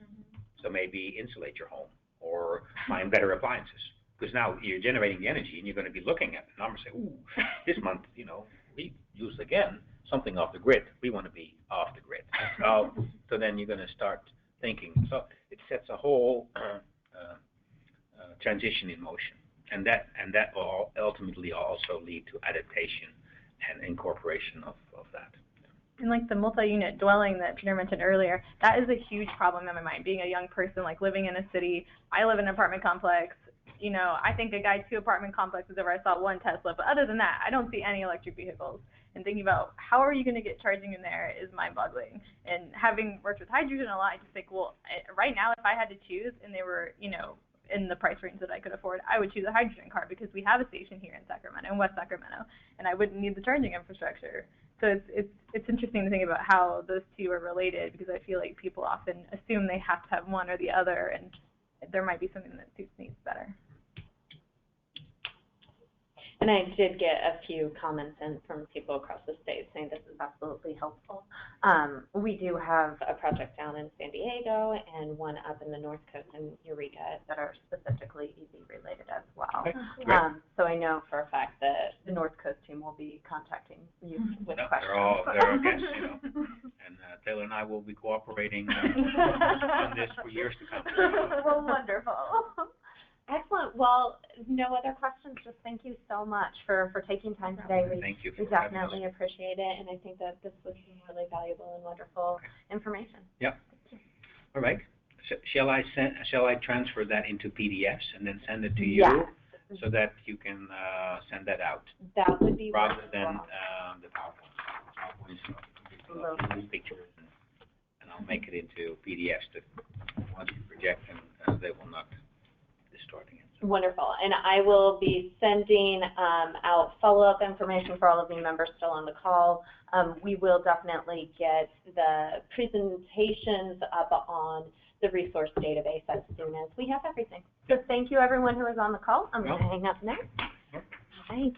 So maybe insulate your home or find better appliances. Because now you're generating the energy and you're going to be looking at the numbers and say, ooh, this month, you know, we used again something off the grid. We want to be off the grid. So then you're going to start thinking. So it sets a whole transition in motion, and that will ultimately also lead to adaptation and incorporation of that. And like the multi-unit dwelling that Peter mentioned earlier, that is a huge problem in my mind. Being a young person, like living in a city, I live in an apartment complex. You know, I think I got 2 apartment complexes over. I saw 1 Tesla, but other than that, I don't see any electric vehicles. And thinking about how are you going to get charging in there is mind-boggling. And having worked with hydrogen a lot, I just think, well, right now, if I had to choose and they were, you know, in the price range that I could afford, I would choose a hydrogen car because we have a station here in Sacramento, in West Sacramento, and I wouldn't need the charging infrastructure. So it's interesting to think about how those two are related, because I feel like people often assume they have to have one or the other, and there might be something that suits needs better. And I did get a few comments in from people across the state saying this is absolutely helpful. We do have a project down in San Diego and one up in the North Coast in Eureka that are specifically EV related as well. Okay, so I know for a fact that the North Coast team will be contacting you with questions. They're all guests, you know. And Taylor and I will be cooperating on this for years to come. Well, wonderful. Excellent. Well, no other questions. Just thank you so much for taking time today. Thank you. We definitely appreciate it, and I think that this was some really valuable and wonderful information. Yep. All right. Shall I transfer that into PDFs and then send it to you, so that you can send that out? That would be rather wonderful. than the PowerPoint pictures, and I'll make it into PDFs that once you project them, they will not. Wonderful. And I will be sending out follow-up information for all of you members still on the call. We will definitely get the presentations up on the resource database as soon as we have everything. So thank you, everyone who is on the call. I'm going to hang up now. All right.